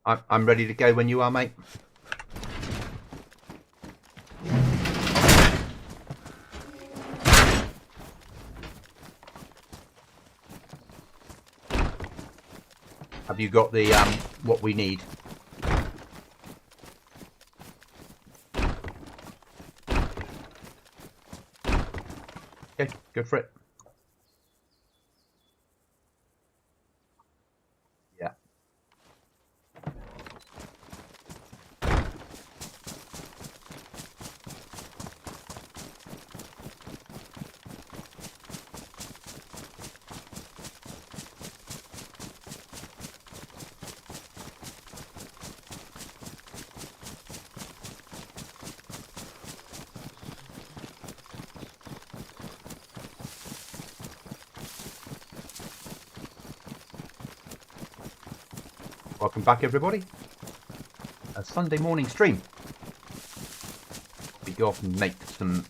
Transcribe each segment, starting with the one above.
I'm ready to go when you are, mate. Have you got the what we need? Okay, go for it. Yeah. Welcome back, everybody. A Sunday morning stream. We go off and make some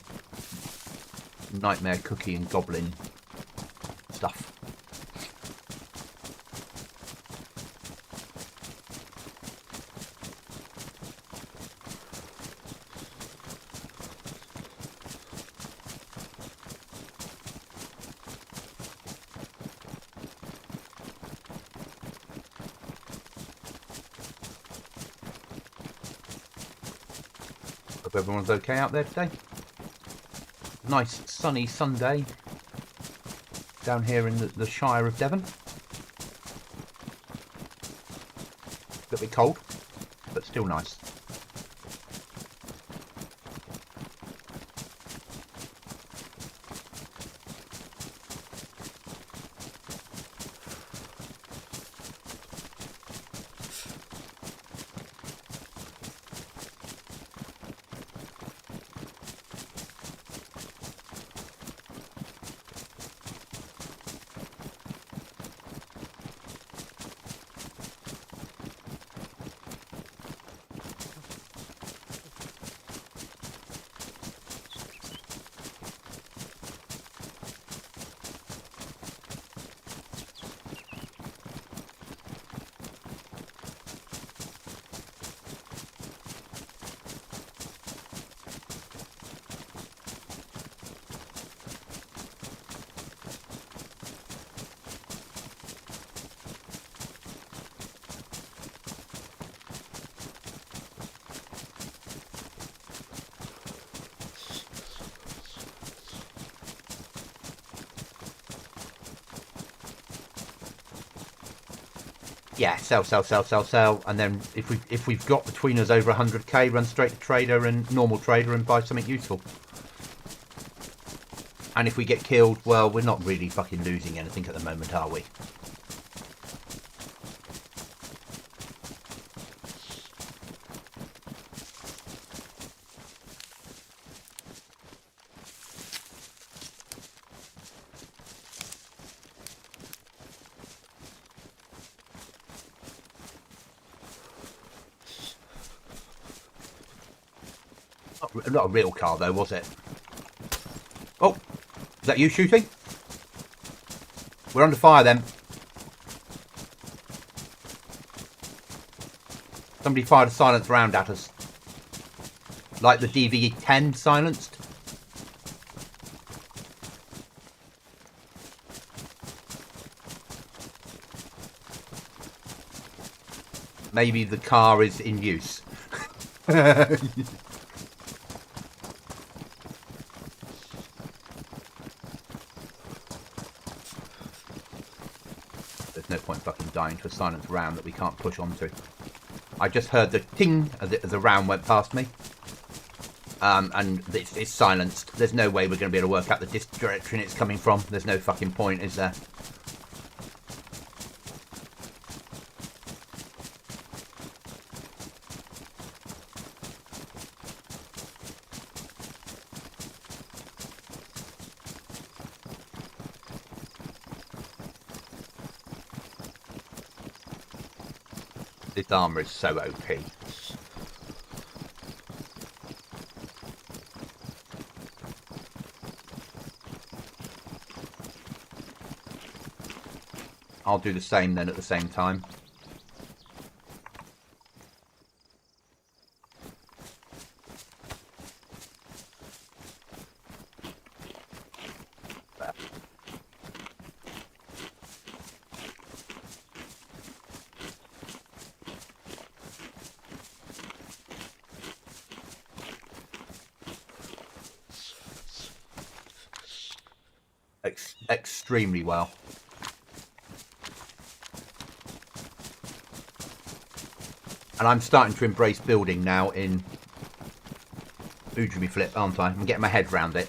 nightmare cookie and goblin stuff. Hope everyone's okay out there today. Nice sunny Sunday down here in the Shire of Devon. A little bit cold, but still nice. Yeah, sell, and then if we've got between us over 100k, run straight to trader and normal trader and buy something useful. And if we get killed, well, we're not really fucking losing anything at the moment, are we? Not a real car though, was it? Oh, is that you shooting? We're under fire then. Somebody fired a silenced round at us. Like the DV-10 silenced. Maybe the car is in use. There's no point fucking dying to a silenced round that we can't push onto. I just heard the ting as the round went past me. And it's silenced. There's no way we're going to be able to work out the direction it's coming from. There's no fucking point, is there? This armour is so OP. I'll do the same then at the same time. extremely well. And I'm starting to embrace building now in Udemy Flip, aren't I? I'm getting my head around it,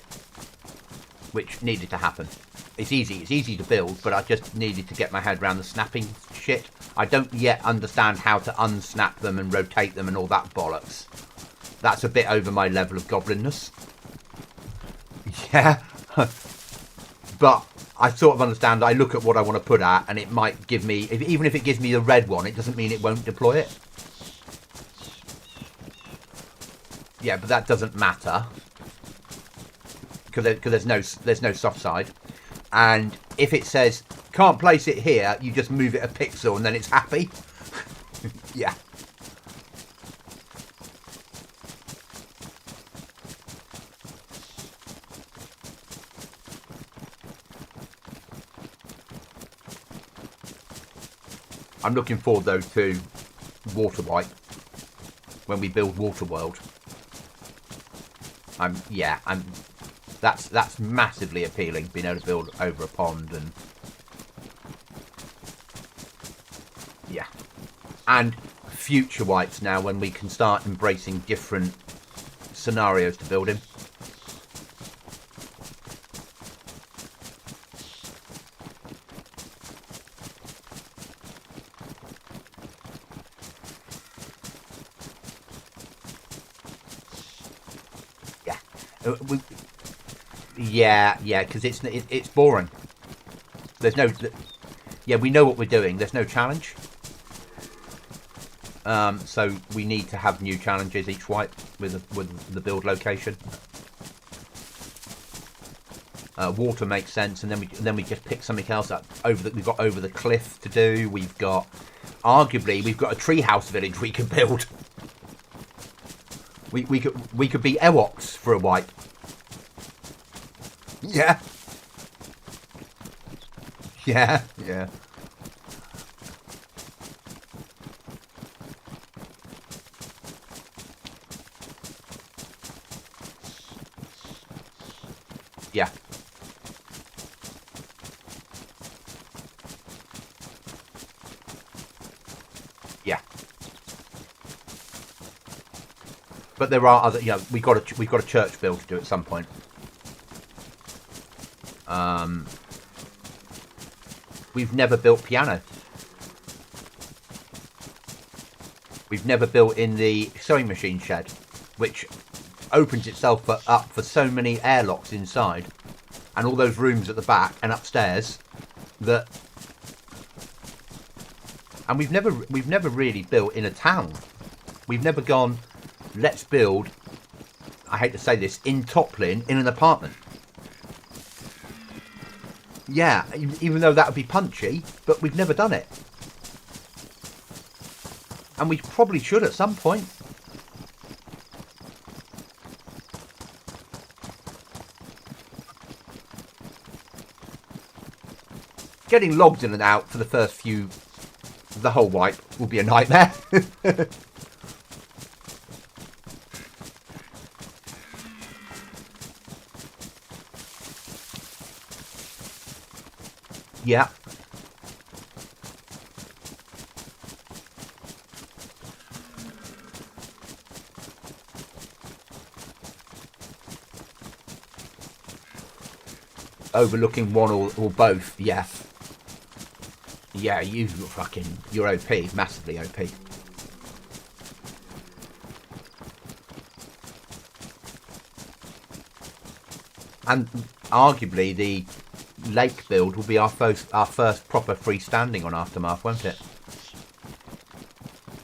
which needed to happen. It's easy to build, but I just needed to get my head around the snapping shit. I don't yet understand how to unsnap them and rotate them and all that bollocks. That's a bit over my level of goblinness. Yeah. But I sort of understand. I look at what I want to put at, and it might give me, even if it gives me the red one, it doesn't mean it won't deploy it. Yeah, but that doesn't matter because there's no soft side. And if it says can't place it here, you just move it a pixel and then it's happy. Yeah. I'm looking forward though to Water Wipe when we build Water World. That's massively appealing, being able to build over a pond and yeah. And future wipes now when we can start embracing different scenarios to build in. Yeah, because it's boring. There's no, yeah, we know what we're doing. There's no challenge. So we need to have new challenges each wipe with the build location. Water makes sense, and then we just pick something else up we've got over the cliff to do. We've got arguably a treehouse village we could build. We could be Ewoks for a wipe. Yeah. Yeah. Yeah. Yeah. But there are other, we've got a church build to do at some point. We've never built piano. We've never built in the sewing machine shed, which opens itself up for so many airlocks inside, and all those rooms at the back and upstairs. And we've never really built in a town. We've never gone, let's build, I hate to say this, in Toplin in an apartment. Yeah, even though that would be punchy, but we've never done it. And we probably should at some point. Getting logged in and out for the whole wipe will be a nightmare. Yeah. Overlooking one or both, yeah. Yeah, you're OP, massively OP. And arguably the lake build will be our first proper freestanding on Aftermath, won't it?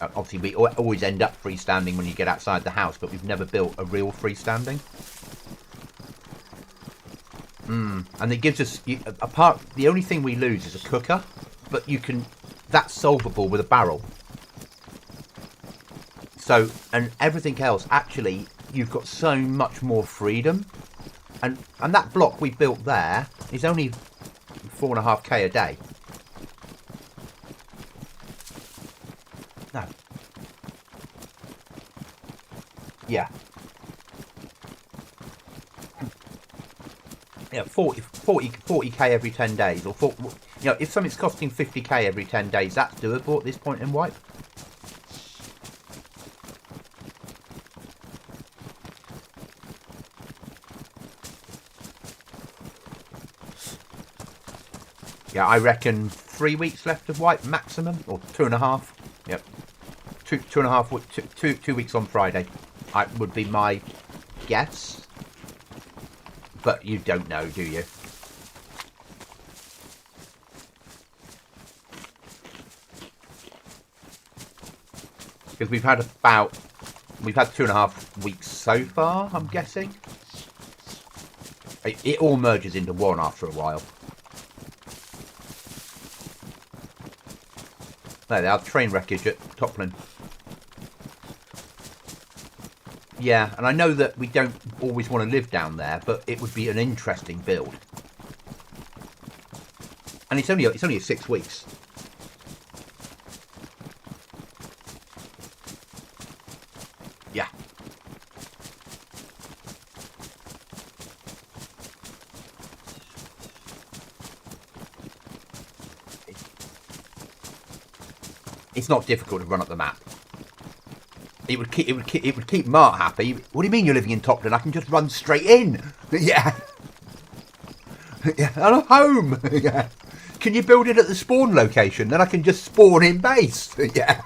Obviously, we always end up freestanding when you get outside the house, but we've never built a real freestanding. And it gives us the only thing we lose is a cooker, but that's solvable with a barrel. So, and everything else, actually, you've got so much more freedom. And that block we built there is only 4.5k a day. No. Yeah. Yeah, 40k every 10 days, or 40, you know, if something's costing 50k every 10 days, that's doable at this point in wipe. Yeah, I reckon 3 weeks left of wipe maximum, or 2.5. Yep, 2.5, 2 weeks on Friday. Would be my guess, but you don't know, do you? Because we've had 2.5 weeks so far, I'm guessing. It all merges into one after a while. There they are, train wreckage at Toplin. Yeah, and I know that we don't always want to live down there, but it would be an interesting build. And it's only 6 weeks. Yeah. It's not difficult to run up the map. It would keep Mart happy. What do you mean you're living in Toplin? I can just run straight in. Yeah. Yeah, and I'm home. Yeah. Can you build it at the spawn location? Then I can just spawn in base. Yeah.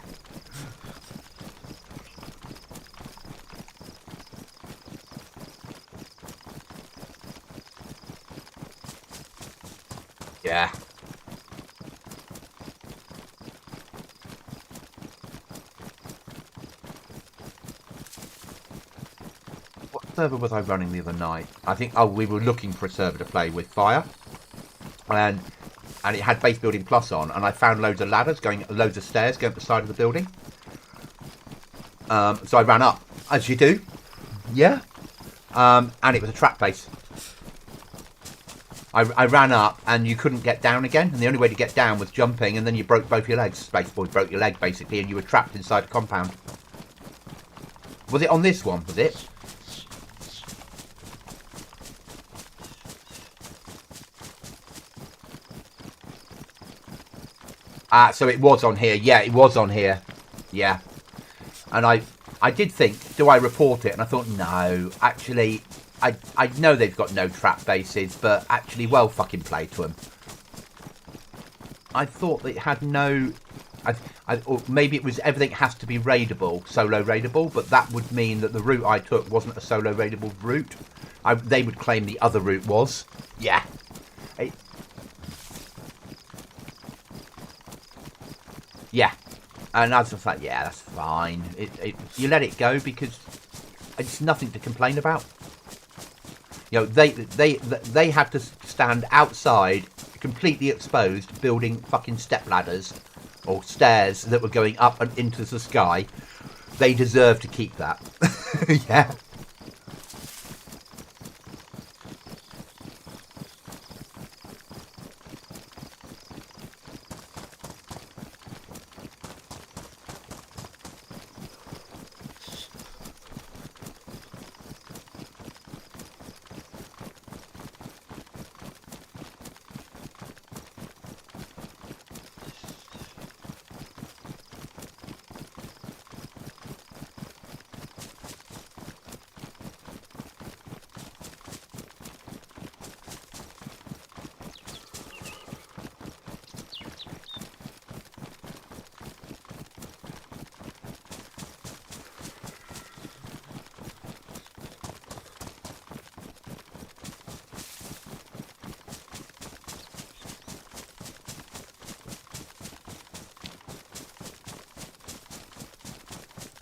Yeah. What server was I running the other night? I think, we were looking for a server to play with fire. And it had base building plus on, and I found loads of ladders loads of stairs going up the side of the building. So I ran up, as you do. Yeah. And it was a trap base. I ran up, and you couldn't get down again, and the only way to get down was jumping, and then you broke both your legs. Space Boy broke your leg, basically, and you were trapped inside a compound. Was it on this one, was it? So it was on here. Yeah, it was on here. Yeah. And I did think, do I report it? And I thought, no. Actually, I know they've got no trap bases, but actually, well fucking played to them. I thought it had no... or maybe it was everything has to be raidable, solo raidable, but that would mean that the route I took wasn't a solo raidable route. They would claim the other route was. Yeah. Yeah. And I was just like, yeah, that's fine. You let it go because it's nothing to complain about. You know, they had to stand outside, completely exposed, building fucking step ladders or stairs that were going up and into the sky. They deserve to keep that. Yeah.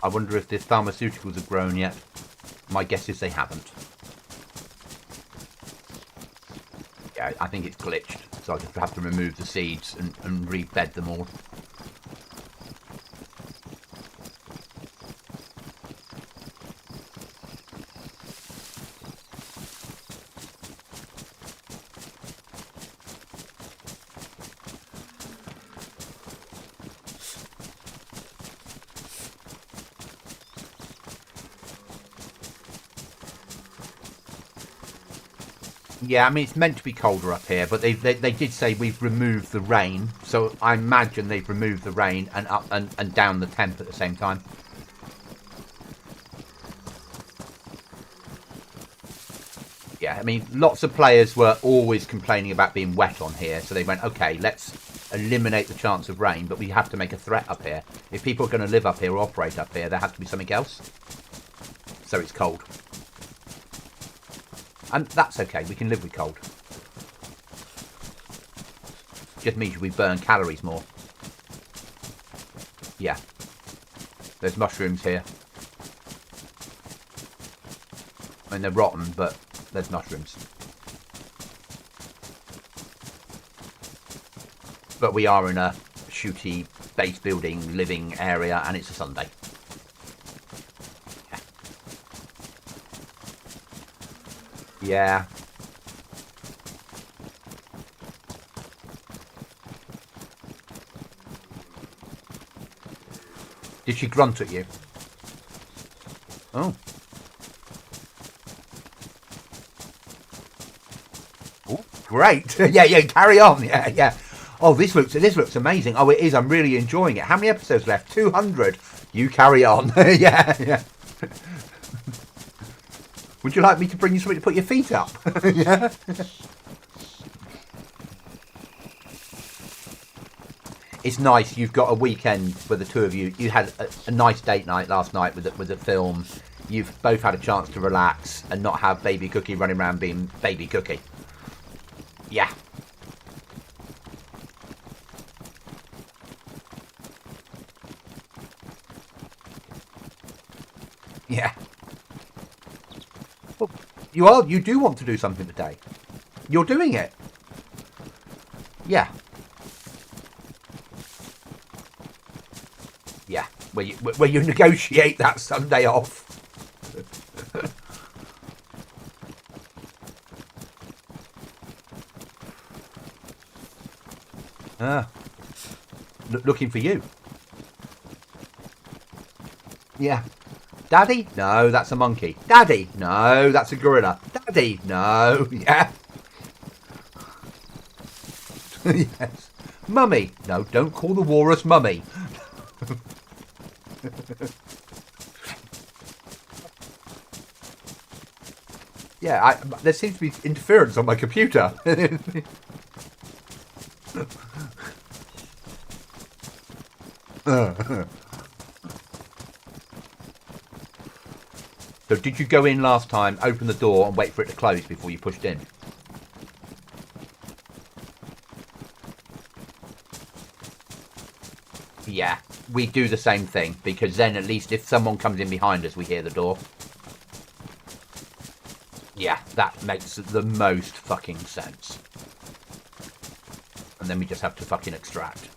I wonder if the pharmaceuticals have grown yet. My guess is they haven't. Yeah, I think it's glitched, so I just have to remove the seeds and rebed them all. Yeah, I mean, it's meant to be colder up here, but they did say we've removed the rain, so I imagine they've removed the rain and up and down the temp at the same time. Yeah, I mean, lots of players were always complaining about being wet on here, so they went, okay, let's eliminate the chance of rain, but we have to make a threat up here. If people are going to live up here or operate up here, there has to be something else. So it's cold. And that's okay, we can live with cold. Just means we burn calories more. Yeah. There's mushrooms here. I mean, they're rotten, but there's mushrooms. But we are in a shooty base building living area, and it's a Sunday. Yeah. Did she grunt at you? Oh. Oh, great. yeah, carry on. Yeah. Oh, this looks amazing. Oh, it is. I'm really enjoying it. How many episodes left? 200. You carry on. yeah. Would you like me to bring you something to put your feet up? Yeah. It's nice. You've got a weekend where the two of you had a nice date night last night with the film. You've both had a chance to relax and not have baby Cookie running around being baby Cookie. Yeah. Yeah. Well, you do want to do something today. You're doing it. Yeah. Yeah. Where you negotiate that Sunday off. Looking for you. Yeah. Daddy? No, that's a monkey. Daddy? No, that's a gorilla. Daddy? No. Yeah. Yes. Mummy? No, don't call the walrus Mummy. Yeah, there seems to be interference on my computer. So did you go in last time, open the door and wait for it to close before you pushed in? Yeah, we do the same thing, because then at least if someone comes in behind us, we hear the door. Yeah, that makes the most fucking sense. And then we just have to fucking extract.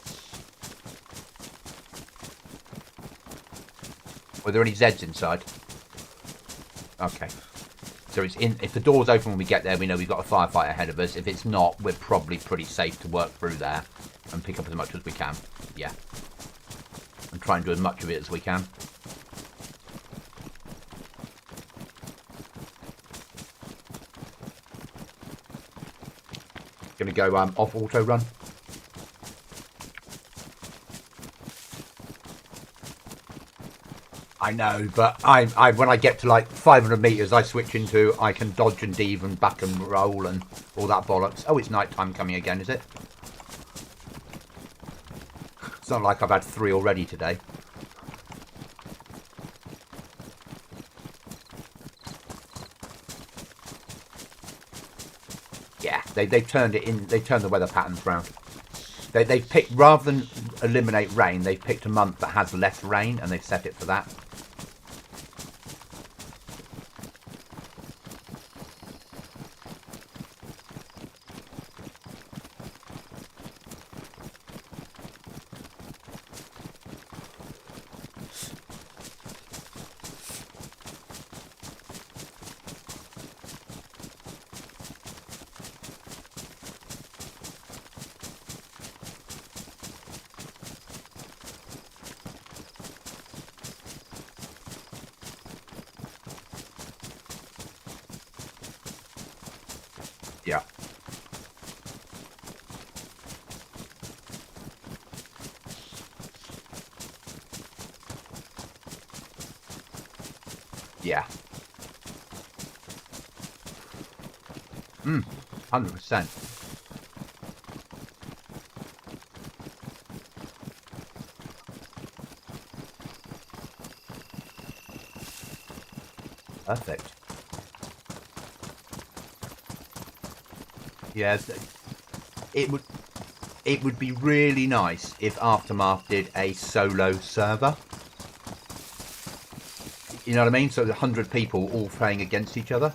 Were there any Zeds inside? Okay. So it's in. If the door's open when we get there, we know we've got a firefight ahead of us. If it's not, we're probably pretty safe to work through there and pick up as much as we can. Yeah. And try and do as much of it as we can. Gonna go off auto run. I know, but I when I get to like 500 metres, I switch into I can dodge and deave and back and roll and all that bollocks. Oh, it's night time coming again, is it? It's not like I've had 3 already today. Yeah, they've turned it in. They've turned the weather patterns round. They've picked, rather than eliminate rain, they've picked a month that has less rain and they've set it for that. Yeah. Yeah. 100%. Perfect. Yes, it would be really nice if Aftermath did a solo server. You know what I mean? So 100 people all playing against each other.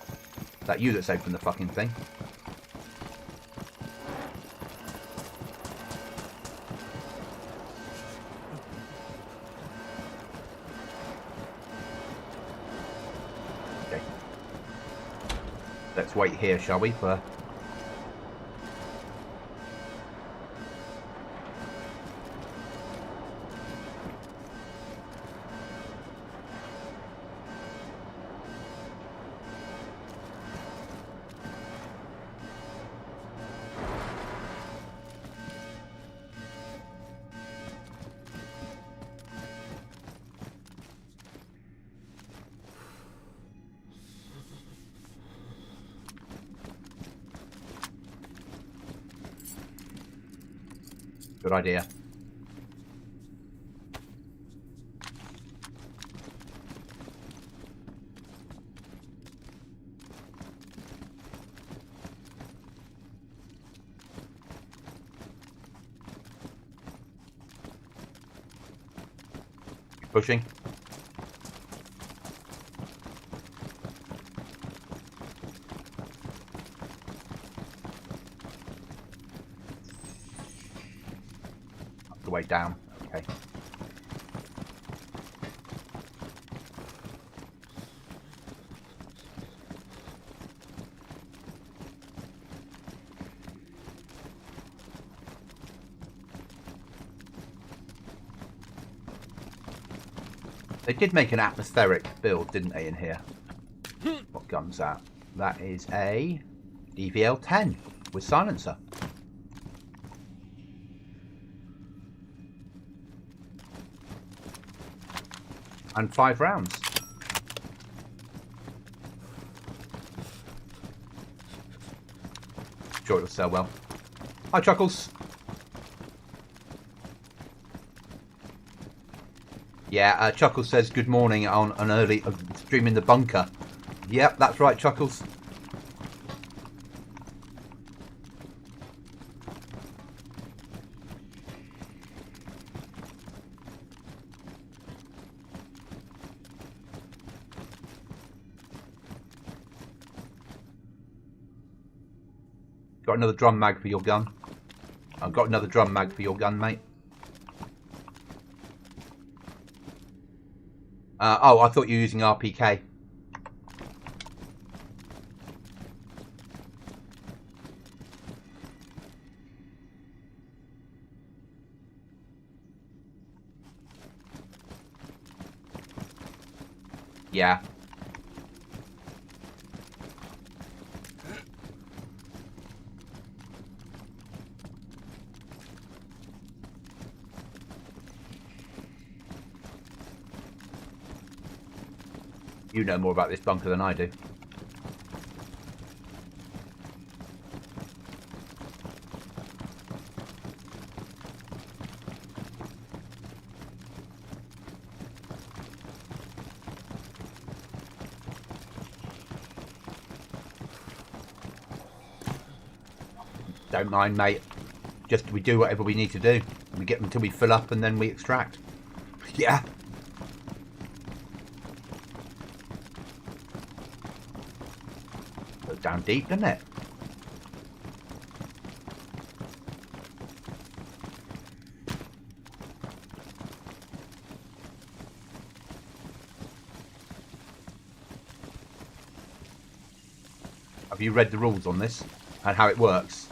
Is that you that's opened the fucking thing? Okay. Let's wait here, shall we, for... Good idea. Pushing. Up the way down. Okay. They did make an atmospheric build, didn't they, in here? What gun's that? That is a DVL-10 with silencer. And 5 rounds. Sure it'll sell well. Hi, Chuckles. Yeah, Chuckles says good morning on an early stream in the bunker. Yep, that's right, Chuckles. Got another drum mag for your gun. I've got another drum mag for your gun, mate. Oh, I thought you were using RPK. Yeah. You know more about this bunker than I do. Don't mind, mate. Just we do whatever we need to do. We get them until we fill up and then we extract. Yeah. Goes down deep, doesn't it? Have you read the rules on this and how it works?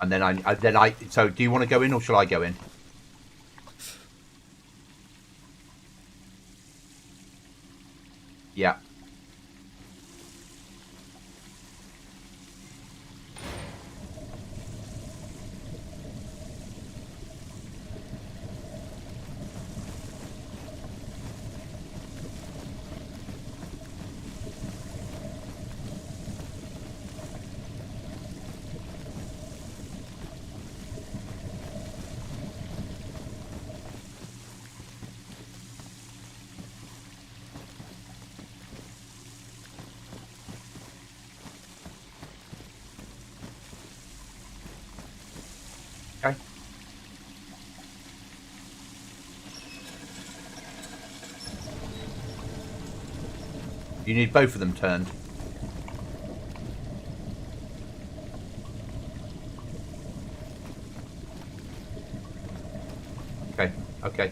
And then so do you want to go in or shall I go in? Yeah. Okay. You need both of them turned. Okay. Okay.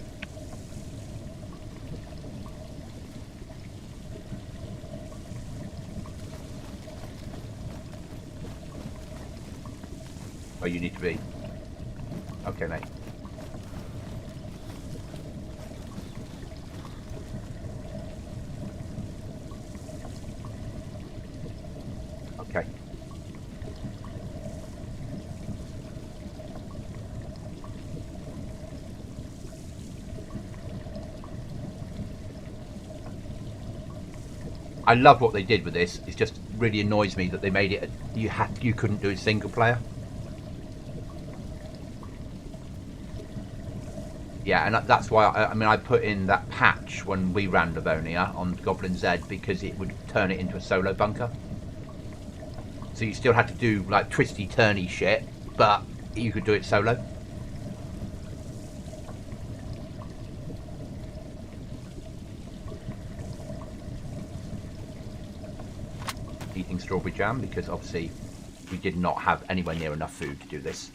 Oh, you need to be. Okay, mate. Okay. I love what they did with this. It just really annoys me that they made it. You couldn't do it single player. Yeah, and that's why I mean I put in that patch when we ran Livonia on Goblin Z because it would turn it into a solo bunker. So you still had to do like twisty turny shit, but you could do it solo. Eating strawberry jam because obviously we did not have anywhere near enough food to do this.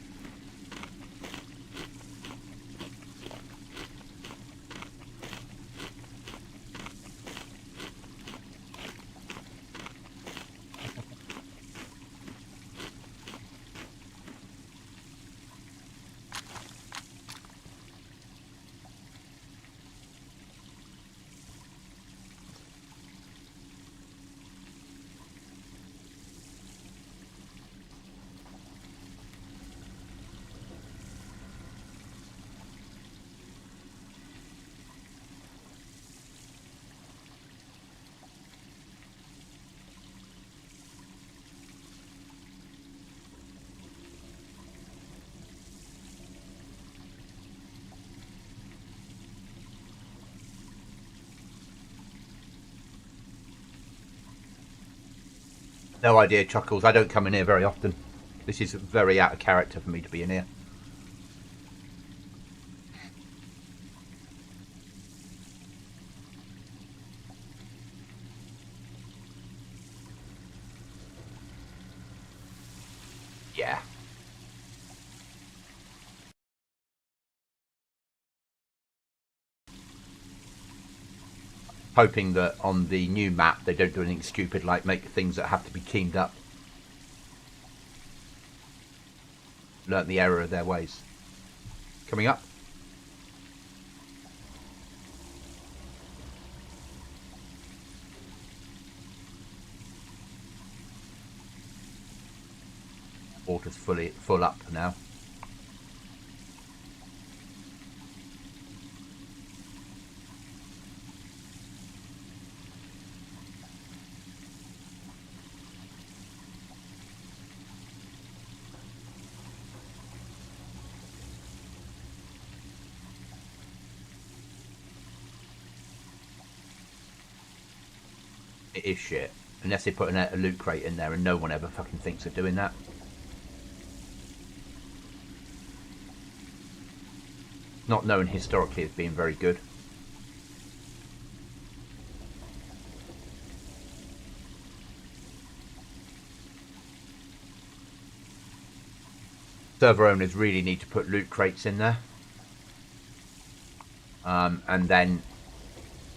No idea, Chuckles. I don't come in here very often. This is very out of character for me to be in here. Yeah. Hoping that on the new map they don't do anything stupid like make things that have to be teamed up. Learnt the error of their ways. Coming up. Water's full up now. It is shit. Unless they put a loot crate in there and no one ever fucking thinks of doing that. Not known historically as being very good. Server owners really need to put loot crates in there. And then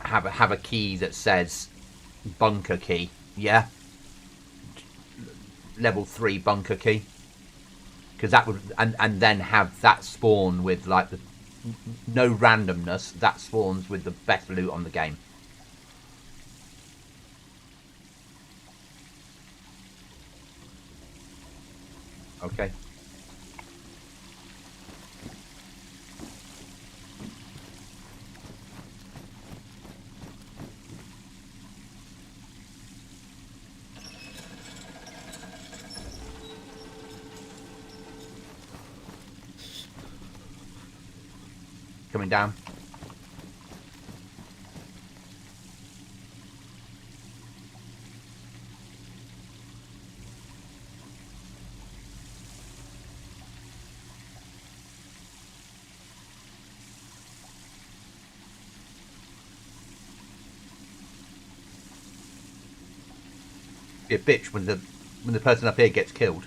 have a key that says bunker key, yeah, level 3 bunker key, because that would and then have that spawn with like no randomness, that spawns with the best loot on the game. Okay. Coming down. Be a bitch when the person up here gets killed.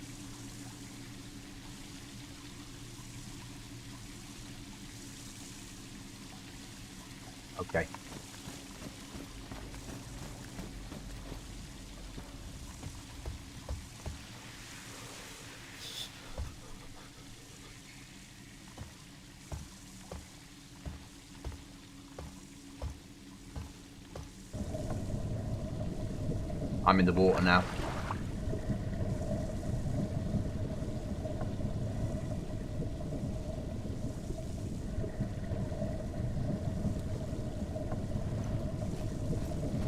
Okay. I'm in the water now.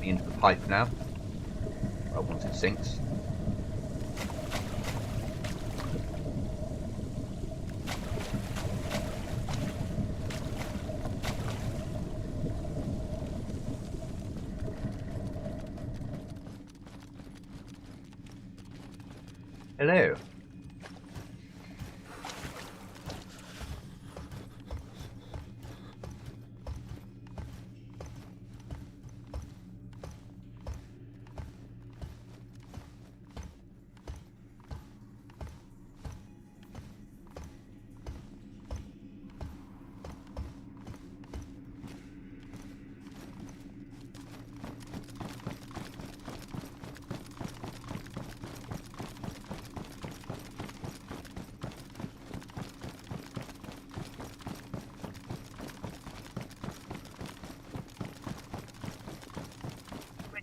Into the pipe now. Well, once it sinks. Hello.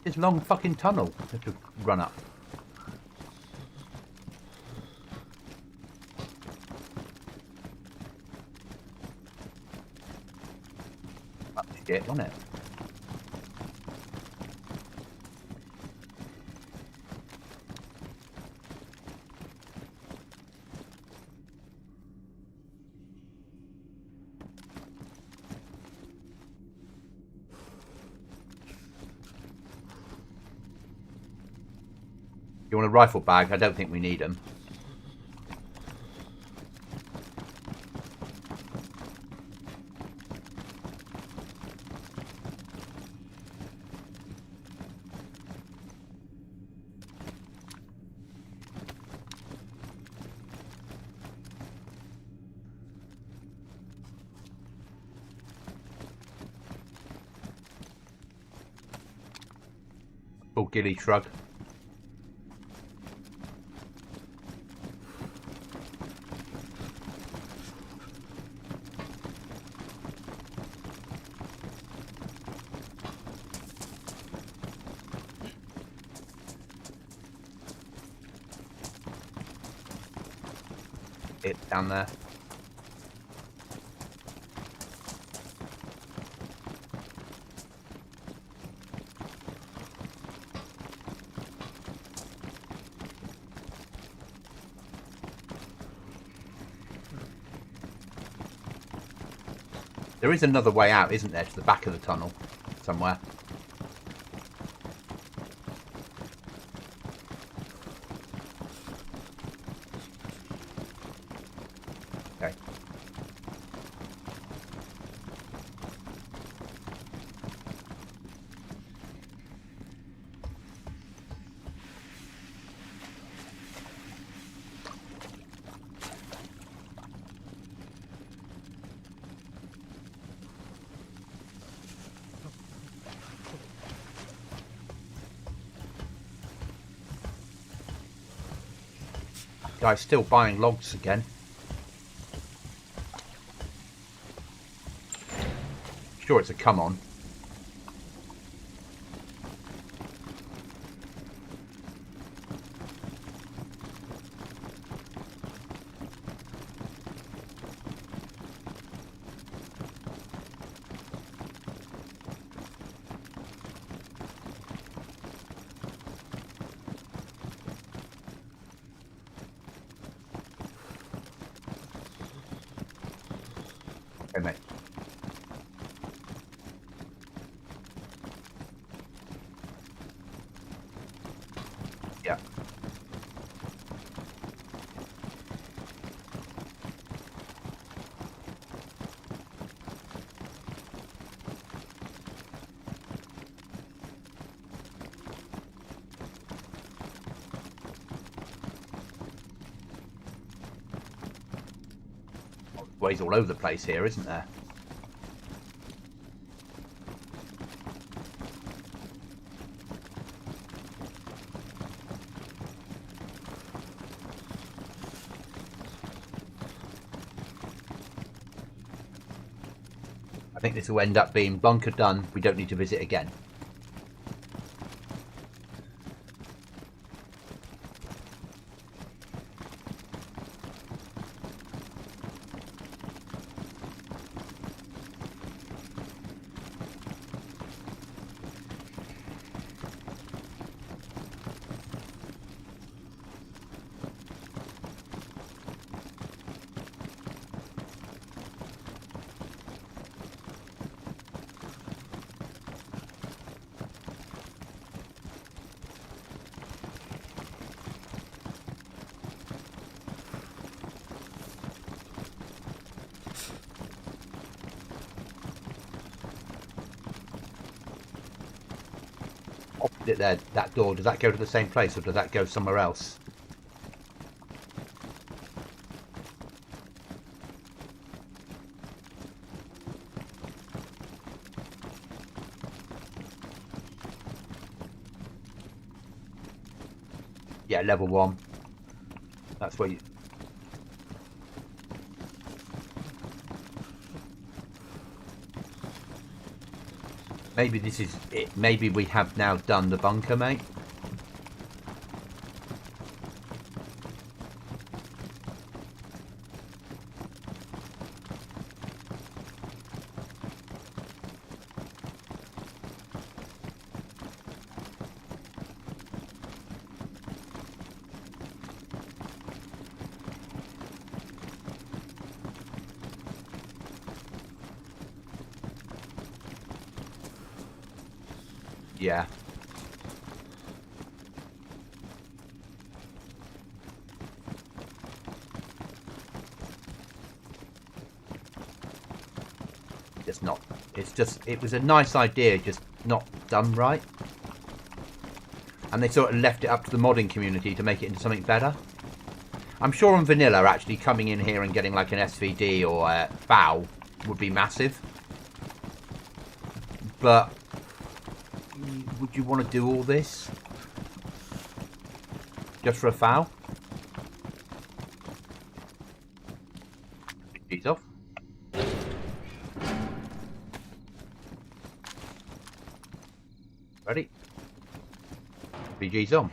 This long fucking tunnel to run up. Up shit, wasn't it? You want a rifle bag? I don't think we need them. Full ghillie shrug. It down there. There is another way out, isn't there, to the back of the tunnel somewhere? Okay. Guy's still buying logs again. Sure, it's a come on. Okay, mate. Yeah. Ways all over the place here, isn't there? I think this will end up being bunker done. We don't need to visit again. Opposite there, that door, does that go to the same place or does that go somewhere else? Yeah, level 1. That's where you... Maybe this is it. Maybe we have now done the bunker, mate. Yeah. It's not. It's just, it was a nice idea, just not done right. And they sort of left it up to the modding community to make it into something better. I'm sure on vanilla, actually coming in here and getting like an SVD or a foul would be massive. But would you want to do all this just for a foul? He's off. Ready? BG's on.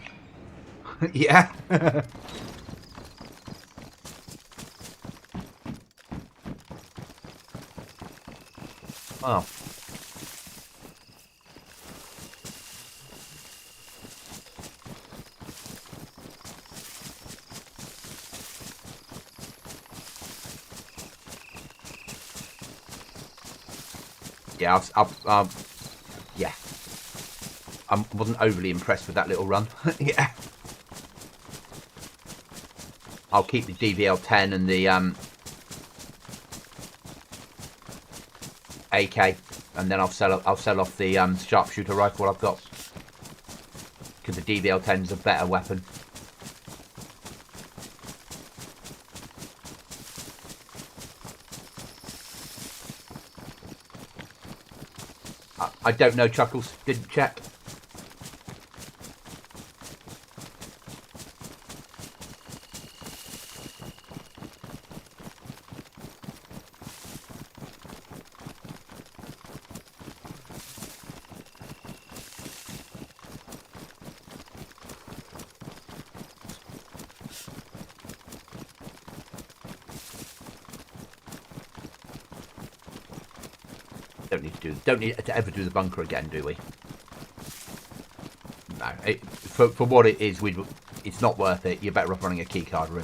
Yeah. Oh. Yeah, yeah. I wasn't overly impressed with that little run. Yeah. I'll keep the DVL-10 and the AK, and then I'll sell off the sharpshooter rifle I've got, because the DVL-10 is a better weapon. I don't know, Chuckles. Didn't check. Don't need to ever do the bunker again, do we? No. For what it is, it's not worth it. You're better off running a keycard room.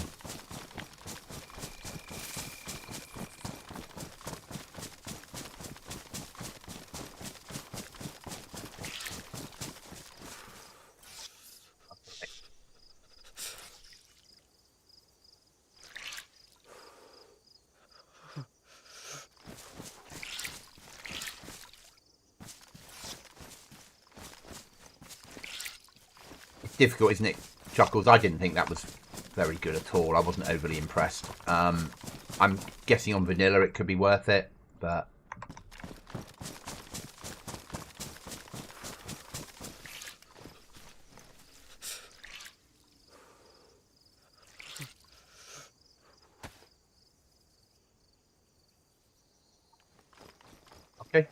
difficult, isn't it, Chuckles? I didn't think that was very good at all. I wasn't overly impressed. I'm guessing on vanilla it could be worth it, but... Okay.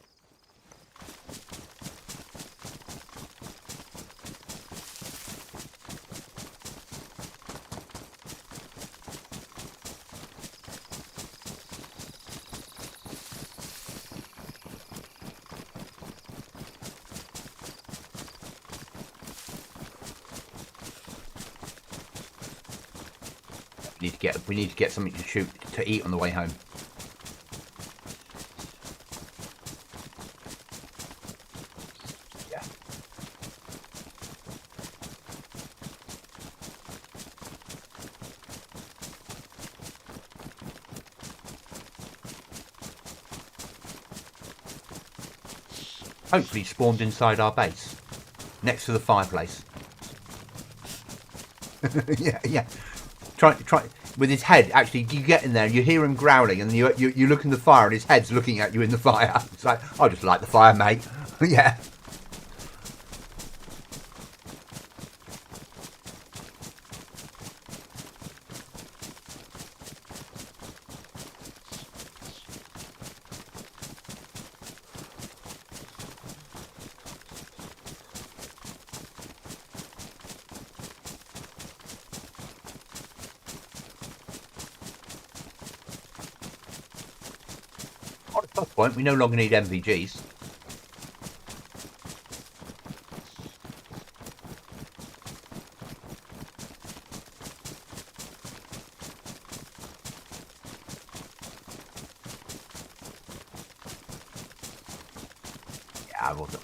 We need to get something to eat on the way home. Yeah. Hopefully spawned inside our base, next to the fireplace. yeah. Try with his head. Actually, you get in there and you hear him growling, and you look in the fire, and his head's looking at you in the fire. It's like, I just like the fire, mate. Yeah. At this point, we no longer need MVGs.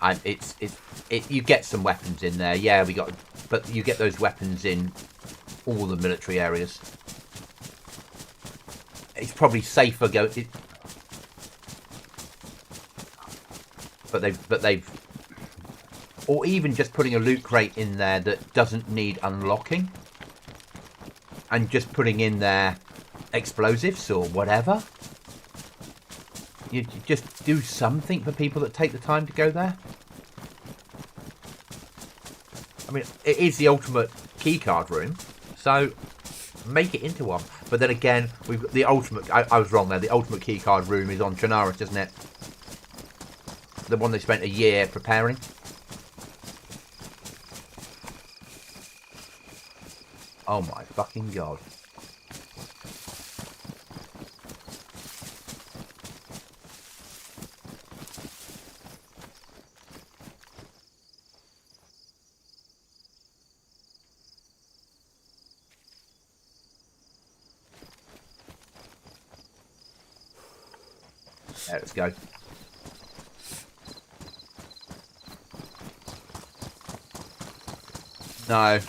Yeah, you get some weapons in there. Yeah, but you get those weapons in all the military areas. It's probably safer but they've, or even just putting a loot crate in there that doesn't need unlocking, and just putting in there explosives or whatever. You just do something for people that take the time to go there. I mean, it is the ultimate keycard room, so make it into one. But then again, we've got the ultimate. I was wrong there. The ultimate keycard room is on Chernarus, isn't it? The one they spent a year preparing. Oh my fucking god. Yeah, let's go. No.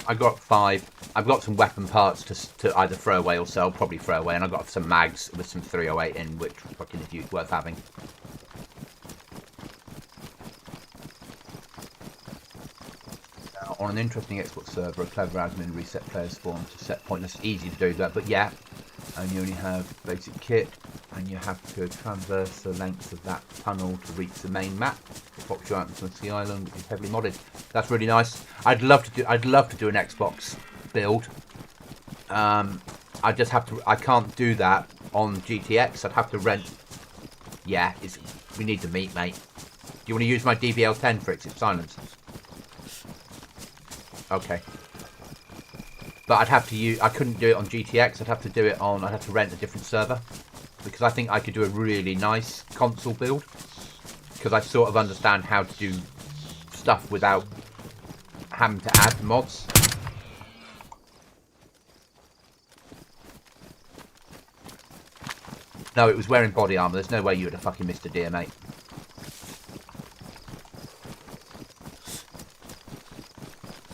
I got 5. I've got some weapon parts to either throw away or sell. Probably throw away. And I've got some mags with some 308 in, which fucking is worth having. On an interesting Xbox server, a clever admin reset player spawn to set pointless. Easy to do that, but yeah. And you only have basic kit, and you have to traverse the length of that tunnel to reach the main map. It pops you out into the island, which is heavily modded. That's really nice. I'd love to do an Xbox build. I just have to. I can't do that on GTX. I'd have to rent. Yeah, we need to meet, mate. Do you want to use my DBL10 for its silence? Okay. But I'd have to use. I couldn't do it on GTX. I'd have to do it on. I'd have to rent a different server, because I think I could do a really nice console build. Because I sort of understand how to do stuff without having to add mods. No, it was wearing body armor. There's no way you would have fucking missed a deer, mate.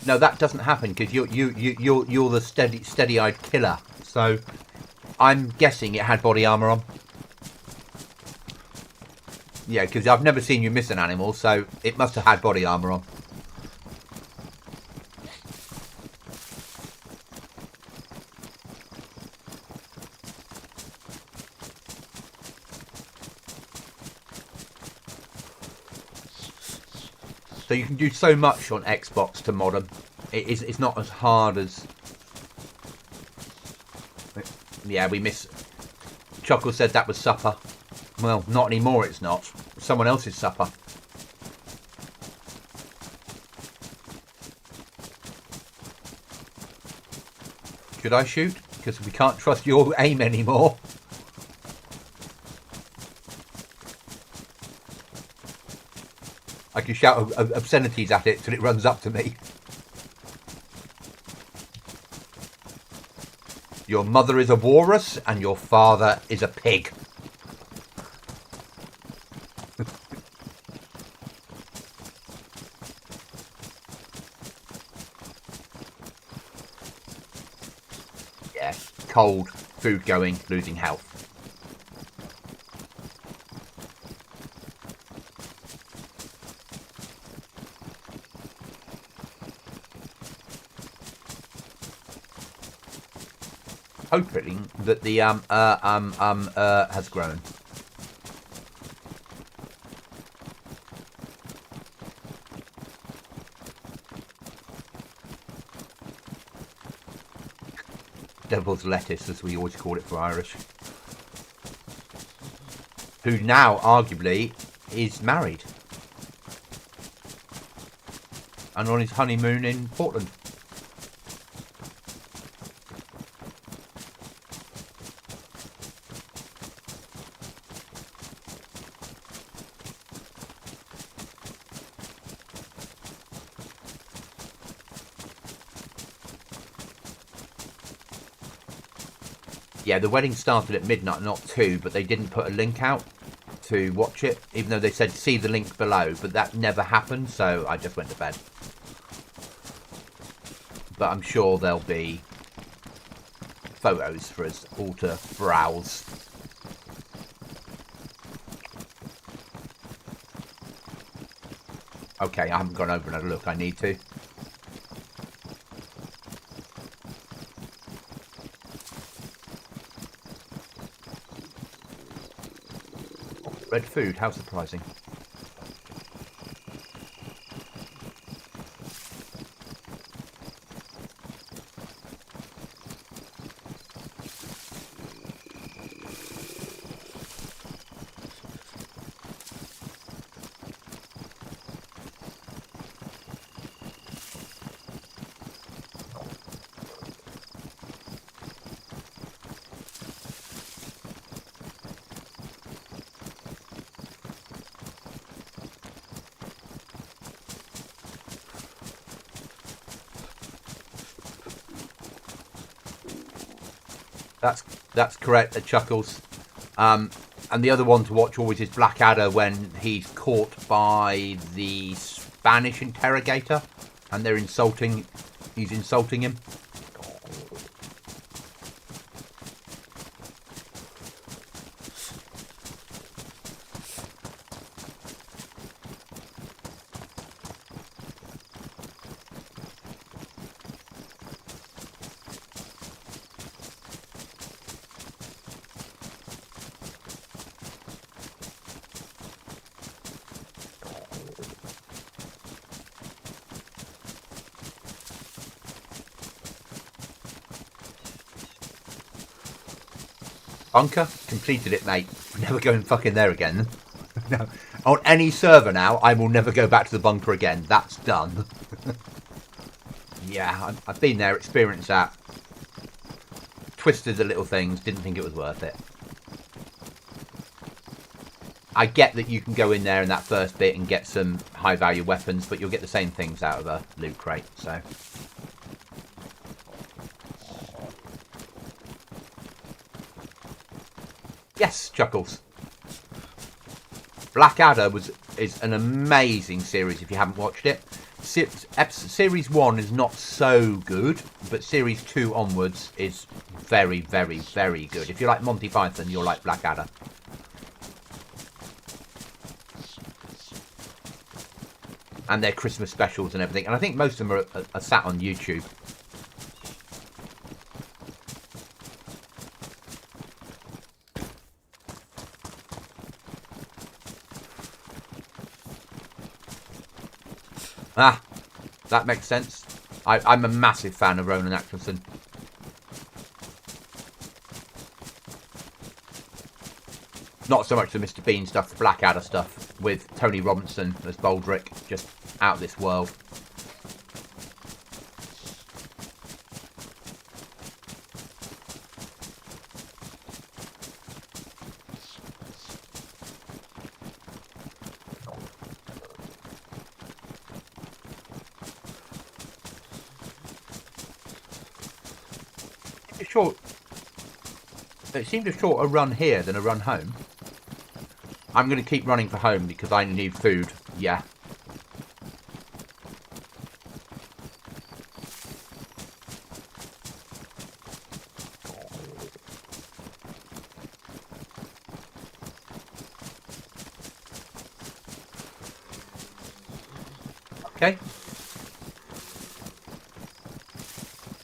No, that doesn't happen because you're the steady-eyed killer. So I'm guessing it had body armor on. Yeah, because I've never seen you miss an animal, so it must have had body armor on. So you can do so much on Xbox to mod them. It's not as hard as... Yeah, we miss... Chuckle said that was supper. Well, not anymore, it's not. Someone else's supper. Should I shoot? Because we can't trust your aim anymore. I can shout obscenities at it till it runs up to me. Your mother is a walrus and your father is a pig. Yeah, cold, food going, losing health. Hoping that the has grown. Devil's lettuce, as we always call it for Irish. Who now, arguably, is married. And on his honeymoon in Portland. Yeah, the wedding started at midnight, not 2, but they didn't put a link out to watch it, even though they said see the link below, but that never happened, so I just went to bed. But I'm sure there'll be photos for us all to browse. Okay, I haven't gone over and had a look, I need to. Red food, how surprising. That's correct, at Chuckles. And the other one to watch always is Blackadder when he's caught by the Spanish interrogator and they're insulting. He's insulting him. Bunker? Completed it, mate. Never going fucking there again. No. On any server now, I will never go back to the bunker again. That's done. Yeah, I've been there, experienced that. Twisted the little things, didn't think it was worth it. I get that you can go in there in that first bit and get some high value weapons, but you'll get the same things out of a loot crate, so... Yes, Chuckles. Blackadder is an amazing series if you haven't watched it. Series 1 is not so good, but Series 2 onwards is very, very, very good. If you like Monty Python, you'll like Blackadder. And their Christmas specials and everything. And I think most of them are sat on YouTube. Ah, that makes sense. I'm a massive fan of Ronan Atkinson. Not so much the Mr. Bean stuff, the Blackadder stuff with Tony Robinson as Baldrick, just out of this world. It seemed a shorter run here than a run home. I'm going to keep running for home because I need food. Yeah. Okay.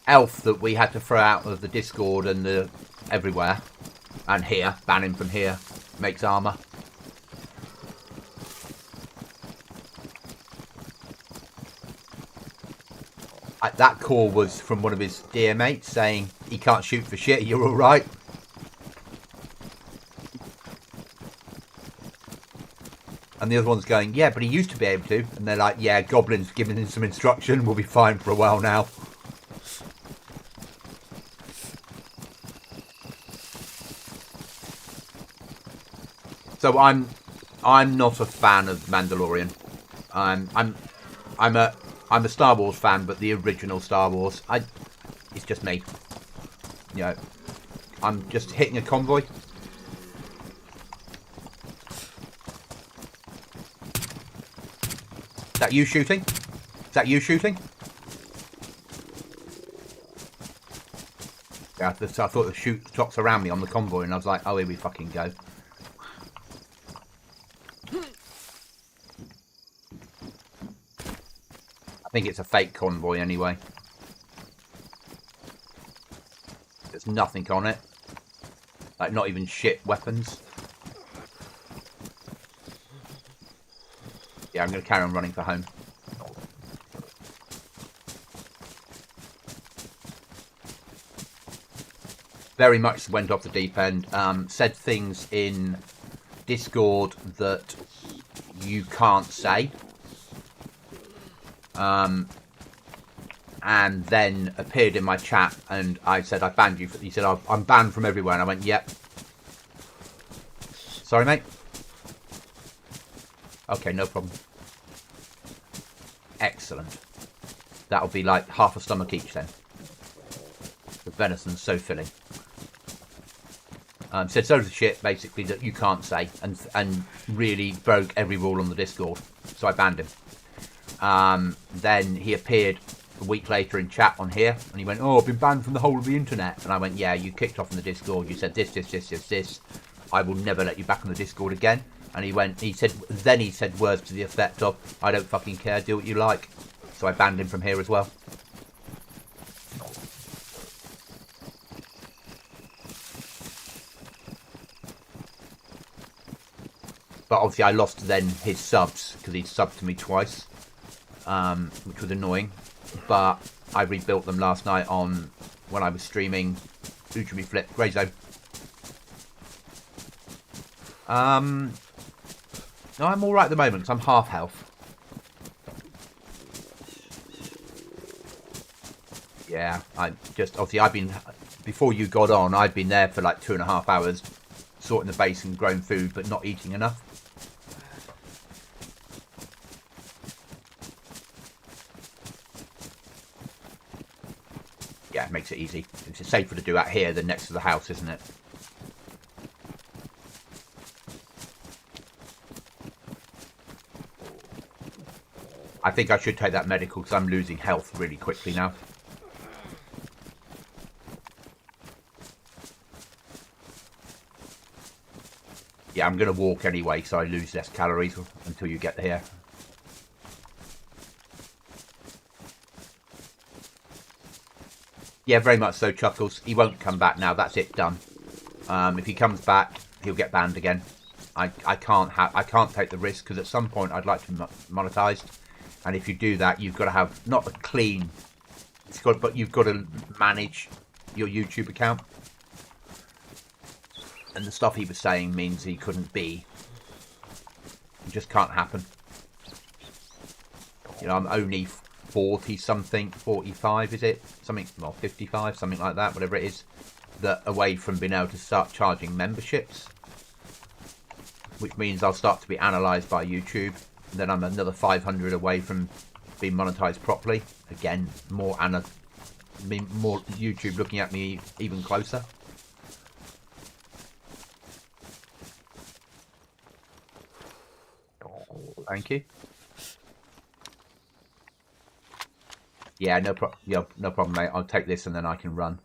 Elf that we had to throw out of the Discord and the everywhere. And here, ban him from here. Makes armour. That call was from one of his dear mates saying, he can't shoot for shit, you're alright. And the other one's going, yeah, but he used to be able to. And they're like, yeah, Goblin's giving him some instruction, we'll be fine for a while now. So I'm not a fan of Mandalorian. I'm a Star Wars fan, but the original Star Wars. It's just me. You know, I'm just hitting a convoy. Is that you shooting? Is that you shooting? Yeah, I thought the shots around me on the convoy, and I was like, oh, here we fucking go. I think it's a fake convoy anyway. There's nothing on it. Like, not even shit weapons. Yeah, I'm going to carry on running for home. Very much went off the deep end. Said things in Discord that you can't say. And then appeared in my chat, and I said, I banned you. He said, I'm banned from everywhere. And I went, yep. Sorry, mate. Okay, no problem. Excellent. That'll be like half a stomach each then. The venison's so filling. Said so the shit, basically, that you can't say, and really broke every rule on the Discord. So I banned him. Then he appeared a week later in chat on here, and he went, oh, I've been banned from the whole of the internet. And I went, yeah, you kicked off in the Discord, you said this. I will never let you back on the Discord again. And he said words to the effect of, I don't fucking care, do what you like. So I banned him from here as well. But obviously I lost then his subs, because he'd subbed to me twice. Which was annoying, but I rebuilt them last night on when I was streaming Ujumi Flip Grey Zone. No, I'm all right at the moment because I'm half health. Yeah, I just obviously I've been before you got on. I'd been there for like 2.5 hours, sorting the base and growing food, but not eating enough. Yeah, it makes it easy. It's safer to do out here than next to the house, isn't it? I think I should take that medical because I'm losing health really quickly now. Yeah, I'm going to walk anyway, so I lose less calories until you get here. Yeah, very much so, Chuckles. He won't come back now. That's it, done. If he comes back, he'll get banned again. I can't take the risk because at some point I'd like to monetize, and if you do that, you've got to have not a clean, but you've got to manage your YouTube account. And the stuff he was saying means he couldn't be. It just can't happen. You know, I'm only 40 something, 45 is it? Something, well, 55, something like that, whatever it is, that away from being able to start charging memberships, which means I'll start to be analysed by YouTube. Then I'm another 500 away from being monetised properly. Again, more YouTube looking at me even closer. Thank you. Yeah, no problem, mate. I'll take this and then I can run.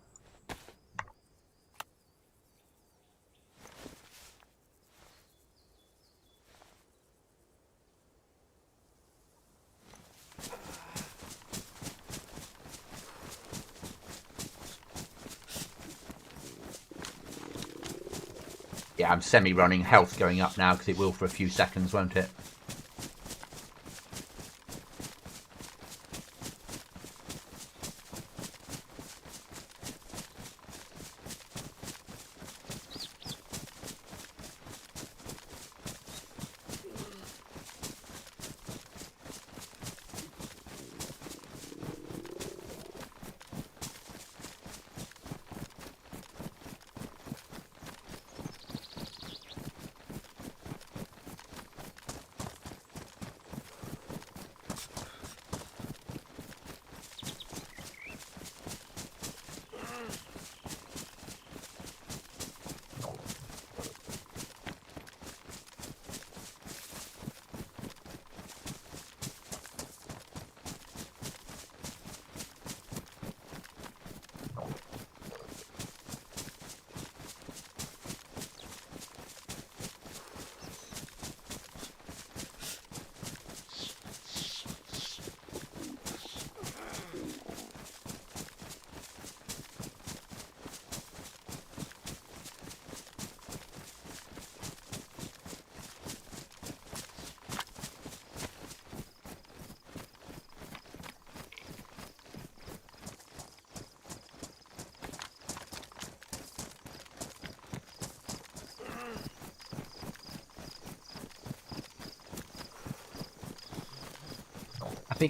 Yeah, I'm semi-running. Health going up now because it will for a few seconds, won't it?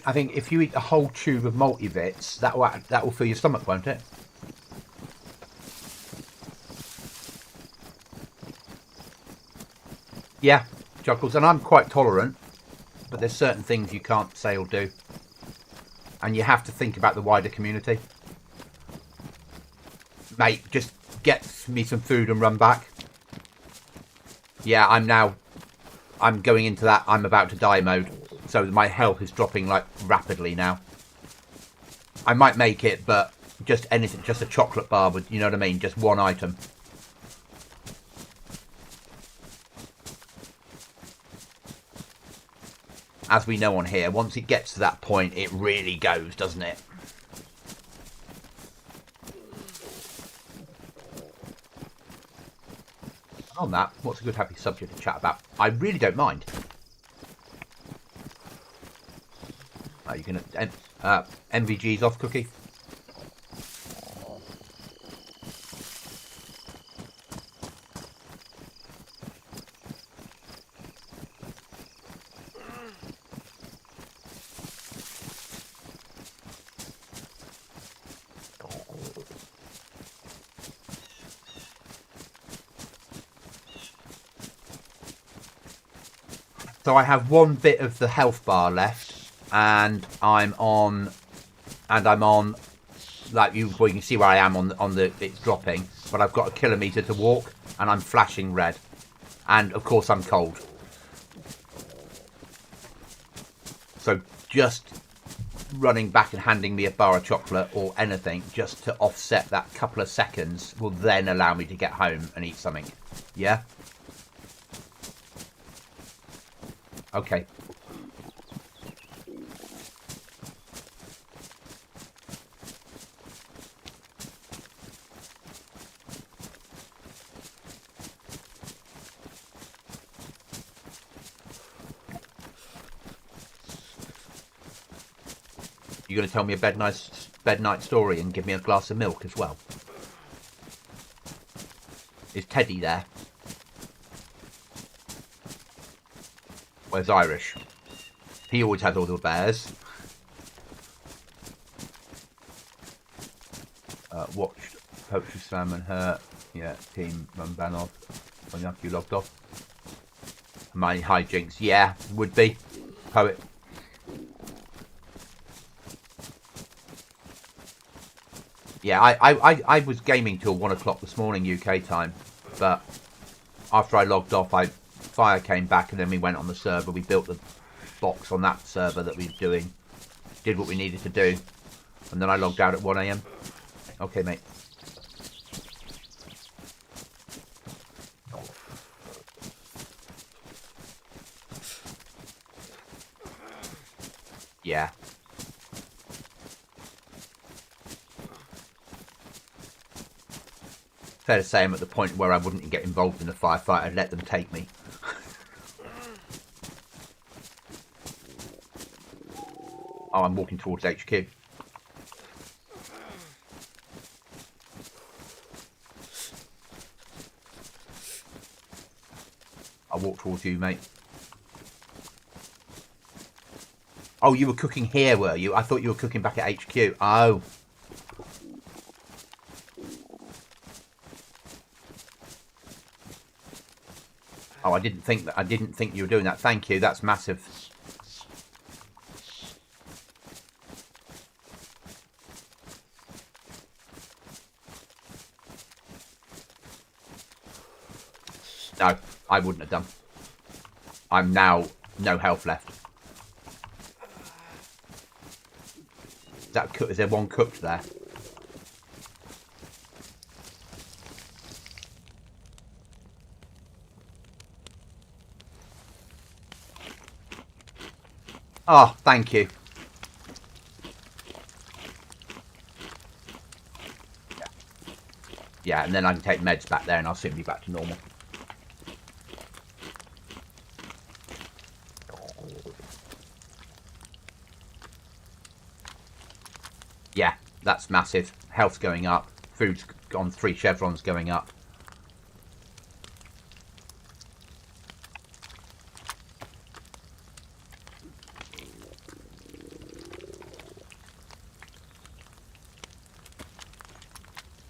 I think if you eat a whole tube of multivits, that will fill your stomach, won't it? Yeah, Chuckles, and I'm quite tolerant, but there's certain things you can't say or do, and you have to think about the wider community. Mate, just get me some food and run back. Yeah, I'm going into that I'm about to die mode. So my health is dropping like rapidly now. I might make it, but just anything, just a chocolate bar would, you know what I mean? Just one item. As we know on here, once it gets to that point, it really goes, doesn't it? On that, what's a good happy subject to chat about? I really don't mind. Are you going to MVG's off, Cookie? So I have one bit of the health bar left. And I'm on, like you can see where I am on the it's dropping, but I've got a kilometre to walk, and I'm flashing red, and of course I'm cold. So just running back and handing me a bar of chocolate or anything just to offset that couple of seconds will then allow me to get home and eat something. Yeah? Okay. You're going to tell me a bed night story and give me a glass of milk as well? Is Teddy there? Where's Irish? He always has all the bears. Watched Poetry Slam and her. Yeah, Team Mumbanov. You logged off. My hijinks. Yeah, would be. Poet. Yeah, I was gaming till 1 o'clock this morning UK time, but after I logged off, Fire came back and then we went on the server. We built the box on that server that we were doing, did what we needed to do, and then I logged out at 1 AM. Okay, mate. Yeah. Fair to say I'm at the point where I wouldn't get involved in a firefight. I'd let them take me. Oh, I'm walking towards HQ. I'll walk towards you, mate. Oh, you were cooking here, were you? I thought you were cooking back at HQ. Oh. Oh, I didn't think you were doing that. Thank you. That's massive. No, I wouldn't have done. I'm now no health left. Is there one cooked there? Oh, thank you. Yeah, and then I can take meds back there and I'll soon be back to normal. Yeah, that's massive. Health's going up. Food's on 3 chevrons going up.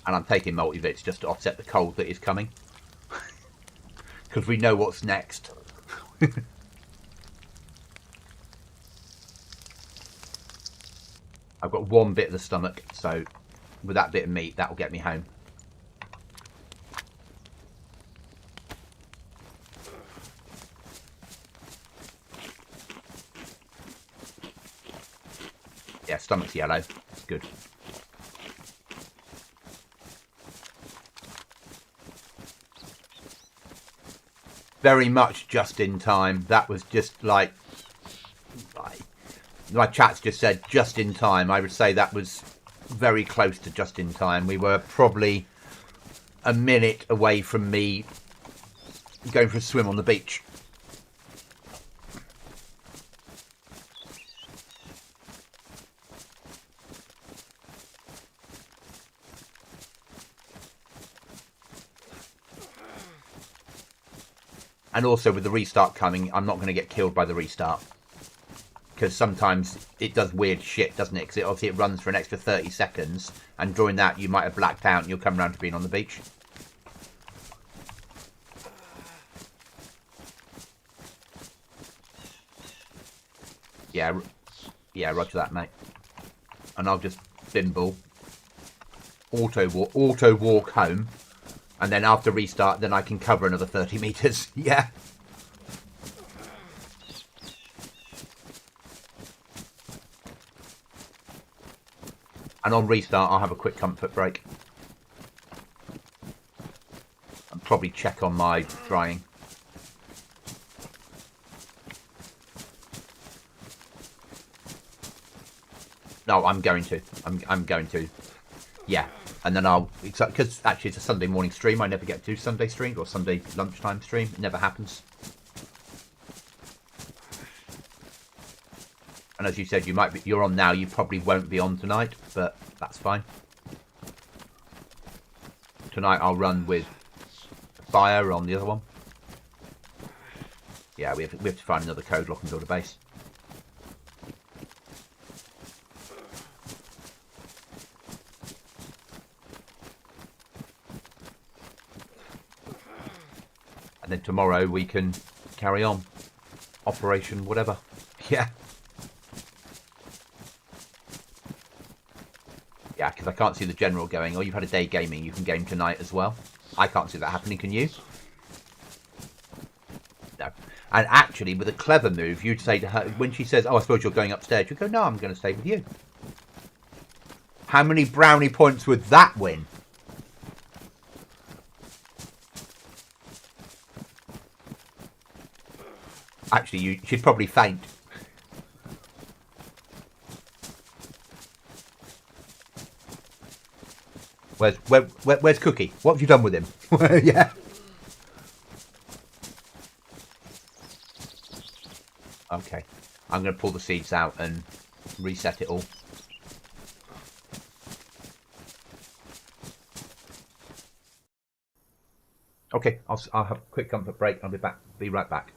And I'm taking multivits just to offset the cold that is coming. Because we know what's next. I've got 1 bit of the stomach, so with that bit of meat, that will get me home. Yeah, stomach's yellow. Good. Very much just in time. That was just like... My chat's just said just in time. I would say that was very close to just in time. We were probably a minute away from me going for a swim on the beach. And also with the restart coming, I'm not going to get killed by the restart. Because sometimes it does weird shit, doesn't it? Because obviously it runs for an extra 30 seconds. And during that, you might have blacked out and you'll come around to being on the beach. Yeah, roger that, mate. And I'll just bimble. Auto walk home. And then after restart, then I can cover another 30 meters. Yeah. And on restart, I'll have a quick comfort break. And probably check on my drying. No, I'm going to. I'm going to. Yeah. And then I'll... Because actually it's a Sunday morning stream. I never get to do Sunday streams or Sunday lunchtime stream. It never happens. And as you said, you're on now. You probably won't be on tonight, but that's fine. Tonight I'll run with fire on the other one. Yeah, we have to find another code lock and build a base. And then tomorrow we can carry on. Operation whatever. Yeah. Yeah, because I can't see the general going, oh, you've had a day gaming, you can game tonight as well. I can't see that happening, can you? No. And actually, with a clever move, you'd say to her, when she says, oh, I suppose you're going upstairs, you'd go, no, I'm going to stay with you. How many brownie points would that win? Actually, she'd probably faint. Where's Cookie? What have you done with him? Yeah. Okay. I'm going to pull the seeds out and reset it all. Okay, I'll have a quick comfort break. I'll be right back.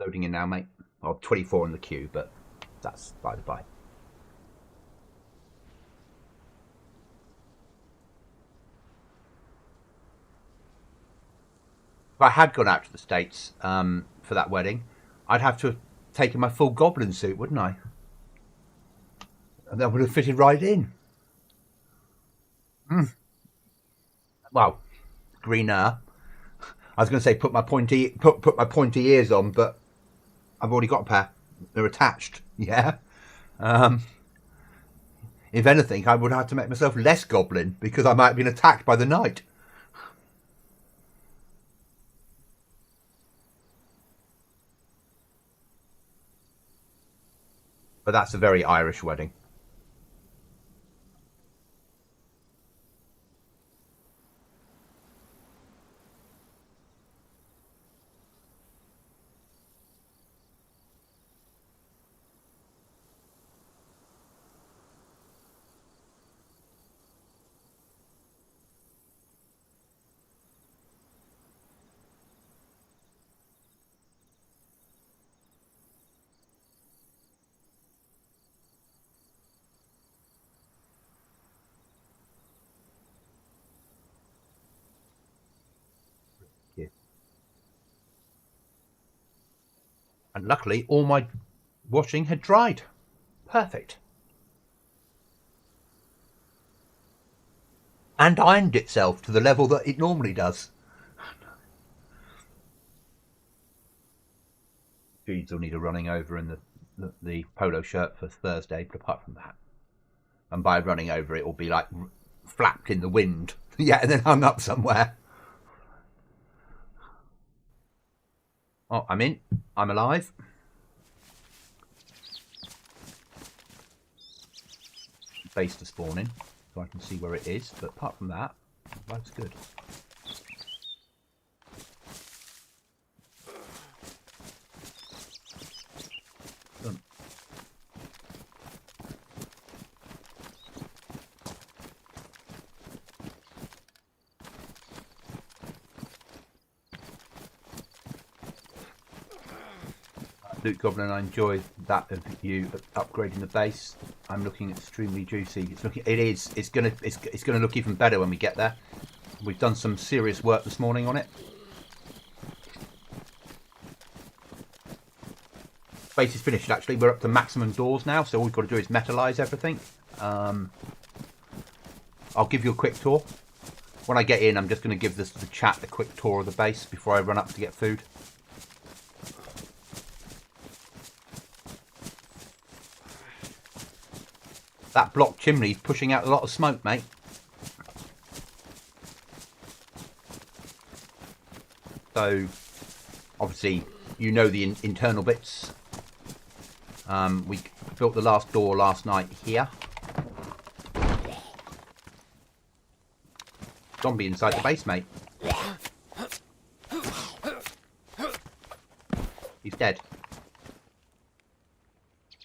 Loading in now, mate. Oh, 24 in the queue, but that's by the by. If I had gone out to the States for that wedding, I'd have to have taken my full Goblin suit, wouldn't I? And that would have fitted right in. Well, greener. I was going to say put my pointy ears on, but I've already got a pair. They're attached. Yeah. If anything, I would have to make myself less Goblin because I might have been attacked by the knight. But that's a very Irish wedding. Yeah. And luckily, all my washing had dried. Perfect. And ironed itself to the level that it normally does. Jeans will need a running over in the polo shirt for Thursday, but apart from that, and by running over it will be like flapped in the wind. Yeah, and then hung up somewhere. Oh, I'm in. I'm alive. Base to spawn in, so I can see where it is. But apart from that, life's good. Luke Goblin, I enjoy that of you upgrading the base. I'm looking extremely juicy. It's gonna look even better when we get there. We've done some serious work this morning on it. Base is finished actually. We're up to maximum doors now, so all we've got to do is metalize everything. I'll give you a quick tour. When I get in, I'm just going to give the chat a quick tour of the base before I run up to get food. That block chimney's pushing out a lot of smoke, mate. So, obviously, you know the internal bits. We built the last door last night here. Zombie inside the base, mate. He's dead.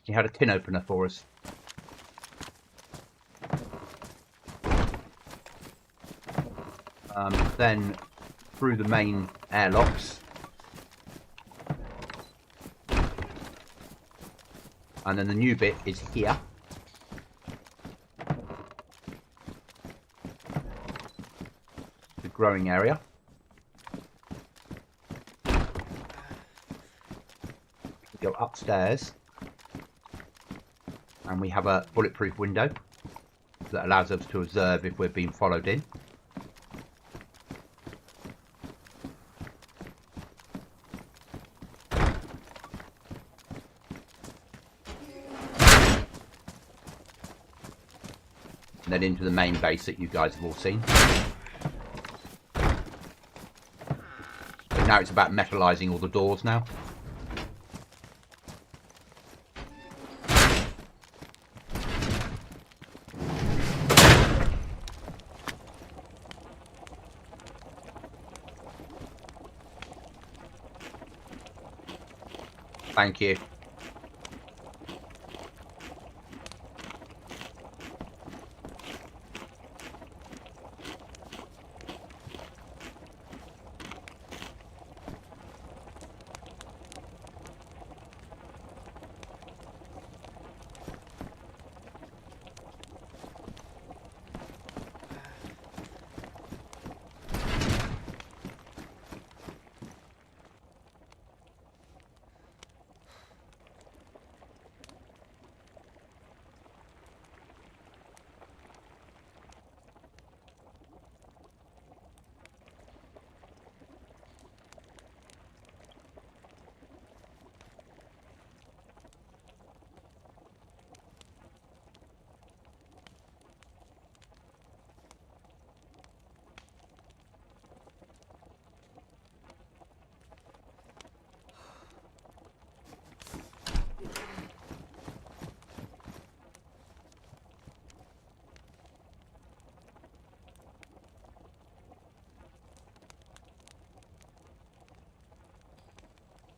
He had a tin opener for us. Then through the main airlocks, and then the new bit is here. The growing area. Go upstairs, and we have a bulletproof window that allows us to observe if we're being followed in. And then into the main base that you guys have all seen. But now it's about metalizing all the doors now. Thank you.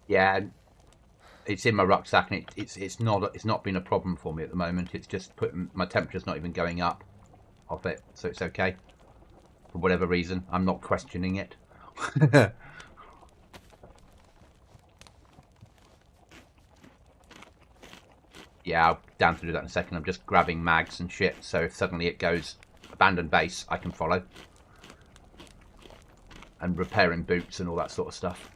Yeah, it's in my rucksack, and it's not been a problem for me at the moment. It's just putting my temperature's not even going up off it, so it's okay for whatever reason. I'm not questioning it. Yeah, I'll down to do that in a second. I'm just grabbing mags and shit, so if suddenly it goes abandoned base, I can follow. And repairing boots and all that sort of stuff.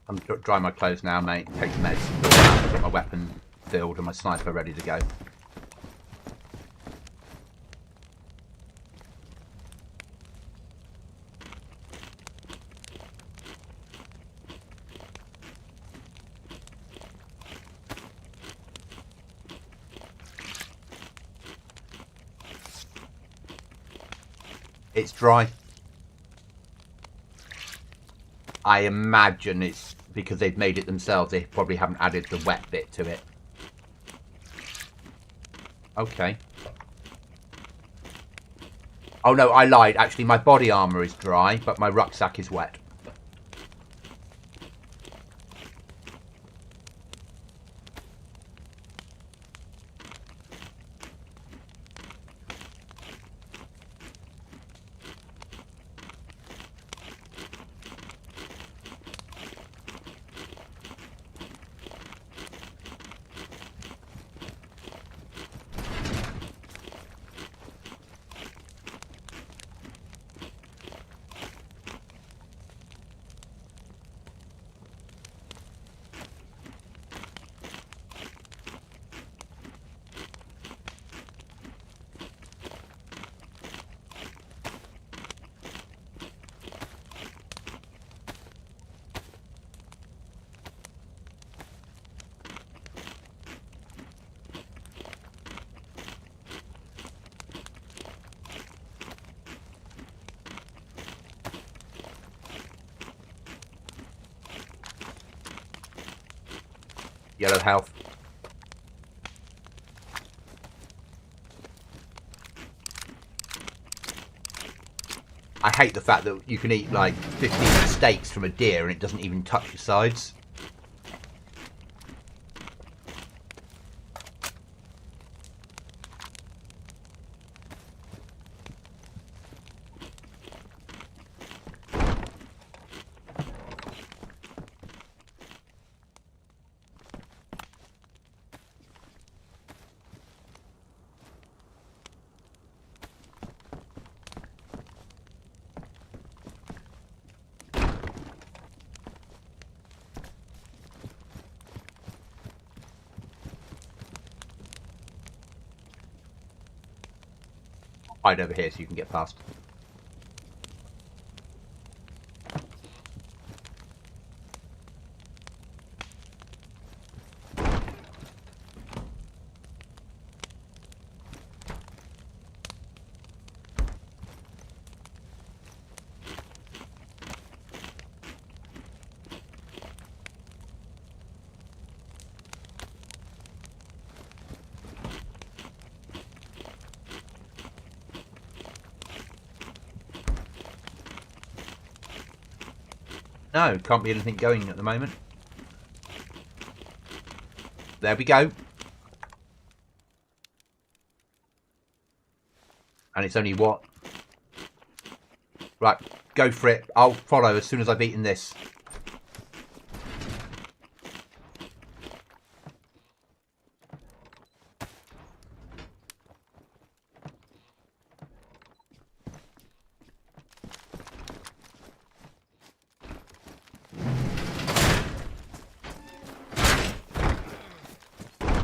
I'm drying my clothes now, mate. Take the meds. Get my weapon filled and my sniper ready to go. It's dry. I imagine it's because they've made it themselves. They probably haven't added the wet bit to it. Okay. Oh no, I lied. Actually, my body armour is dry, but my rucksack is wet. Yellow health. I hate the fact that you can eat like 15 steaks from a deer and it doesn't even touch your sides. Hide over here so you can get past. No, can't be anything going at the moment. There we go. And it's only what? Right, go for it. I'll follow as soon as I've eaten this.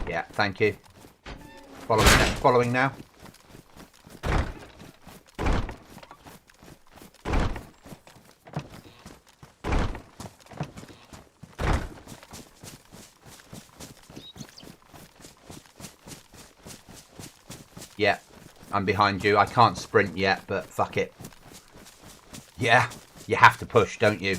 Yeah, thank you. Following now. Yeah, I'm behind you. I can't sprint yet, but fuck it. Yeah, you have to push, don't you?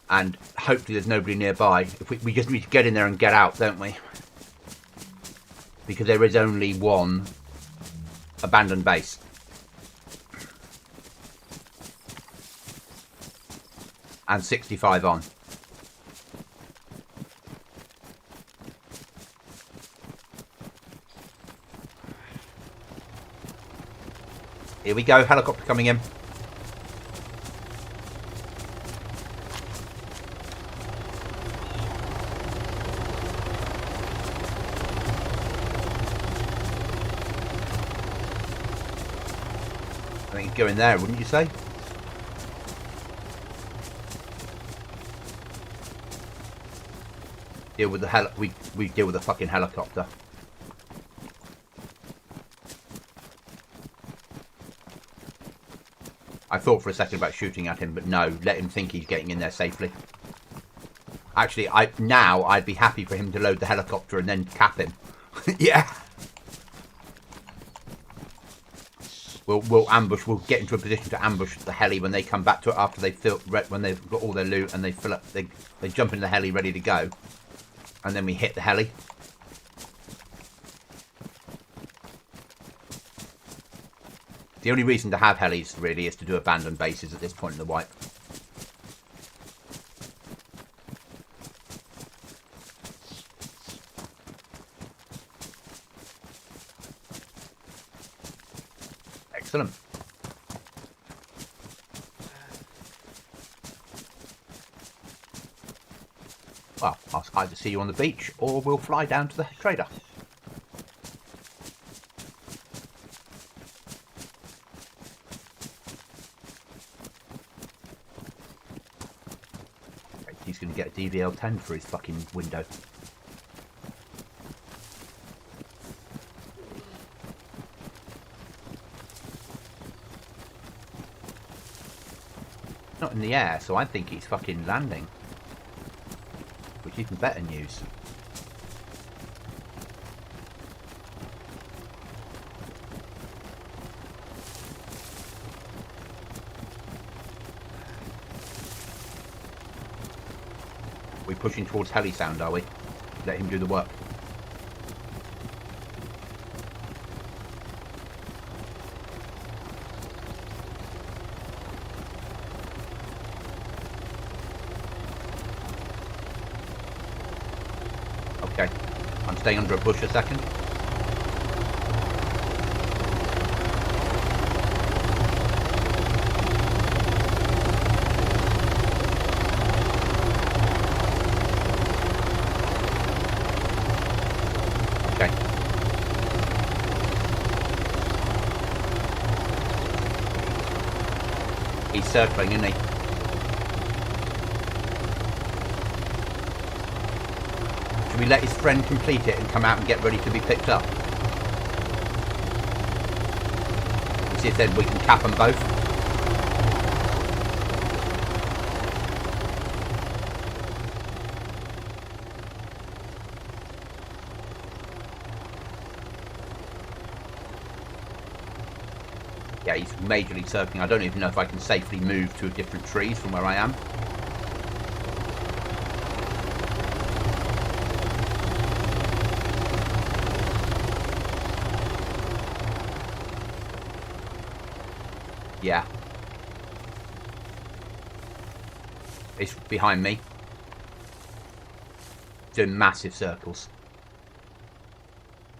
And hopefully there's nobody nearby. If we just need to get in there and get out, don't we? Because there is only one abandoned base. And 65 on. Here we go, helicopter coming in. I think you'd go in there, wouldn't you say? Deal with the we deal with the fucking helicopter. I thought for a second about shooting at him, but no, let him think he's getting in there safely. Actually, now I'd be happy for him to load the helicopter and then cap him. Yeah. We'll ambush. We'll get into a position to ambush the heli when they come back to it after when they've got all their loot and they fill up. They jump into the heli ready to go, and then we hit the heli. The only reason to have helis really is to do abandoned bases at this point in the wipe. Excellent. Well, I'll either see you on the beach or we'll fly down to the trader. He's going to get a DVL-10 for his fucking window. Not in the air, so I think he's fucking landing. Which is even better news. We're pushing towards heli sound, are we? Let him do the work. Okay, I'm staying under a bush a second. Okay. He's circling, isn't he? We let his friend complete it and come out and get ready to be picked up. See if then we can cap them both. Yeah, he's majorly circling. I don't even know if I can safely move to different trees from where I am. Yeah. It's behind me. Doing massive circles.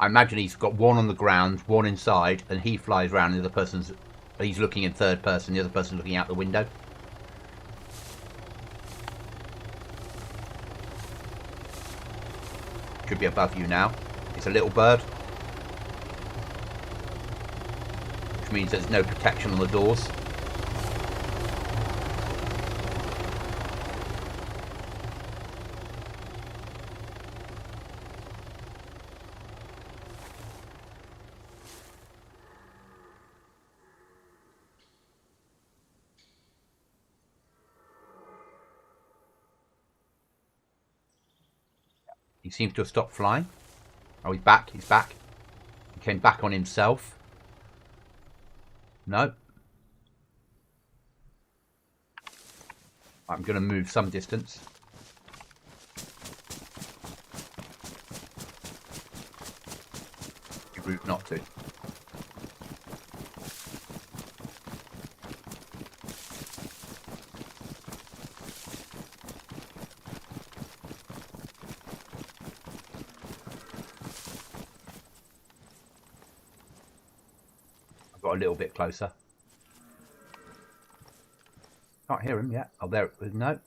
I imagine he's got one on the ground, one inside, and he flies around and the other person's... He's looking in third person, the other person's looking out the window. Should be above you now. It's a little bird. Which means there's no protection on the doors. He seems to have stopped flying. Oh, he's back. He's back. He came back on himself. No. I'm going to move some distance. Be rude not to. Got a little bit closer. Can't hear him yet. Oh, there. No.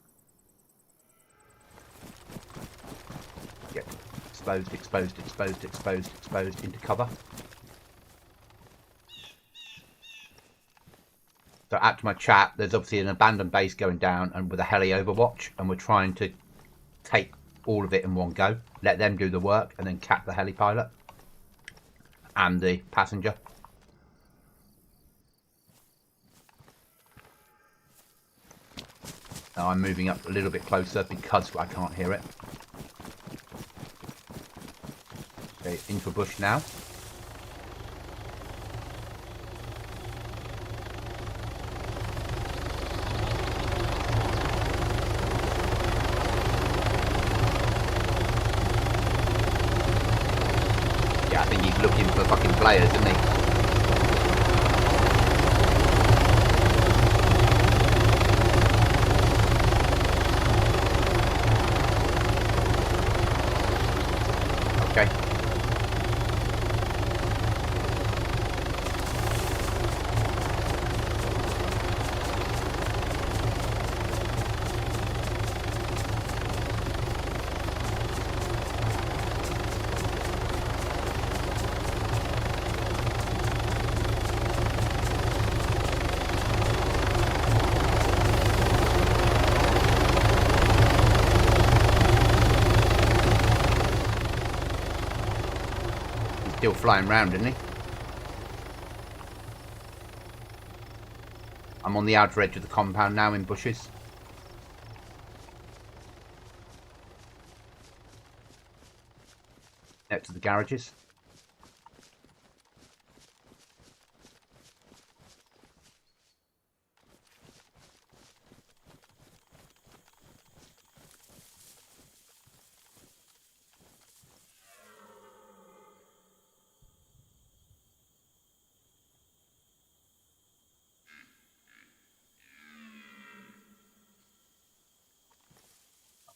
Get exposed, exposed, exposed, exposed, exposed into cover. So out to my chat, there's obviously an abandoned base going down and with a heli overwatch, and we're trying to take all of it in one go. Let them do the work and then cap the heli pilot and the passenger. Now I'm moving up a little bit closer because I can't hear it. Okay, into a bush now. Yeah, I think he's looking for fucking players, isn't he? Okay. Still flying round, isn't he? I'm on the outer edge of the compound now in bushes. Next to the garages.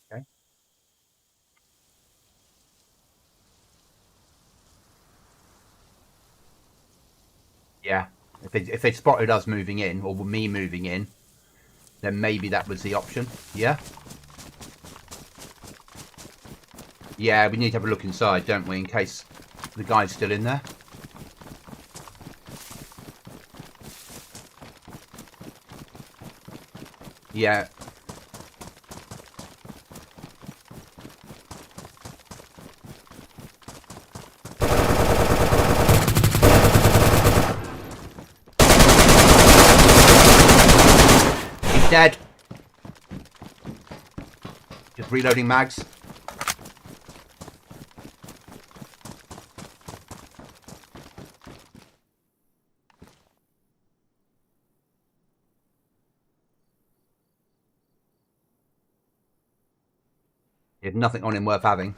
Okay. Yeah. If they spotted us moving in, or me moving in, then maybe that was the option. Yeah? Yeah, we need to have a look inside, don't we, in case the guy's still in there. Yeah. He's dead. Just reloading mags. He had nothing on him worth having.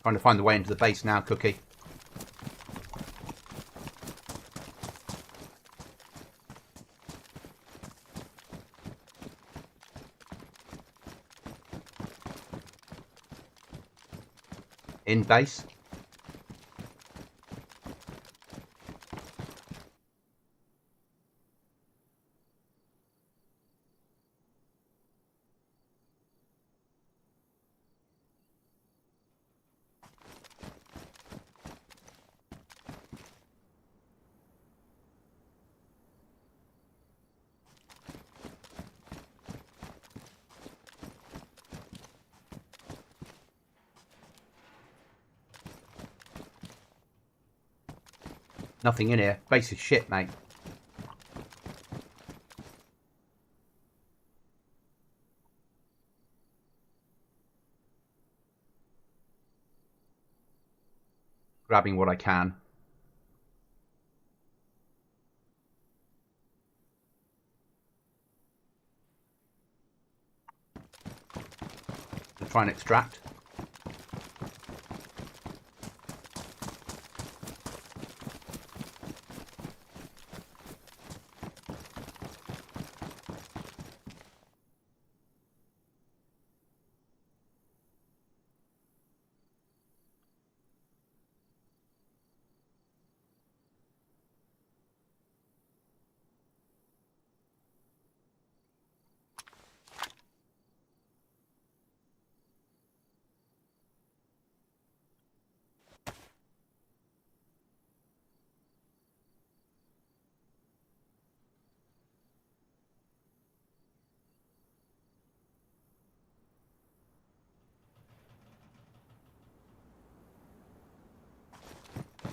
Trying to find the way into the base now, Cookie. In base. Nothing in here. Base is shit, mate. Grabbing what I can. To try and extract.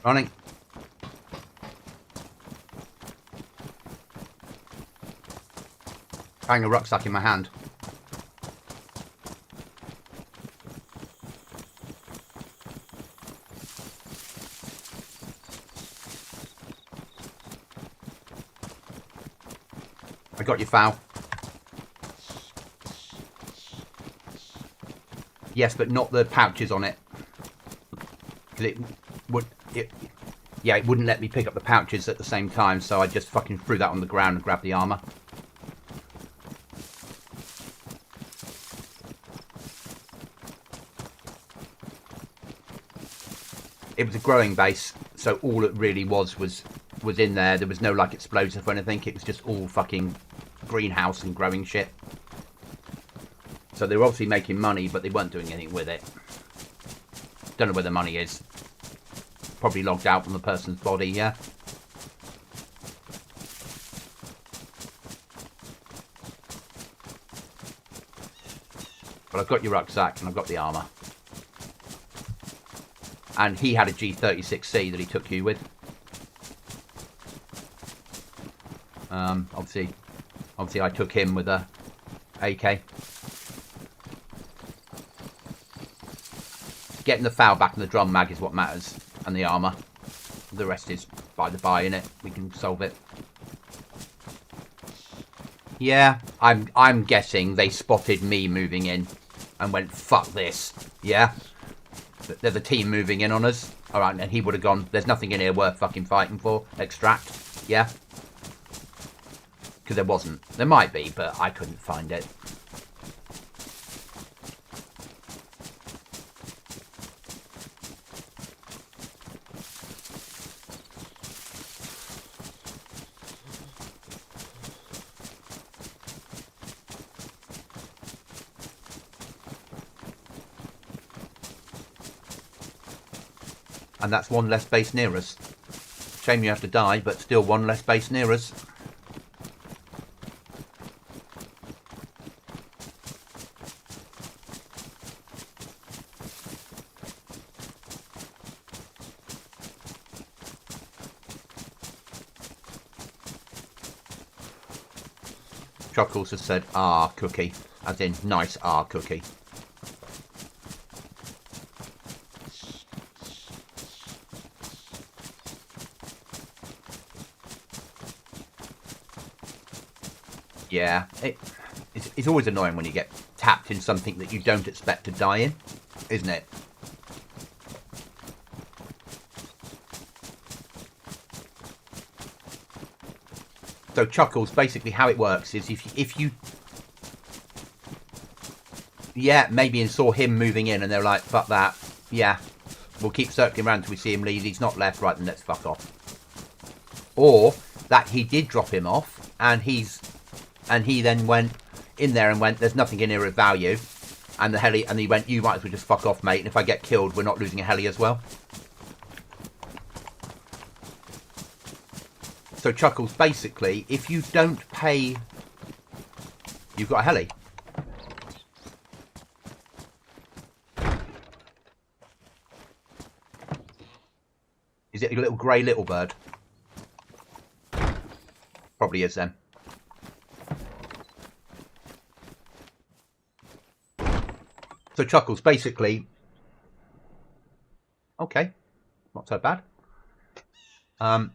Running. Carrying a rucksack in my hand. I got your foul. Yes, but not the pouches on it. Because it wouldn't let me pick up the pouches at the same time, so I just fucking threw that on the ground and grabbed the armor. It was a growing base, so all it really was in there. There was no like explosive or anything. It was just all fucking greenhouse and growing shit. So they were obviously making money, but they weren't doing anything with it. Don't know where the money is. Probably logged out from the person's body, yeah. But I've got your rucksack and I've got the armor. And he had a G36C that he took you with. Obviously I took him with a AK. Getting the foul back in the drum mag is what matters, and the armor. The rest is by the by, innit? We can solve it. Yeah, I'm guessing they spotted me moving in and went, fuck this. Yeah? There's a team moving in on us. Alright, and he would have gone, there's nothing in here worth fucking fighting for. Extract. Yeah? Because there wasn't. There might be, but I couldn't find it. And that's one less base near us. Shame you have to die, but still one less base near us. Chuckles has said, ah, cookie. As in, nice ah, cookie. Yeah, it's always annoying when you get tapped in something that you don't expect to die in, isn't it? So Chuckles, basically how it works is if you yeah, maybe and saw him moving in and they're like, fuck that, yeah, We'll keep circling around until we see him leave. He's not left, right, then let's fuck off. Or that he did drop him off, and he then went in there and went, there's nothing in here of value. And the heli, and he went, you might as well just fuck off, mate. And if I get killed, we're not losing a heli as well. So Chuckles, basically, if you don't pay, you've got a heli. Is it a little grey little bird? Probably is then. So Chuckles, basically, okay, not so bad.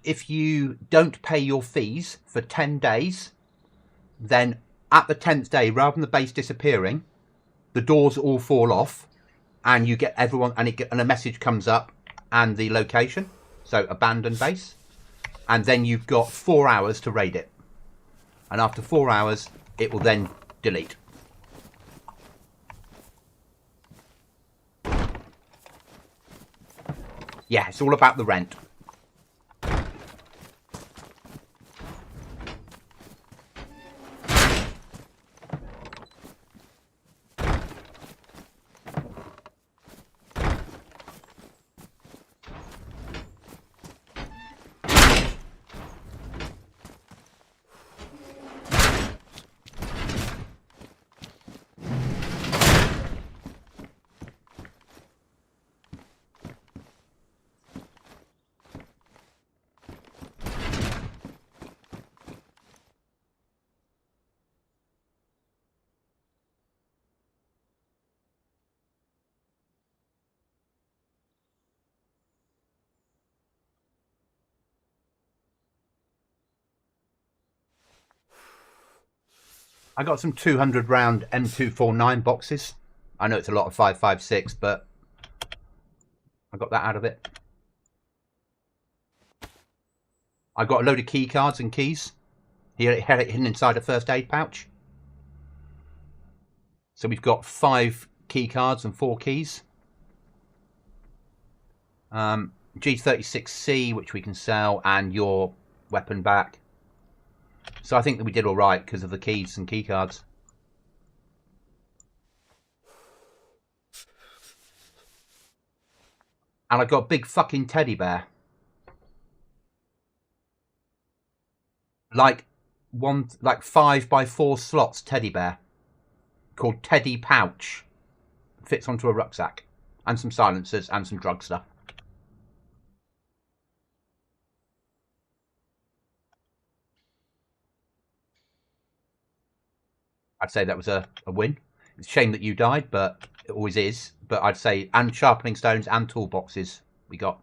If you don't pay your fees for 10 days, then at the 10th day, rather than the base disappearing, the doors all fall off, and you get everyone, and a message comes up, and the location, so abandoned base, and then you've got 4 hours to raid it, and after 4 hours, it will then delete. Yeah, it's all about the rent. I got some 200 round M249 boxes. I know it's a lot of 5.56, but I got that out of it. I got a load of key cards and keys. He had it hidden inside a first aid pouch. So we've got 5 key cards and 4 keys. G36C, which we can sell, and your weapon back. So I think that we did all right because of the keys and key cards. And I got a big fucking teddy bear. Like 5x4 slots teddy bear. Called Teddy Pouch. Fits onto a rucksack. And some silencers and some drug stuff. I'd say that was a win. It's a shame that you died, but it always is. But I'd say, and sharpening stones and toolboxes we got.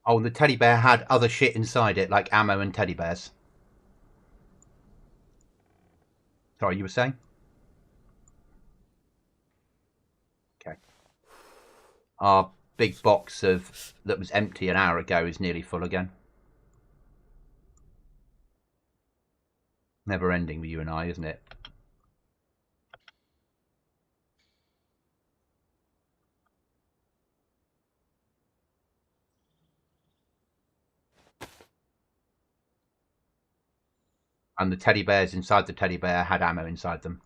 Oh, the teddy bear had other shit inside it, like ammo and teddy bears. Sorry, you were saying? Okay. Our big box that was empty an hour ago is nearly full again. Never ending with you and I, isn't it? And the teddy bears inside the teddy bear had ammo inside them.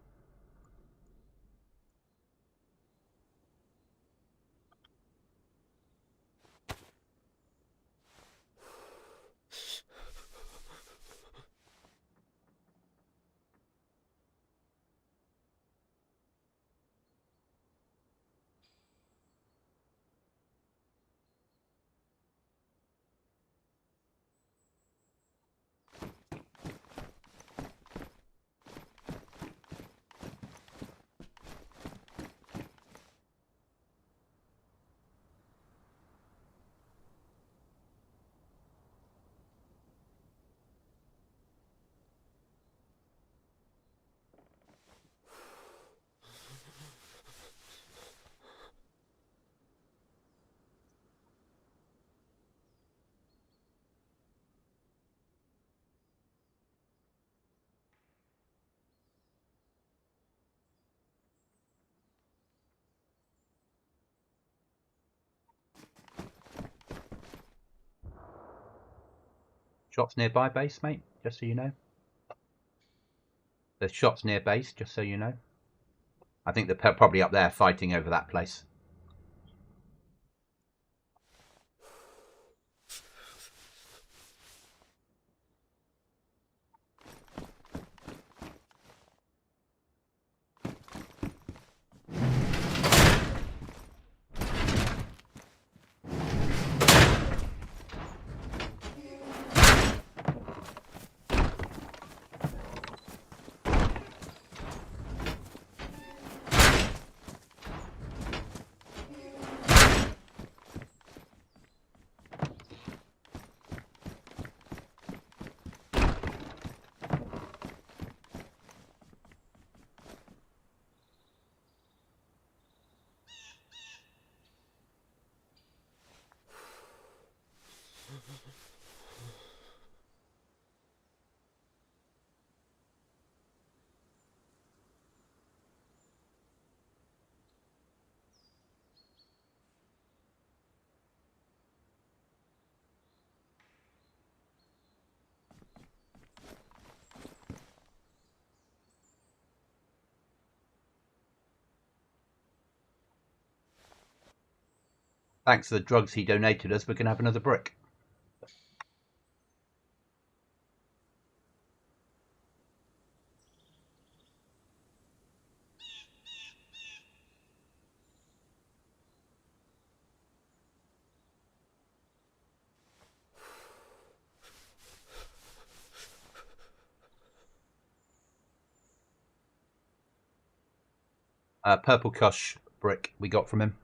Shots nearby base, mate, just so you know. There's shots near base, just so you know. I think they're probably up there fighting over that place. Thanks to the drugs he donated us, we can have another brick. Purple Kush brick we got from him.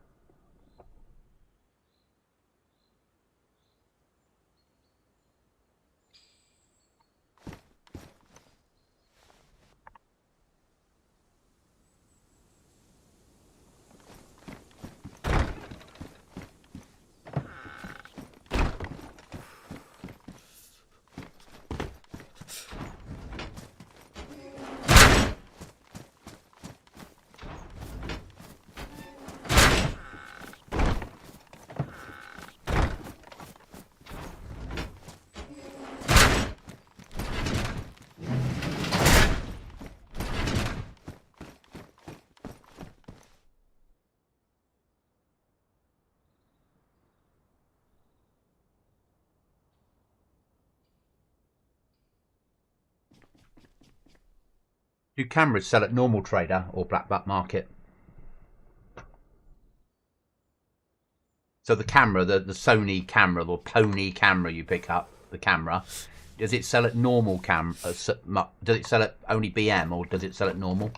Do cameras sell at normal trader or black market? So the camera, the Sony camera, or Pony camera you pick up, the camera, does it sell at normal does it sell at only BM or does it sell at normal?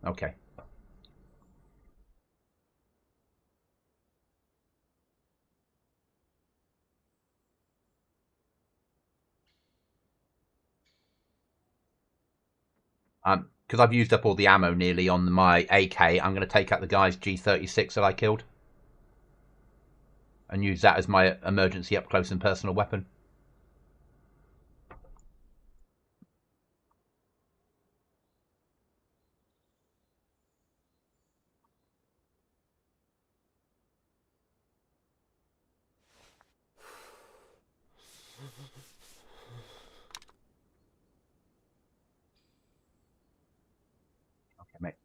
Okay. Because I've used up all the ammo nearly on my AK, I'm going to take out the guy's G36 that I killed and use that as my emergency up close and personal weapon. Okay, mate.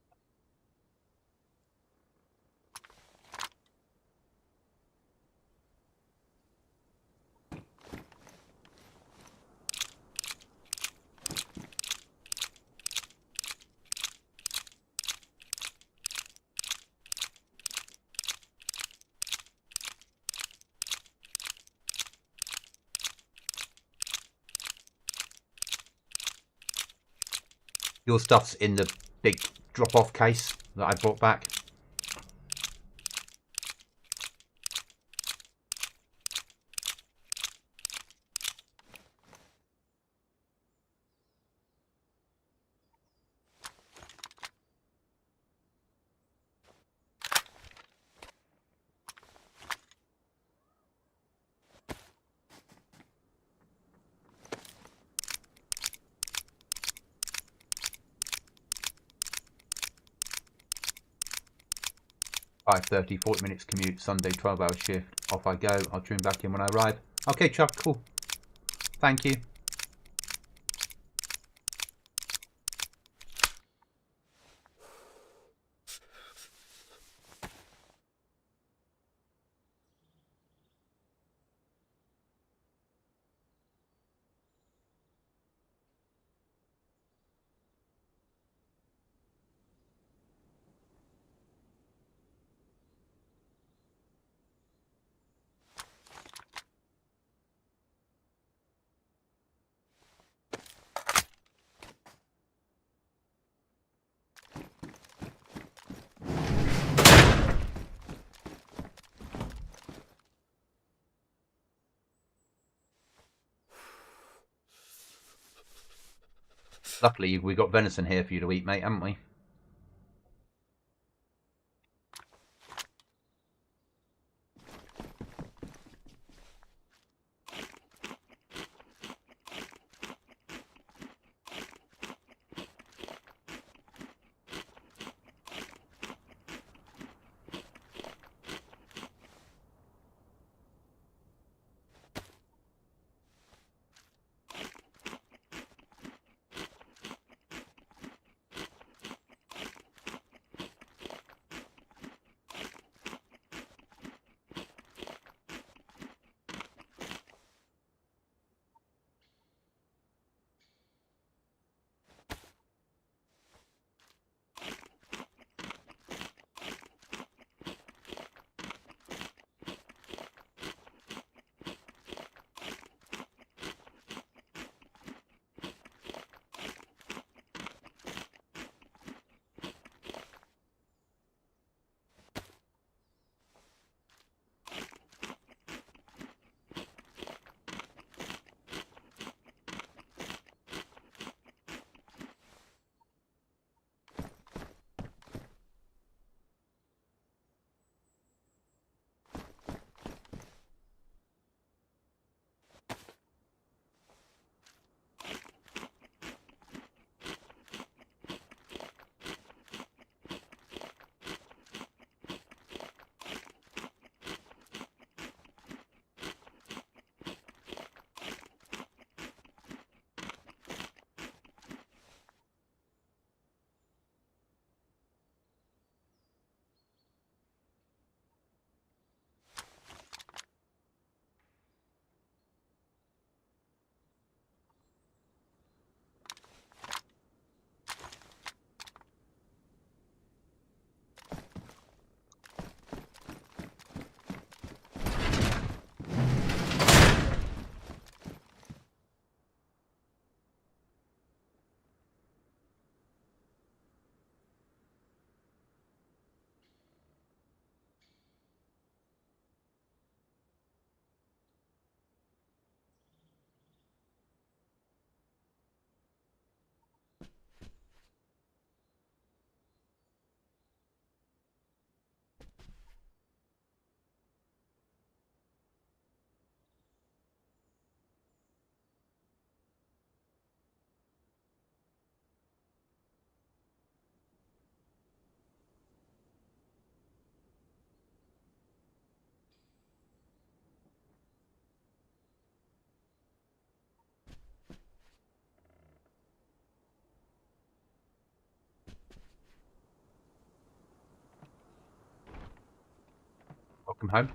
Your stuff's in the big drop-off case that I brought back. (5:30), 40 minutes commute, Sunday 12-hour shift. Off I go. I'll tune back in when I arrive. Okay, Chuck, cool. Thank you. Luckily, we've got venison here for you to eat, mate, haven't we? Welcome home.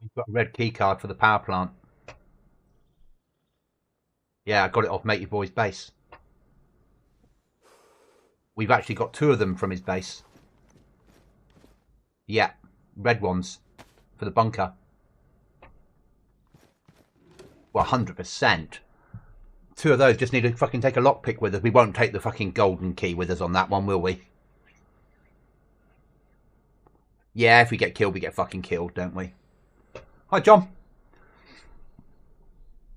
We've got a red key card for the power plant. Yeah, I got it off Matey Boy's base. We've actually got 2 of them from his base. Yeah, red ones for the bunker. Well, 100%. 2 of those. Just need to fucking take a lockpick with us. We won't take the fucking golden key with us on that one, will we? Yeah, if we get killed, we get fucking killed, don't we? Hi, John.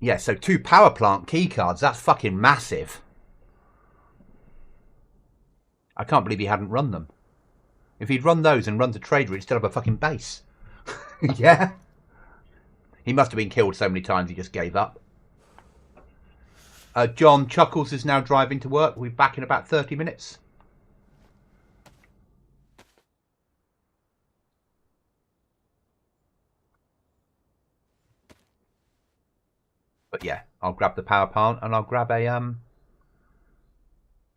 Yeah, so 2 power plant key cards. That's fucking massive. I can't believe he hadn't run them. If he'd run those and run the trader, he'd still have a fucking base. Yeah. He must have been killed so many times he just gave up. John Chuckles is now driving to work. We'll be back in about 30 minutes. But yeah, I'll grab the power plant and I'll grab a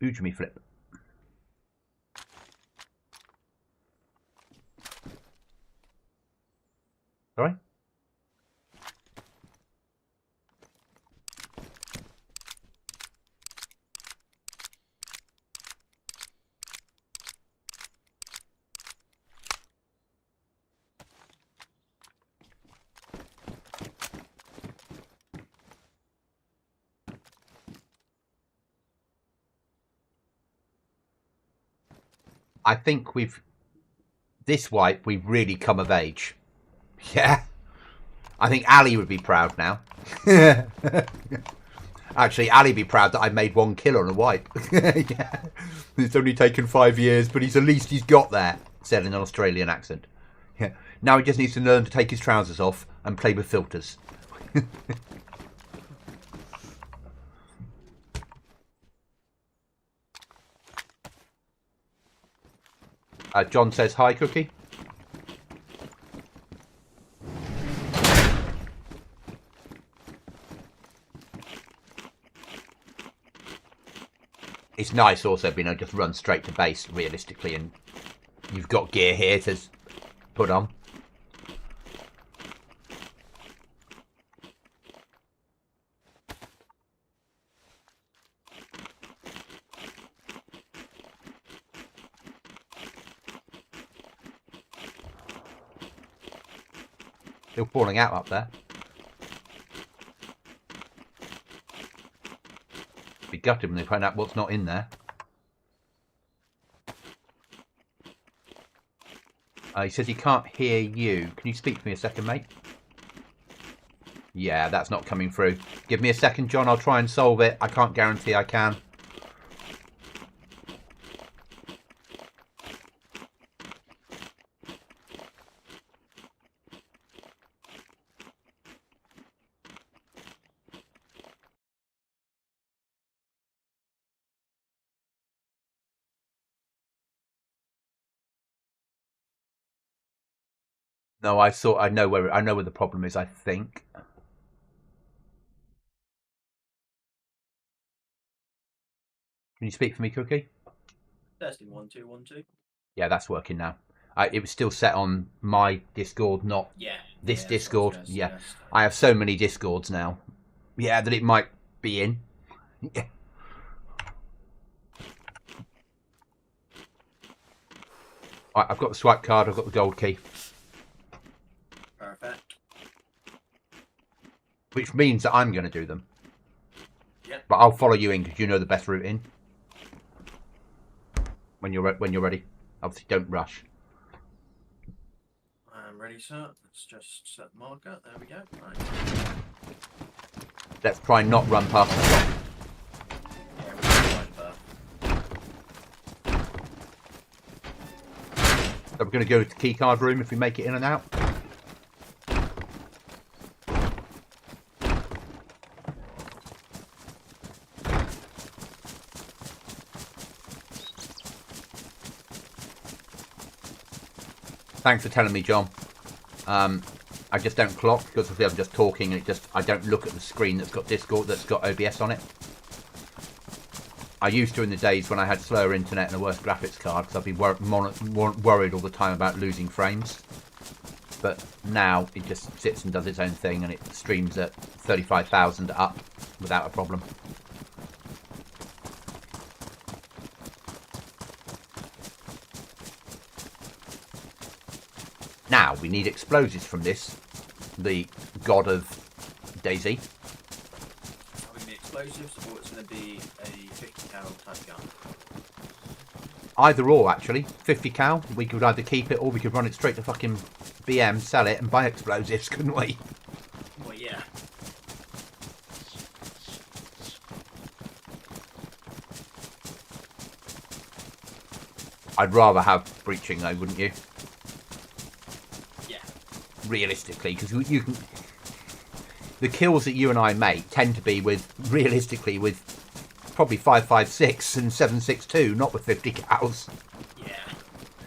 Ujimi flip. Sorry? I think this wipe, we've really come of age. Yeah. I think Ali would be proud now. Actually, Ali would be proud that I made 1 kill on a wipe. Yeah. It's only taken 5 years, but at least he's got there, said in an Australian accent. Yeah. Now he just needs to learn to take his trousers off and play with filters. John says, hi, Cookie. It's nice also being able to just run straight to base, realistically, and you've got gear here to put on. Still falling out up there. Be gutted when they find out what's not in there. He says he can't hear you. Can you speak to me a second, mate? Yeah, that's not coming through. Give me a second, John. I'll try and solve it. I can't guarantee I can. No, I know where the problem is, I think. Can you speak for me, Cookie? Testing 1 2 1 2. Yeah, that's working now. It was still set on my Discord, not this Discord. Yeah, I have so many Discords now. Yeah, that it might be in. Yeah. Right, I've got the swipe card. I've got the gold key. Perfect. Which means that I'm going to do them. Yep. But I'll follow you in because you know the best route in. When you're ready. Obviously, don't rush. I'm ready, sir. Let's just set the marker. There we go. Right. Let's try and not run past the stop. Yeah, we're right there. So we're going to go to the key card room if we make it in and out. Thanks for telling me, John. I just don't clock because I'm just talking and I don't look at the screen that's got Discord, that's got OBS on it. I used to in the days when I had slower internet and a worse graphics card because I'd be worried all the time about losing frames. But now it just sits and does its own thing and it streams at 35,000 up without a problem. Now, we need explosives from this, the god of Dayz. Having the explosives, or it's going to be a 50 cal type gun? Either or, actually. 50 cal, we could either keep it or we could run it straight to fucking BM, sell it, and buy explosives, couldn't we? Well, yeah. I'd rather have breaching, though, wouldn't you? Yeah. Realistically, because you can... The kills that you and I make tend to be with, realistically, with probably 5.56 and 7.62, not with 50 cows. Yeah.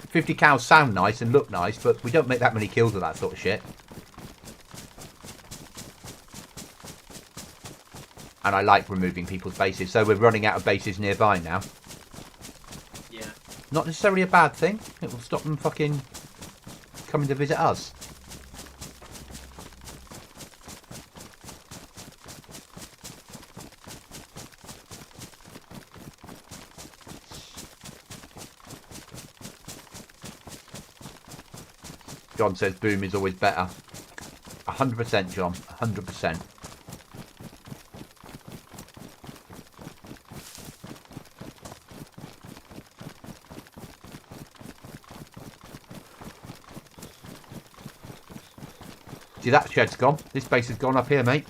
50 cows sound nice and look nice, but we don't make that many kills with that sort of shit. And I like removing people's bases, so we're running out of bases nearby now. Yeah. Not necessarily a bad thing. It will stop them fucking coming to visit us. John says boom is always better. 100%, John. 100%. See, that shed's gone. This base has gone up here, mate.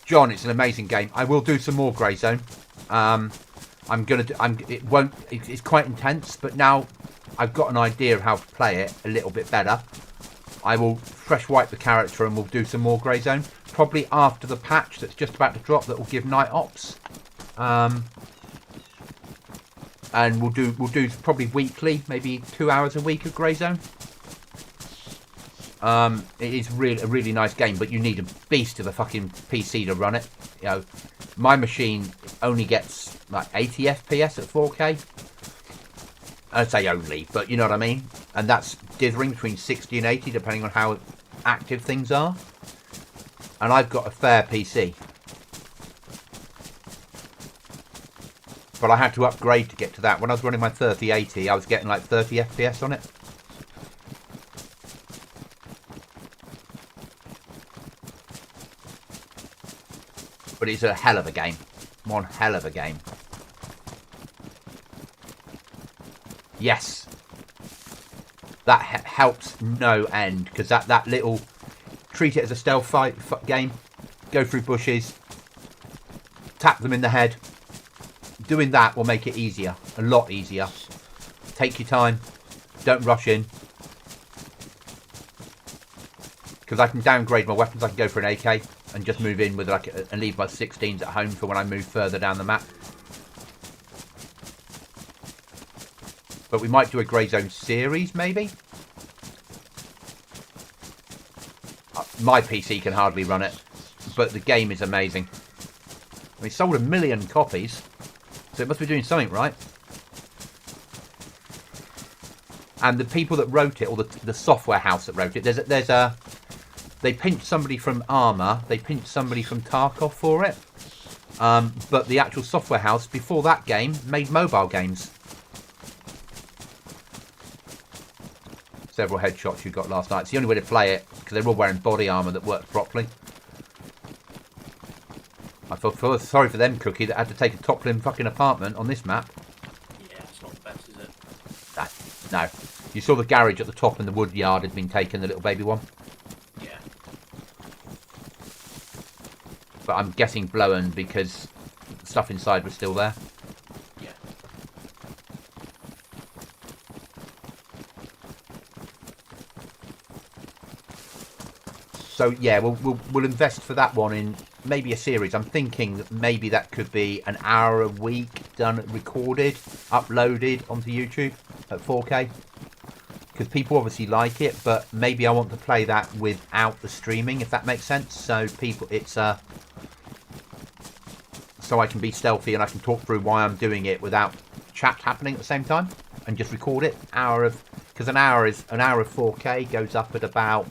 John, it's an amazing game. I will do some more Grey Zone. It's quite intense, but now I've got an idea of how to play it a little bit better. I will fresh wipe the character and we'll do some more Grey Zone. Probably after the patch that's just about to drop that will give night ops. And we'll do probably weekly, maybe 2 hours a week of Grey Zone. It is a really nice game, but you need a beast of a fucking PC to run it. You know, my machine only gets like 80 FPS at 4K. I'd say only, but you know what I mean. And that's dithering between 60 and 80, depending on how active things are. And I've got a fair PC, but I had to upgrade to get to that. When I was running my 3080, I was getting like 30 FPS on it. But it's a hell of a game. One hell of a game. Yes. That helps no end. Because that little... Treat it as a stealth fight game. Go through bushes. Tap them in the head. Doing that will make it easier. A lot easier. Take your time. Don't rush in. Because I can downgrade my weapons. I can go for an AK. And just move in with and leave my 16s at home for when I move further down the map. But we might do a Grey Zone series, maybe. My PC can hardly run it, but the game is amazing. We sold 1 million copies, so it must be doing something right. And the people that wrote it, or the software house that wrote it, there's They pinched somebody from Armour. They pinched somebody from Tarkov for it. But the actual software house before that game made mobile games. Several headshots you got last night. It's the only way to play it because they're all wearing body armour that worked properly. I feel sorry for them, Cookie, that had to take a top-limb fucking apartment on this map. Yeah, it's not the best, is it? No. You saw the garage at the top and the wood yard had been taken, the little baby one. Yeah. But I'm guessing blown because the stuff inside was still there. Yeah. So yeah, we'll invest for that one in maybe a series. I'm thinking that maybe that could be an hour a week done, recorded, uploaded onto YouTube at 4K. Because people obviously like it, but maybe I want to play that without the streaming, if that makes sense. So people, it's so I can be stealthy and I can talk through why I'm doing it without chat happening at the same time, and just record it. Because an hour of 4K goes up at about,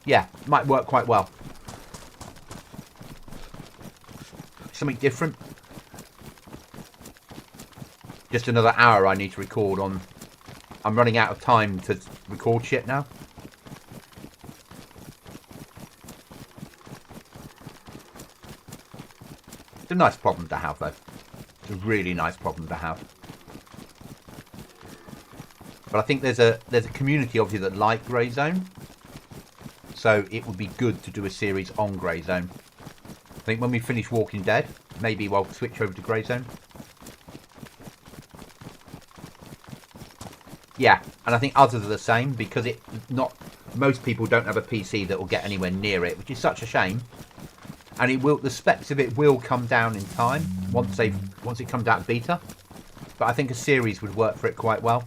yeah, might work quite well. Something different. Just another hour I need to record on. I'm running out of time to record shit now. It's a nice problem to have, though. It's a really nice problem to have. But I think there's a community obviously that like Grey Zone, so it would be good to do a series on Grey Zone. I think when we finish Walking Dead, maybe we'll switch over to Grey Zone. Yeah, and I think others are the same because most people don't have a PC that will get anywhere near it, which is such a shame. And the specs of it will come down in time once it comes out of beta. But I think a series would work for it quite well.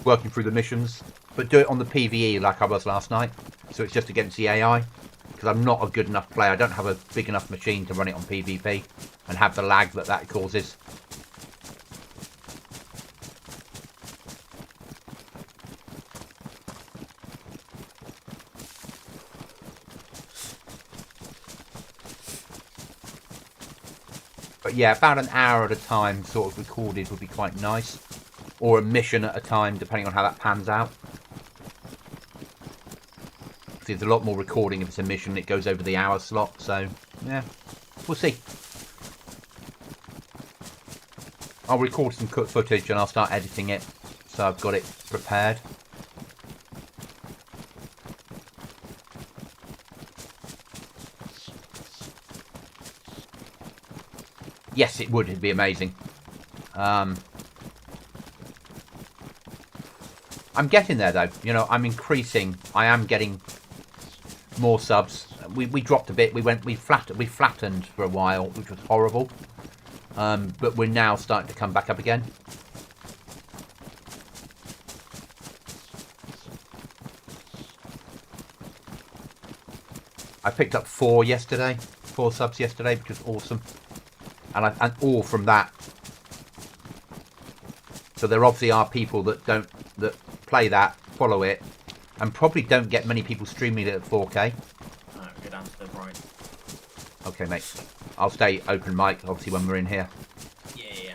Working through the missions, but do it on the PvE like I was last night. So it's just against the AI. Because I'm not a good enough player. I don't have a big enough machine to run it on PvP and have the lag that causes. But yeah, about an hour at a time sort of recorded would be quite nice. Or a mission at a time, depending on how that pans out. There's a lot more recording if it's a mission. It goes over the hour slot, so yeah, we'll see. I'll record some cut footage and I'll start editing it, so I've got it prepared. Yes, it would. It'd be amazing. I'm getting there though. You know, I'm increasing. I am getting more subs. We dropped a bit. We flattened for a while, which was horrible. But we're now starting to come back up again. I picked up 4 subs yesterday, which was awesome. And all from that. So there obviously are people that play that, follow it, and probably don't get many people streaming it at 4K. Go down to the right. Okay, mate. I'll stay open mic, obviously, when we're in here. Yeah.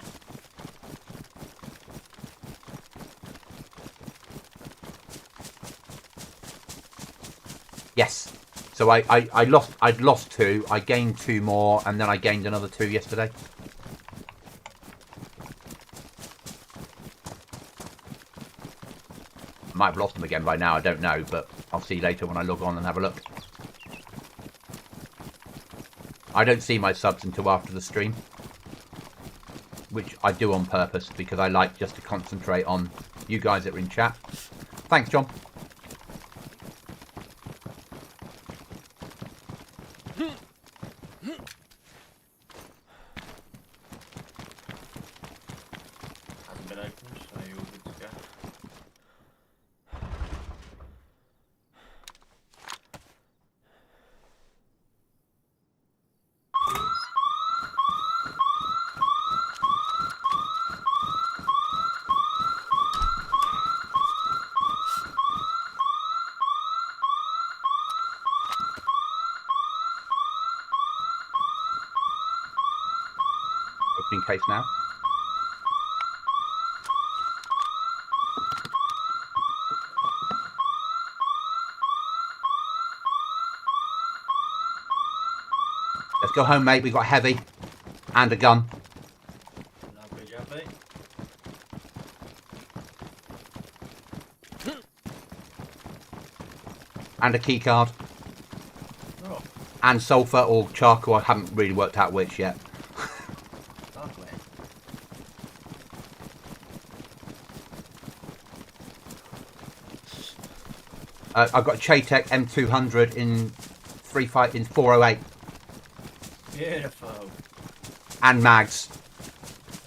Yes. So I'd lost 2, I gained 2 more, and then I gained another 2 yesterday. Might have lost them again by now, I don't know, but I'll see later when I log on and have a look. I don't see my subs until after the stream, which I do on purpose because I like just to concentrate on you guys that are in chat. Thanks, John. Hasn't been opened, so you're all good to go. in case now. Let's go home, mate. We've got heavy and a gun. Lovely jubbly. And a key card. Oh, And sulphur or charcoal. I haven't really worked out which yet. lovely. I've got a Chatek M200 in 408 Beautiful. and mags.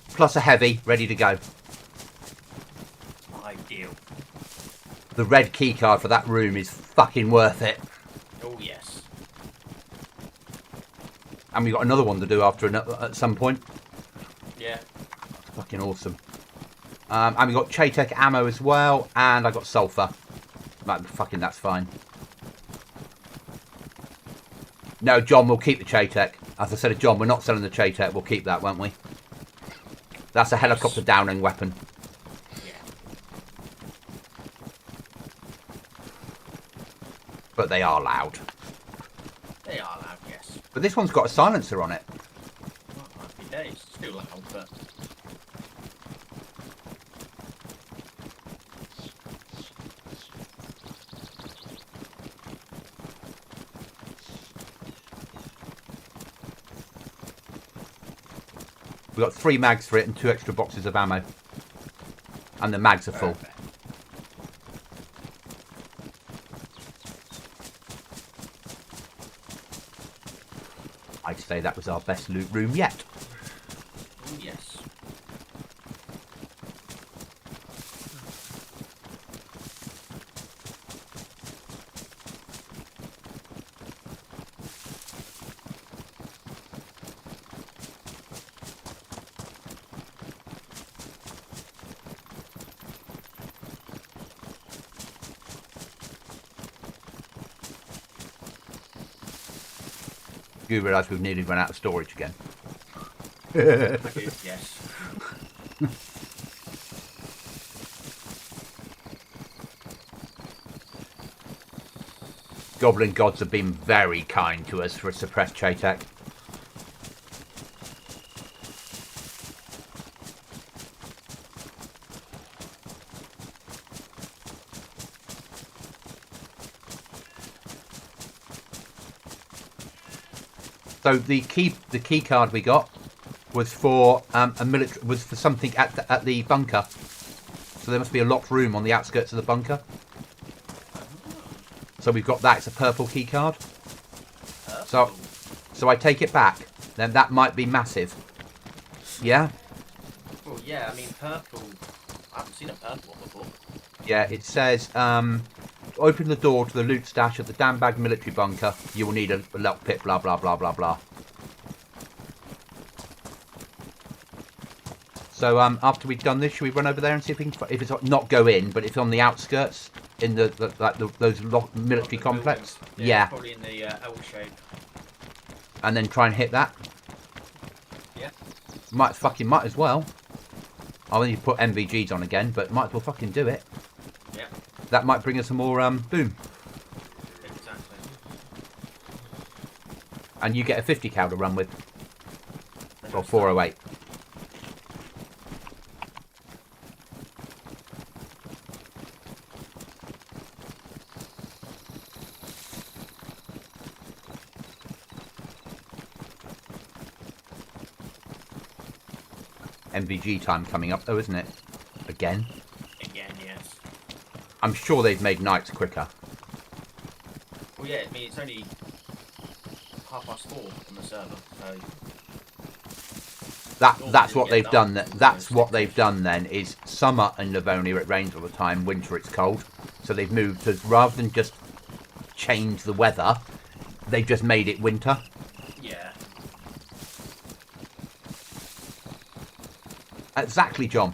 Plus a heavy ready to go. Ideal. The red key card for that room is fucking worth it. Oh, yes. And we've got another one to do after at some point. Yeah. Fucking awesome. And we've got Chatek ammo as well. And I got sulphur. That's fine. No, John, we'll keep the Chatek. As I said to John, we're not selling the Chatek. We'll keep that, won't we? That's a helicopter downing weapon. Yeah. But they are loud. They are loud, yes. But this one's got a silencer on it. Well, happy days. Still loud, but... We've got 3 mags for it and 2 extra boxes of ammo. And the mags are full. Perfect. I'd say that was our best loot room yet. Oh, yes. You realise we've nearly run out of storage again. I do, yes. Goblin gods have been very kind to us for a suppressed Chatek. So the key card we got was for something at the bunker. So there must be a locked room on the outskirts of the bunker. So we've got that. It's a purple key card. So I take it back. Then that might be massive. Yeah. Well, yeah, I mean, purple... I haven't seen a purple one before. Yeah. It says open the door to the loot stash at the Dambag military bunker. You will need a lock pick. Blah blah blah blah blah. So after we've done this, should we run over there and see if we can? If it's not go in, but if it's on the outskirts in those military complex. Yeah. Probably in the L shape. And then try and hit that. Yeah. Might as well. I'll need to put MVGs on again, but might as well fucking do it. Yeah. That might bring us some more boom. Exactly. And you get a 50 cal to run with. Or 408. MVG time coming up though, isn't it? Again? Again, yes. I'm sure they've made nights quicker. Well, yeah, I mean, it's only 4:30 on the server, so... That's what they've done. That's what they've done then, is summer in Livonia it rains all the time, winter it's cold. So they've moved to, rather than just change the weather, they've just made it winter. Yeah. Exactly, John.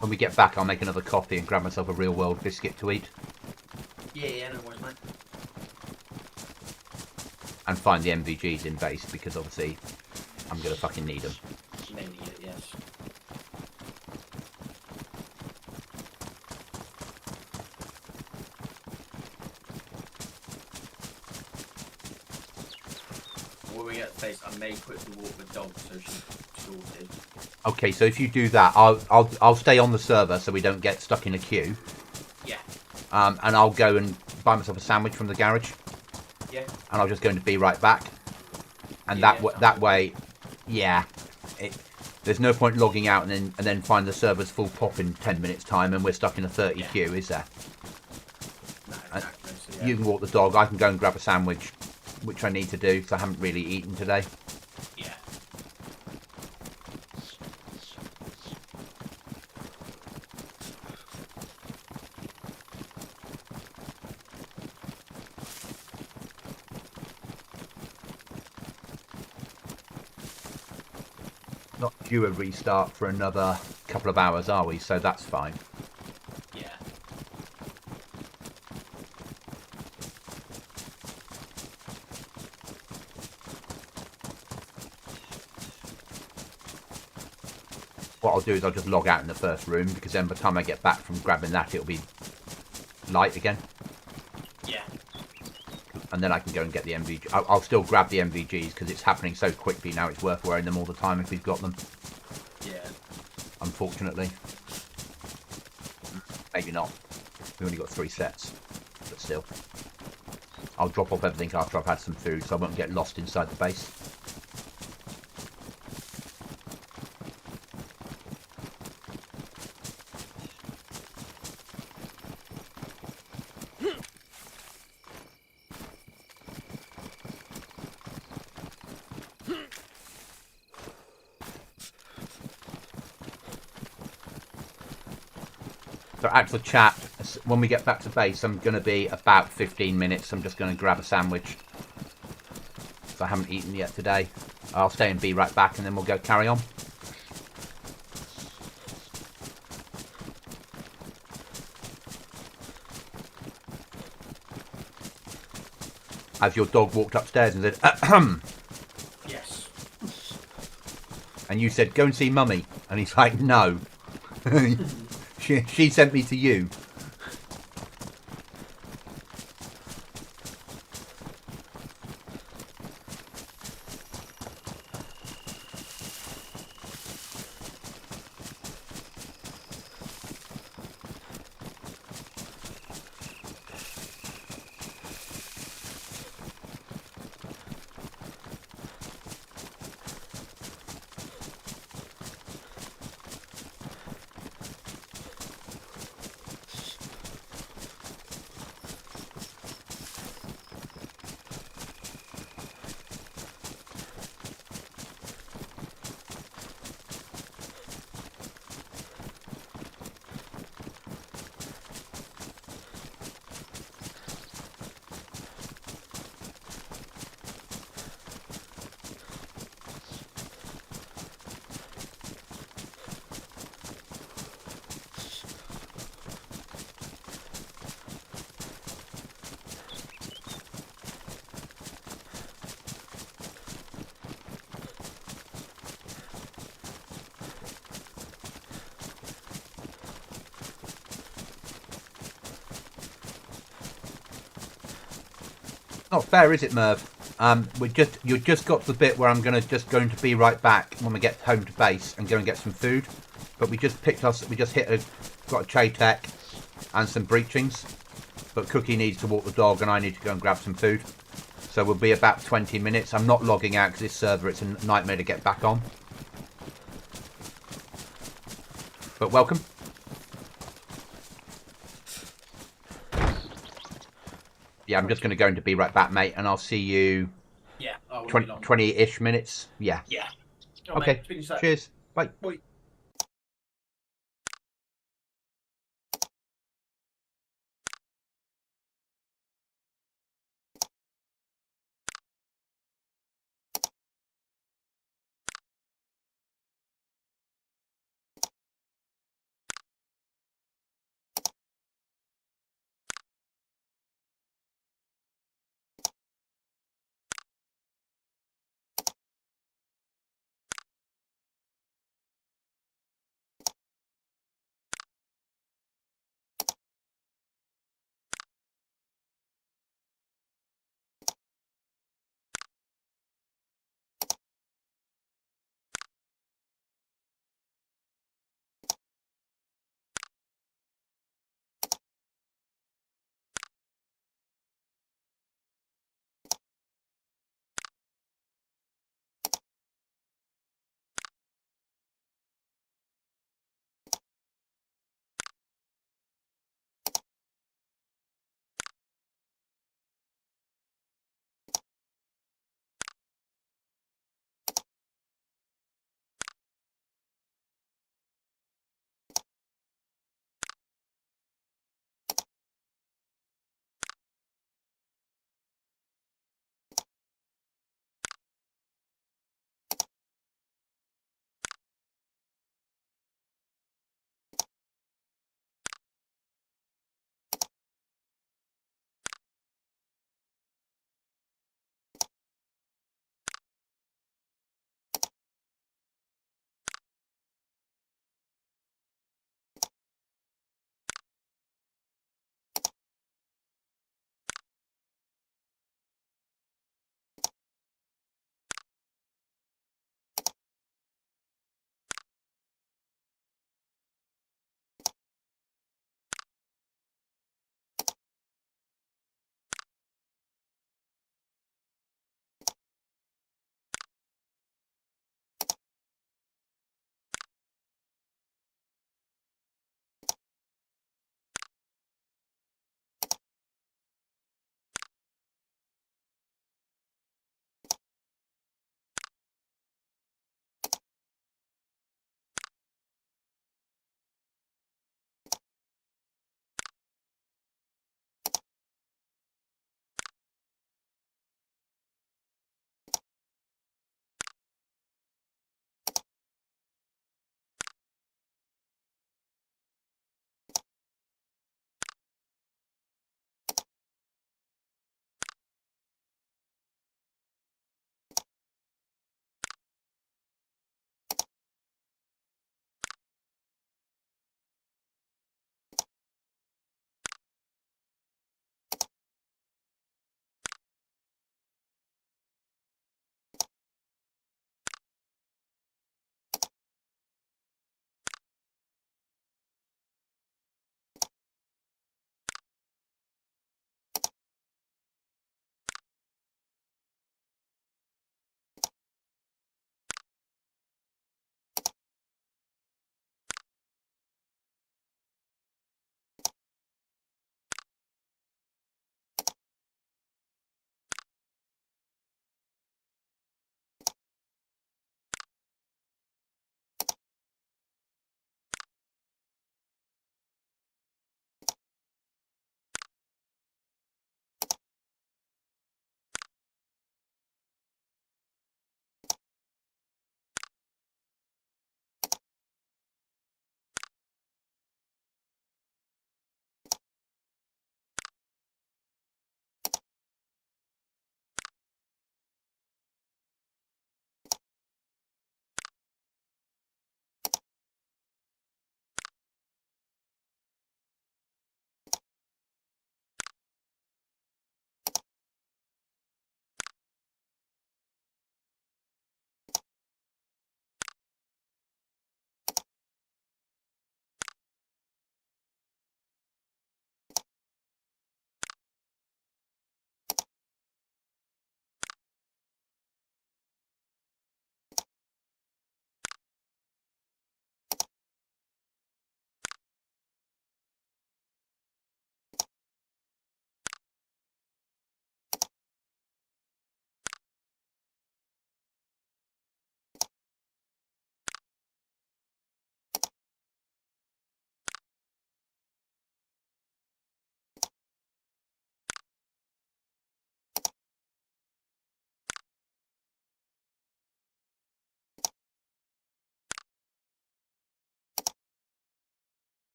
When we get back, I'll make another coffee and grab myself a real world biscuit to eat. Yeah, no worries, mate. And find the MVGs in base, because obviously I'm going to fucking need them. You may need it, yes. When we get the base, I may quickly walk the dog so she's sorted. Okay, so if you do that, I'll stay on the server so we don't get stuck in a queue. Yeah. And I'll go and buy myself a sandwich from the garage. Yeah. And I'll just go and be right back. And Yeah, that way, yeah, there's no point logging out and then find the server's full pop in 10 minutes time and we're stuck in a 30 queue, is there? No, exactly. So, yeah. You can walk the dog. I can go and grab a sandwich, which I need to do because I haven't really eaten today. Yeah. Not due a restart for another couple of hours, are we? So that's fine. Yeah. What I'll do is I'll just log out in the first room because then by the time I get back from grabbing that, it'll be light again. Yeah. And then I can go and get the MVG. I'll still grab the MVGs because it's happening so quickly now. It's worth wearing them all the time if we've got them. Yeah. Unfortunately. Maybe not. We've only got 3 sets. But still. I'll drop off everything after I've had some food so I won't get lost inside the base. So actual chat, when we get back to base, I'm going to be about 15 minutes. I'm just going to grab a sandwich. So I haven't eaten yet today. I'll stay and be right back and then we'll go carry on. As your dog walked upstairs and said, ahem. Yes. And you said, go and see Mummy. And he's like, no. She sent me to you. Not fair, is it, Merv? You've just got to the bit where I'm going to be right back when we get home to base and go and get some food. But we just got a Che Tech and some breachings. But Cookie needs to walk the dog and I need to go and grab some food. So we'll be about 20 minutes. I'm not logging out because this server, it's a nightmare to get back on. But welcome. Yeah, I'm just going to go into be right back, mate, and I'll see you. Yeah. 20-ish minutes. Yeah. Yeah. Okay. Cheers. Bye. Bye.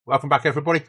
Welcome back, everybody.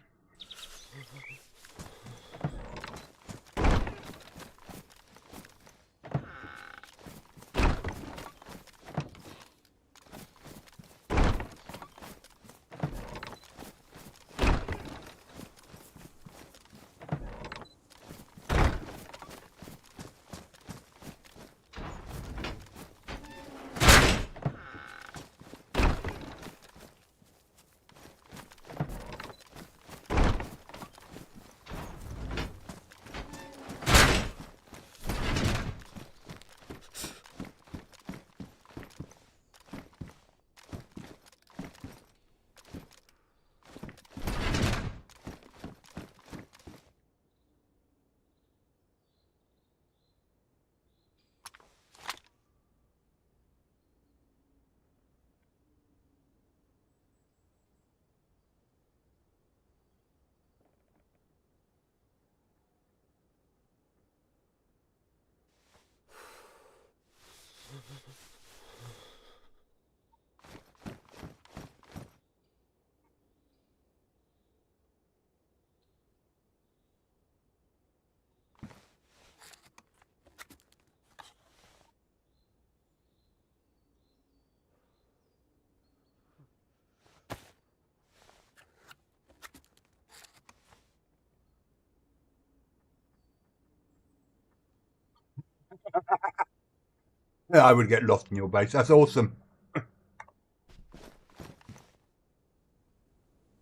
Yeah, I would get lost in your base. That's awesome.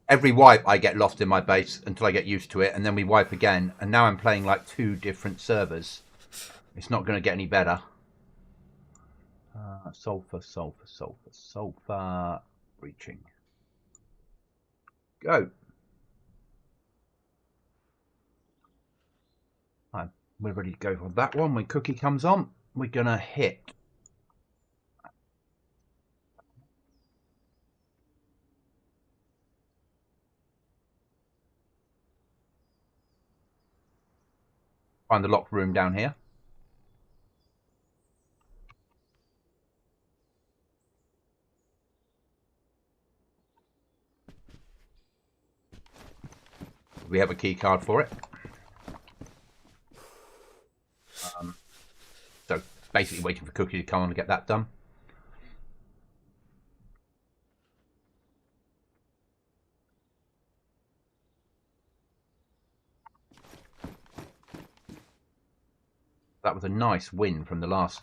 Every wipe, I get lost in my base until I get used to it, and then we wipe again. And now I'm playing like 2 different servers. It's not going to get any better. Sulfur, sulfur, sulfur, sulfur. Breaching. Go. We're ready to go for that one. When Cookie comes on, we're going to hit. Find the locked room down here. We have a key card for it. So basically waiting for Cookie to come on and get that done. That was a nice win from the last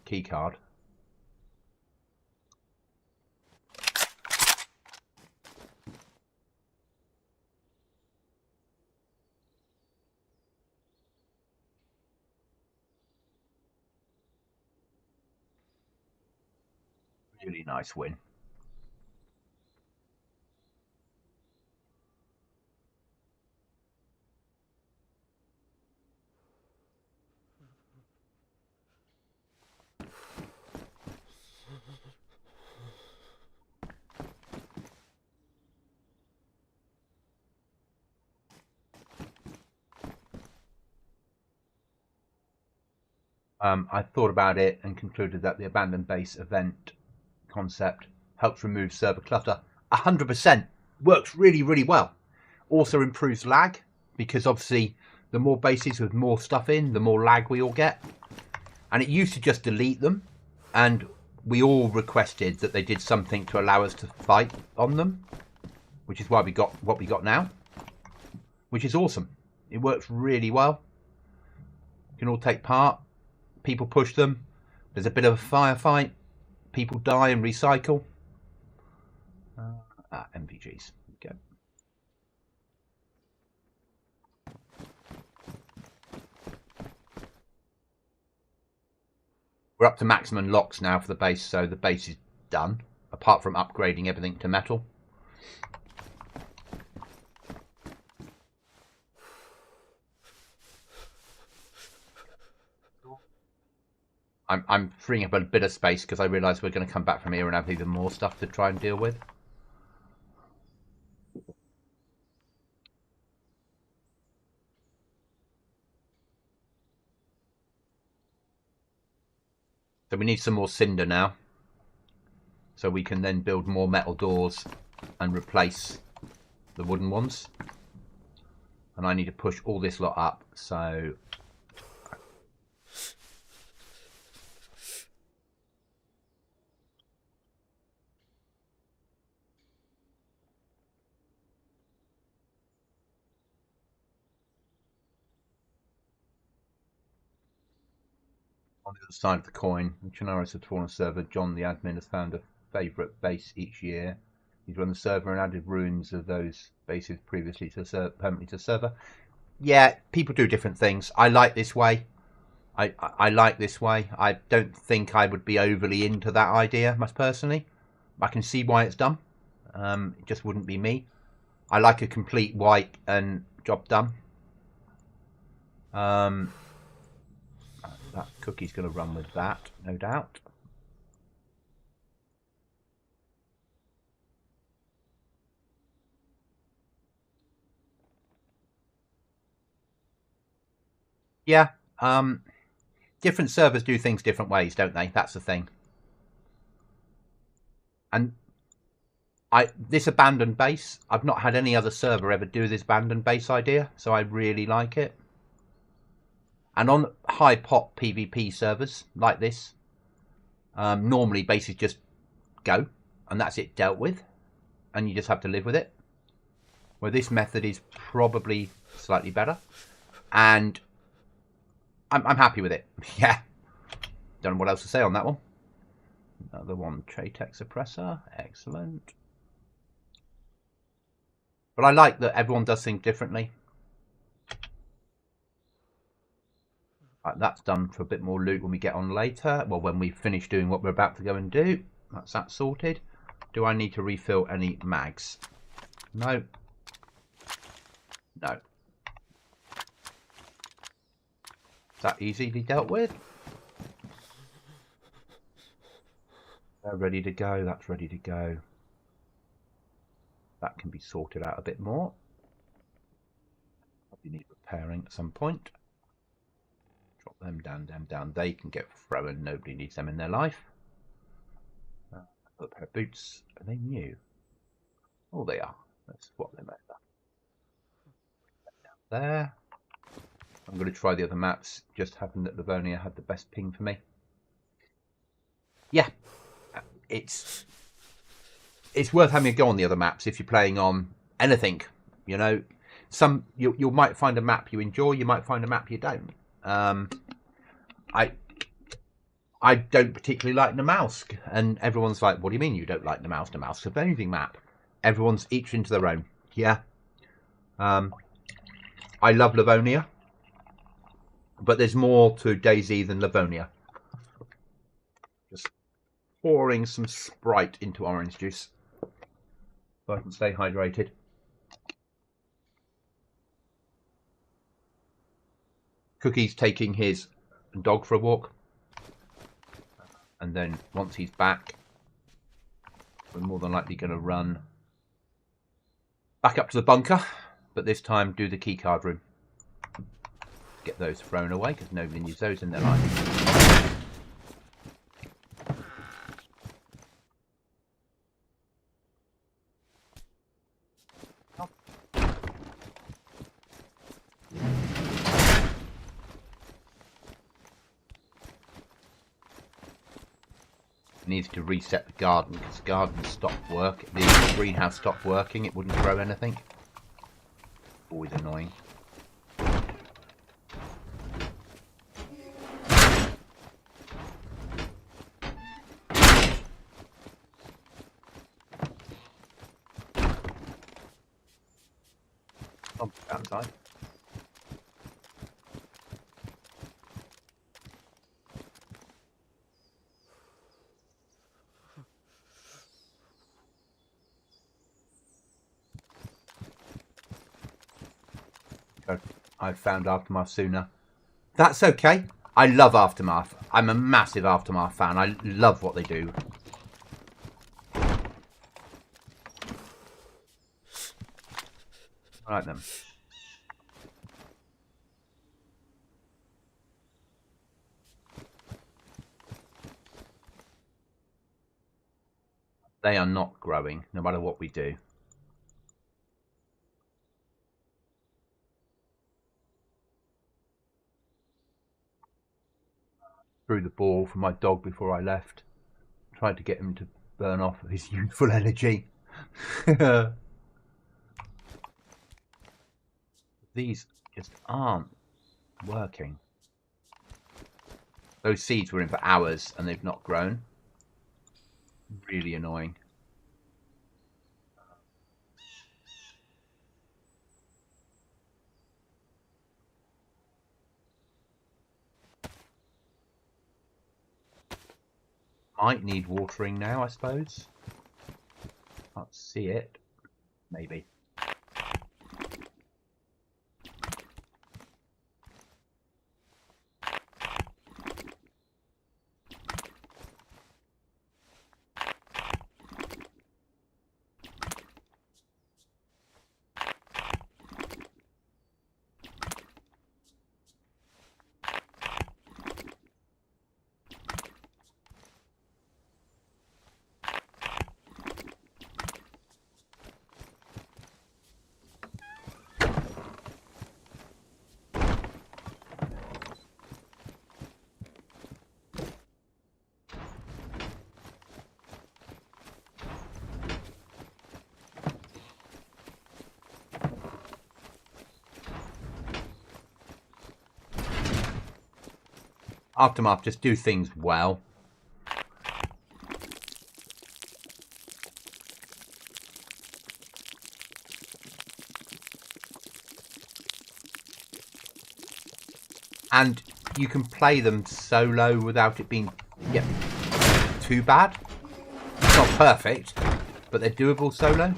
key card. Really nice win. I thought about it and concluded that the abandoned base event concept helps remove server clutter. 100% works really, really well. Also improves lag, because obviously the more bases with more stuff in, the more lag we all get. And it used to just delete them, and we all requested that they did something to allow us to fight on them, which is why we got what we got now, which is awesome. It works really well. You can all take part. People push them. There's a bit of a firefight. People die and recycle. MVGs. Go. We're up to maximum locks now for the base, so the base is done, apart from upgrading everything to metal. I'm freeing up a bit of space because I realise we're going to come back from here and have even more stuff to try and deal with. So we need some more cinder now, so we can then build more metal doors and replace the wooden ones. And I need to push all this lot up, so... On the other side of the coin, Chinaris has torn a server. John, the admin, has found a favourite base each year. He's run the server and added runes of those bases previously to permanently to the server. Yeah, people do different things. I like this way. I like this way. I don't think I would be overly into that idea, most personally. I can see why it's done. It just wouldn't be me. I like a complete white and job done. That cookie's going to run with that, no doubt. Yeah, different servers do things different ways, don't they? That's the thing. And this abandoned base, I've not had any other server ever do this abandoned base idea, so I really like it. And on high pot PvP servers like this, normally bases just go, and that's it dealt with, and you just have to live with it. Where this method is probably slightly better, and I'm happy with it. Yeah, don't know what else to say on that one. Another one, Tray-Tech suppressor, excellent. But I like that everyone does things differently. Right, that's done for a bit more loot when we get on later. Well, when we finish doing what we're about to go and do. That's that sorted. Do I need to refill any mags? No. No. Is that easily dealt with? They're ready to go. That's ready to go. That can be sorted out a bit more. Probably need repairing at some point. Drop them down. They can get thrown. Nobody needs them in their life. A pair of boots. Are they new? Oh, they are. Let's swap them over. Down there. I'm going to try the other maps. Just happened that Livonia had the best ping for me. Yeah, it's worth having a go on the other maps if you're playing on anything. You know, you might find a map you enjoy. You might find a map you don't. I don't particularly like Namalsk, and everyone's like, "What do you mean you don't like Namalsk? Namalsk's a amazing map." Everyone's each into their own. Yeah. I love Livonia, but there's more to Dayz than Livonia. Just pouring some Sprite into orange juice so I can stay hydrated. Cookie's taking his dog for a walk, and then once he's back, we're more than likely going to run back up to the bunker, but this time do the keycard room. Get those thrown away because nobody needs those in their life. Needs to reset the garden because the garden stopped working. The greenhouse stopped working. It wouldn't grow anything. Always annoying. Oh, outside. I found Aftermath sooner. That's okay. I love Aftermath. I'm a massive Aftermath fan. I love what they do. I like them. They are not growing, no matter what we do. through the ball for my dog before I left. Tried to get him to burn off his youthful energy. These just aren't working. Those seeds were in for hours and they've not grown. Really annoying. Might need watering now, I suppose. Can't see it. Maybe. Aftermath, just do things well. And you can play them solo without it being too bad. It's not perfect, but they're doable solo.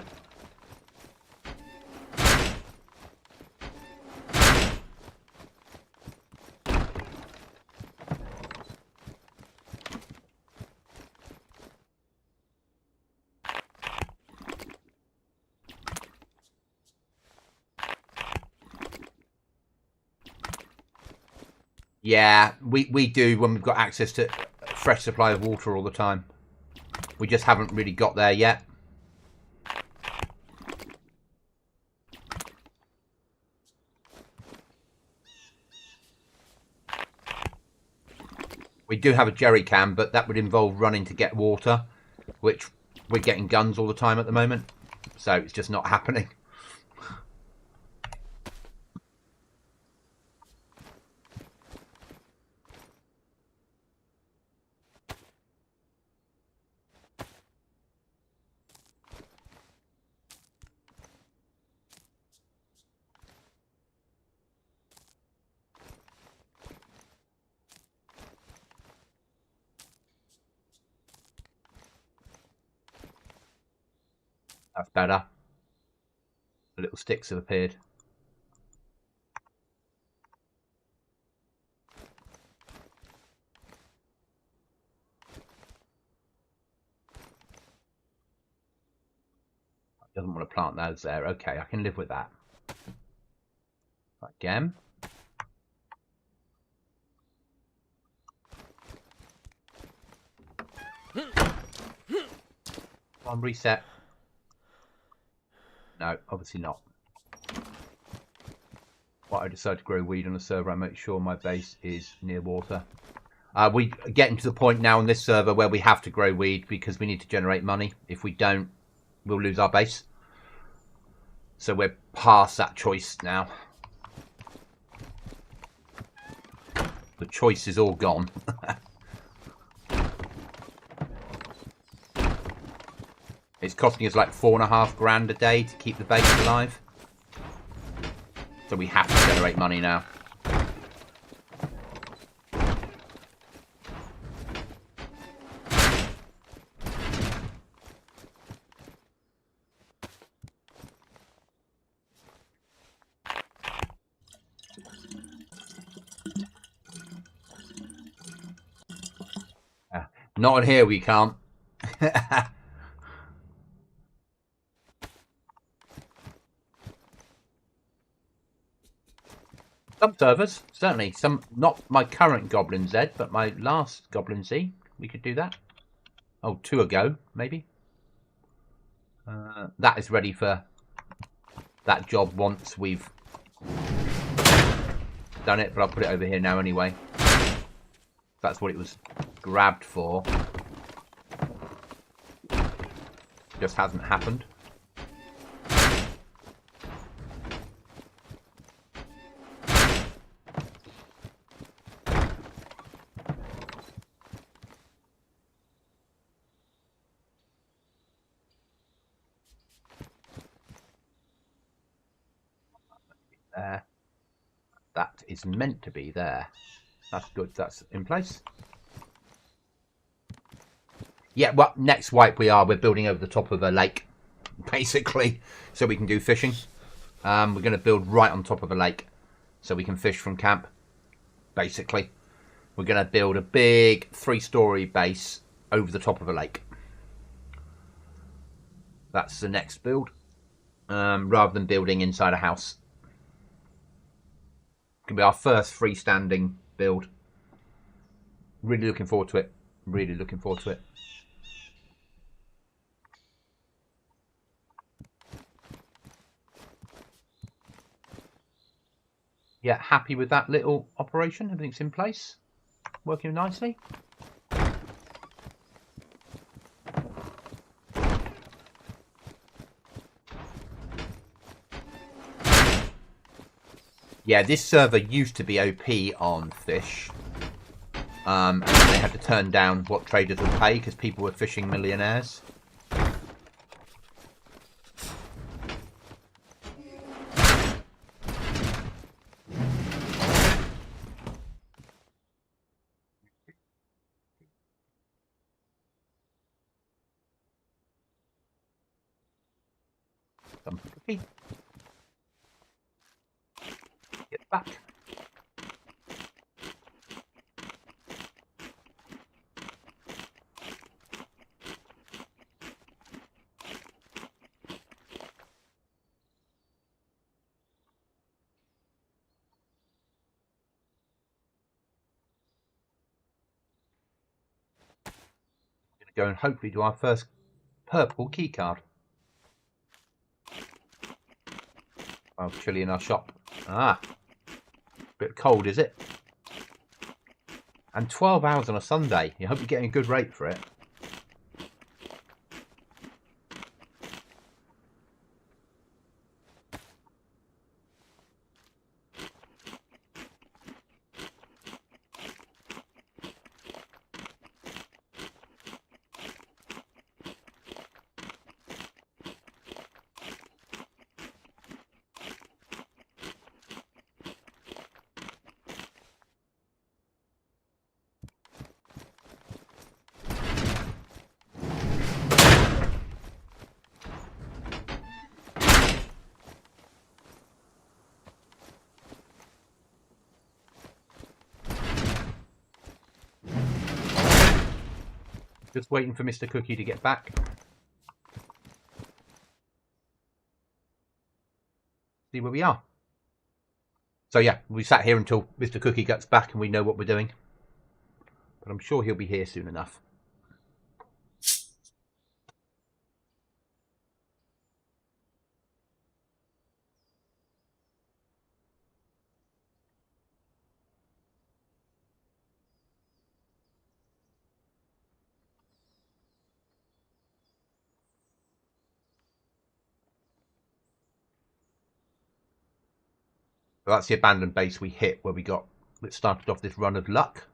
Yeah, we do when we've got access to a fresh supply of water all the time. We just haven't really got there yet. We do have a jerry can, but that would involve running to get water, which we're getting guns all the time at the moment. So it's just not happening. That's better. The little sticks have appeared. Doesn't want to plant those there. Okay, I can live with that. Again. On reset. No, obviously not. Why I decide to grow weed on a server, I make sure my base is near water. We're getting to the point now on this server where we have to grow weed because we need to generate money. If we don't, we'll lose our base. So we're past that choice now. The choice is all gone. It's costing us like $4.5 grand a day to keep the base alive. So we have to generate money now. Not in here, we can't. Some servers, certainly. Some, not my current Goblin Z, but my last Goblin Z. We could do that. Oh, 2 ago, maybe. That is ready for that job once we've done it, but I'll put it over here now anyway. That's what it was grabbed for. Just hasn't happened. There. That is meant to be there. That's good. That's in place. Yeah, well, next wipe we're building over the top of a lake, basically, so we can do fishing. We're going to build right on top of a lake, so we can fish from camp, basically. We're going to build a big 3-story base over the top of a lake. That's the next build, rather than building inside a house. It can be our first freestanding build. Really looking forward to it. Really looking forward to it. Yeah, happy with that little operation. Everything's in place. Working nicely. Yeah, this server used to be OP on fish. And they had to turn down what traders would pay because people were fishing millionaires. Some cookie. Get back. Go and hopefully do our first purple key card. Oh, chilly in our shop. Ah, bit cold, is it? And 12 hours on a Sunday. You hope you're getting a good rate for it. Just waiting for Mr. Cookie to get back. See where we are. So yeah, we sat here until Mr. Cookie gets back and we know what we're doing. But I'm sure he'll be here soon enough. So that's the abandoned base we hit where it started off this run of luck.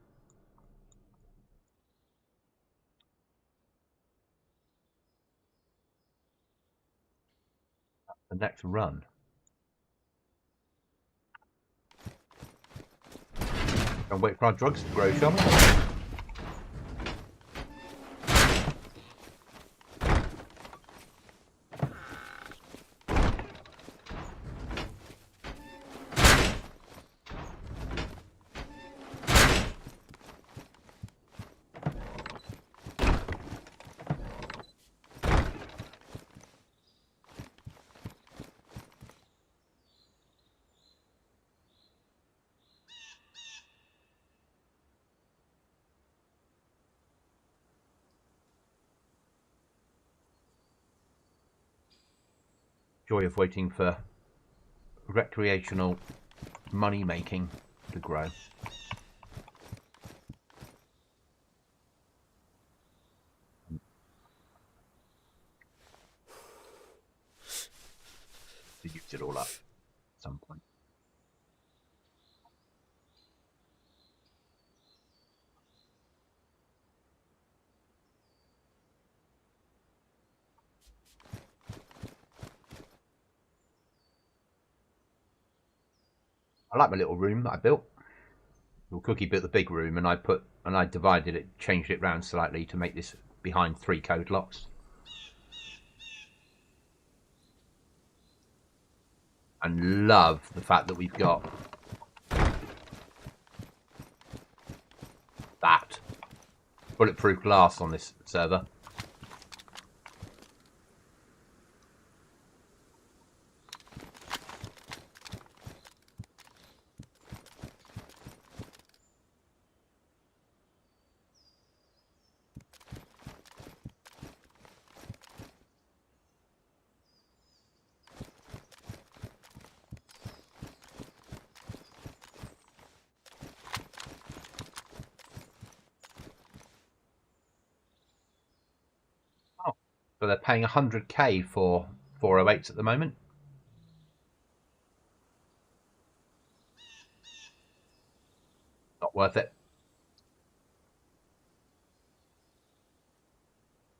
The next run. And wait for our drugs to grow, shall we? Joy of waiting for recreational money making to grow. boost it all up at some point. I like my little room that I built. Well, Cookie built the big room, and I divided it, changed it round slightly to make this behind 3 code locks. And love the fact that we've got that bulletproof glass on this server. So they're paying 100k for 408s at the moment. Not worth it.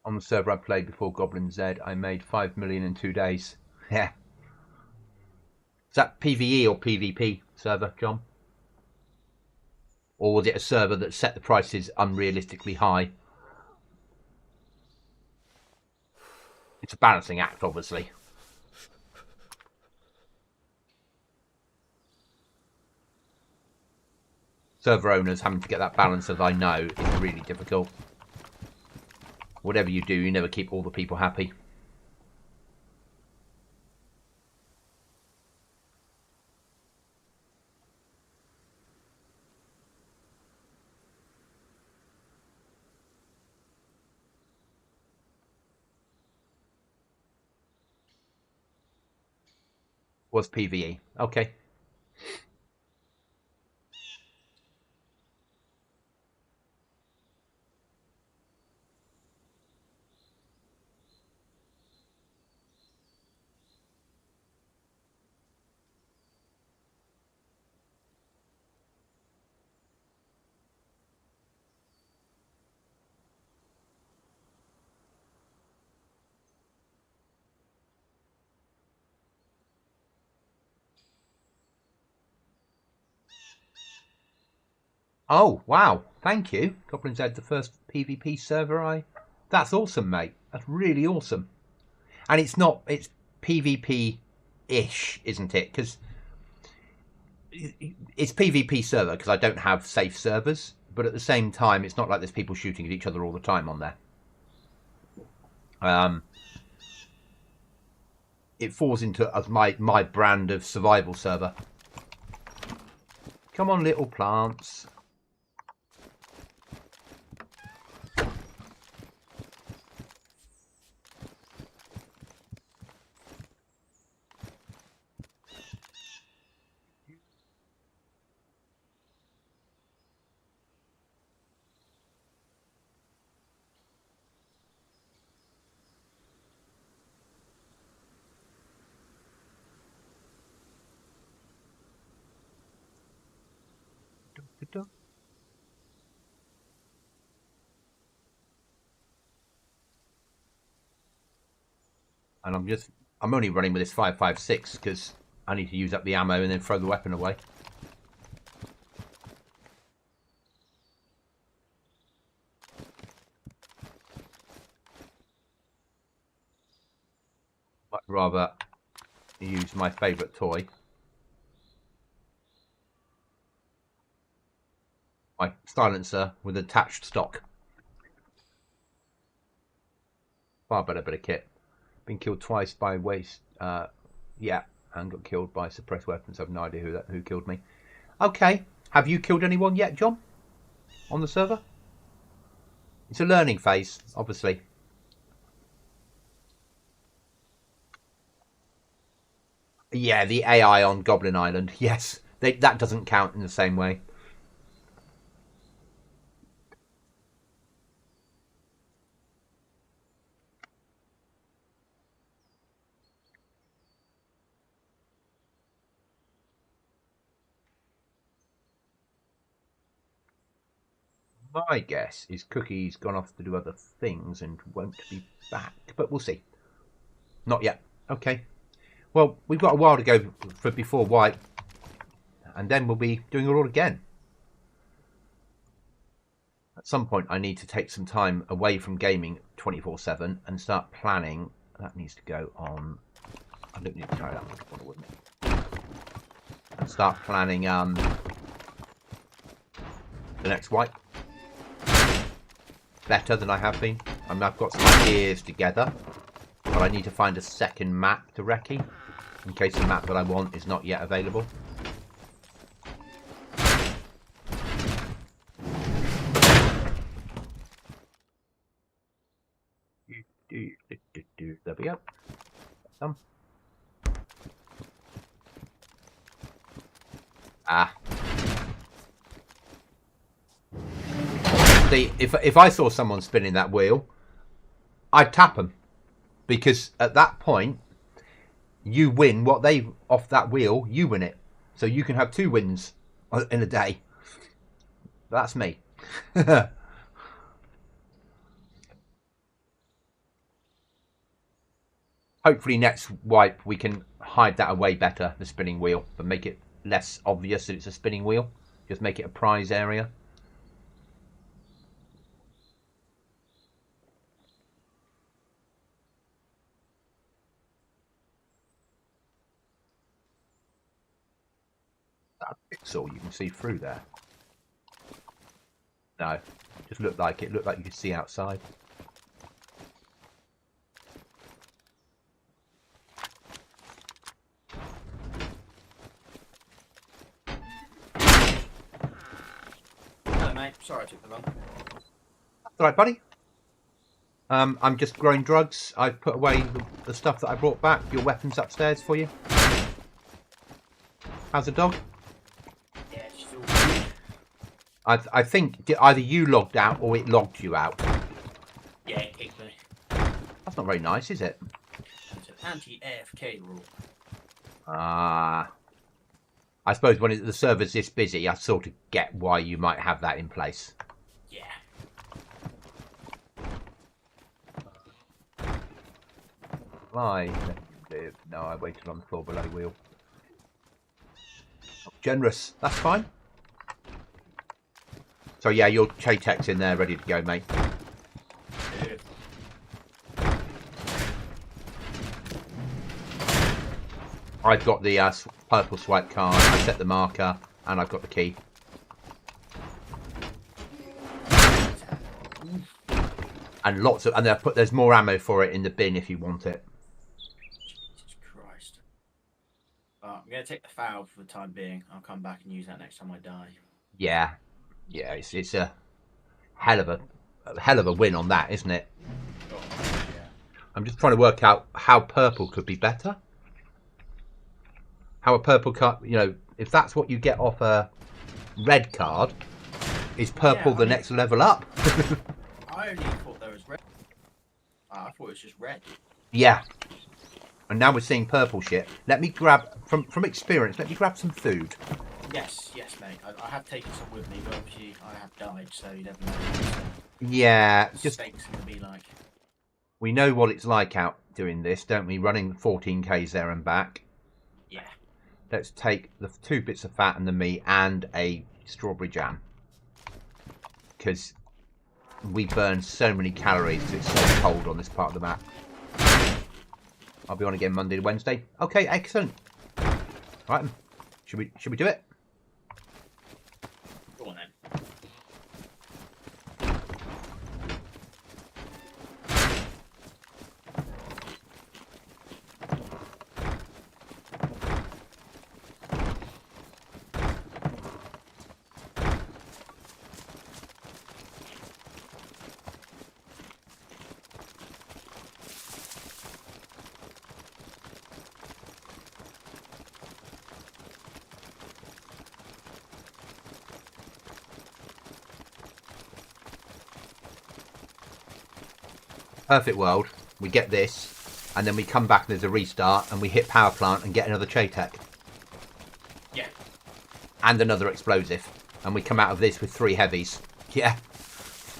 On the server I played before Goblin Z, I made 5 million in 2 days. Yeah. Is that PvE or PvP server, John? Or was it a server that set the prices unrealistically high? It's a balancing act, obviously. Server owners having to get that balance, as I know, is really difficult. Whatever you do, you never keep all the people happy. Was PvE. Okay. Oh, wow. Thank you. Goblin Z, the first PvP server That's awesome, mate. That's really awesome. And it's PvP-ish, isn't it? Because it's PvP server, because I don't have safe servers. But at the same time, it's not like there's people shooting at each other all the time on there. It falls into as my brand of survival server. Come on, little plants. And I'm only running with this 5.56 because I need to use up the ammo and then throw the weapon away. I'd rather use my favourite toy. My silencer with attached stock. Far better bit of kit. Been killed twice by waste. Yeah, and got killed by suppressed weapons. I've no idea who killed me. Okay. Have you killed anyone yet, John? On the server? It's a learning phase, obviously. Yeah, the AI on Goblin Island. Yes, that doesn't count in the same way. My guess is Cookie's gone off to do other things and won't be back, but we'll see. Not yet. Okay. Well, we've got a while to go for before white, and then we'll be doing it all again. At some point, I need to take some time away from gaming 24/7 and start planning. That needs to go on. I don't need to carry that much water with me. And start planning the next wipe better than I have been. I mean, I've got some ideas together, but I need to find a second map to recce in case the map that I want is not yet available. There we go. Some. See, if I saw someone spinning that wheel, I'd tap them, because at that point you win what they off that wheel. You win it, so you can have 2 wins in a day. That's me. Hopefully next wipe we can hide that away better, the spinning wheel, but make it less obvious that it's a spinning wheel. Just make it a prize area. That pixel you can see through there. No, just looked like it. Looked like you could see outside. Mate, sorry I took the long. That's all right, buddy. I'm just growing drugs. I put away the stuff that I brought back. Your weapons upstairs for you. How's the dog? Yeah, she's all good. I think either you logged out or it logged you out. Yeah, it kicked me. That's not very nice, is it? It's an anti-AFK rule. I suppose when the server's this busy, I sort of get why you might have that in place. Yeah. Fly, let you live. No, I waited on the floor below wheel. Oh, generous. That's fine. So yeah, your Chatex in there, ready to go, mate. Good. I've got the purple swipe card. I set the marker, and I've got the key. And lots of, and there's more ammo for it in the bin if you want it. Jesus Christ. I'm going to take the foul for the time being. I'll come back and use that next time I die. Yeah, it's a hell of a win on that, isn't it? Oh, yeah. I'm just trying to work out how purple could be better. How a purple card, you know, if that's what you get off a red card, is purple the next level up? I only thought there was red. I thought it was just red. Yeah. And now we're seeing purple shit. Let me grab, from experience, let me grab some food. Yes, mate. I have taken some with me, but obviously I have died, so you never know what Yeah, the just state's going to be like. we know what it's like out doing this, don't we? Running 14k's there and back. Yeah. Let's take the 2 bits of fat and the meat and a strawberry jam. Because we burn so many calories because it's so cold on this part of the map. I'll be on again Monday to Wednesday. Okay, excellent. Right, should we do it? Go on then. Perfect world. We get this, and then we come back and there's a restart, and we hit power plant and get another Chatek. Yeah. And another explosive. And we come out of this with 3 heavies. Yeah.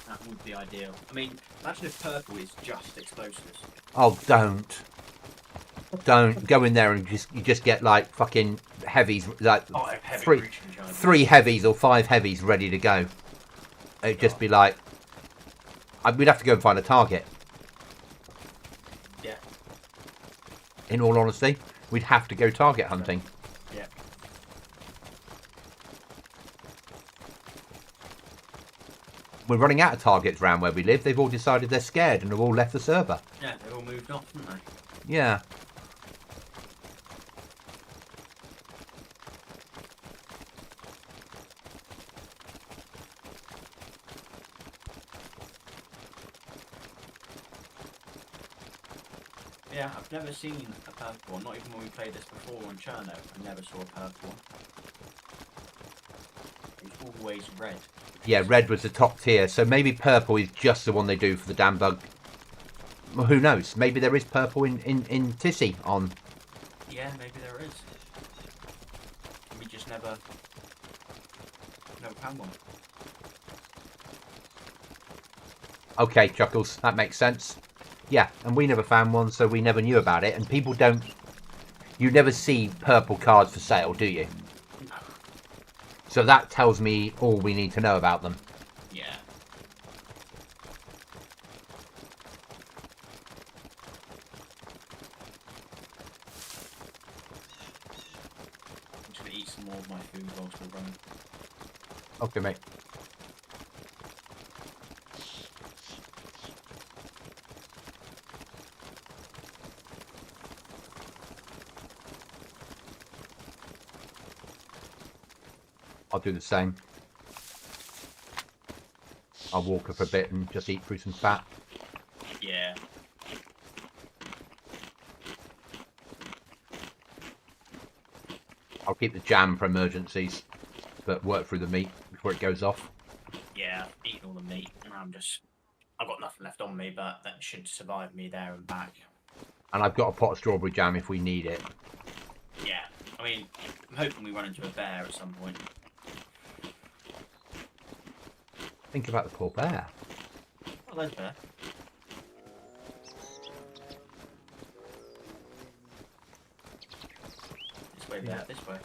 That would be ideal. I mean, imagine if purple is just explosives. Oh, don't go in there and you just get like fucking heavies, like Heavy three heavies or 5 heavies ready to go. It'd just be like, we'd have to go and find a target. Yeah. In all honesty, we'd have to go target hunting. Yeah. We're running out of targets around where we live. They've all decided they're scared and have all left the server. Yeah, they've all moved off, haven't they? Yeah. Yeah, I've never seen a purple one. Not even when we played this before on Cherno. I never saw a purple one. It was always red. Yeah, red was the top tier. So maybe purple is just the one they do for the damn bug. Well, who knows? Maybe there is purple in Tissy on. Yeah, maybe there is. We just never found one. Okay, Chuckles, that makes sense. Yeah, and we never found one, so we never knew about it. And people don't... You never see purple cards for sale, do you? No. So that tells me all we need to know about them. Yeah. I'm just going to eat some more of my food whilst we're running. Okay, mate. I'll do the same. I'll walk up a bit and just eat through some fat. Yeah. I'll keep the jam for emergencies, but work through the meat before it goes off. Yeah, I've eaten all the meat, and I've got nothing left on me, but that should survive me there and back. And I've got a pot of strawberry jam if we need it. Yeah, I mean, I'm hoping we run into a bear at some point. Think about the poor bear. Oh, there's a bear. This way, bear, this way.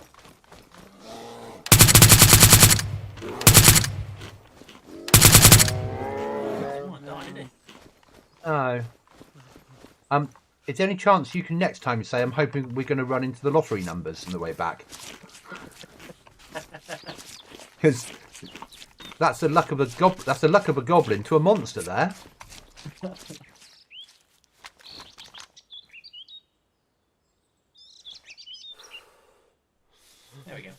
No. Is there any chance you can next time say, I'm hoping we're going to run into the lottery numbers on the way back? Because that's the luck of a goblin to a monster there. There we go.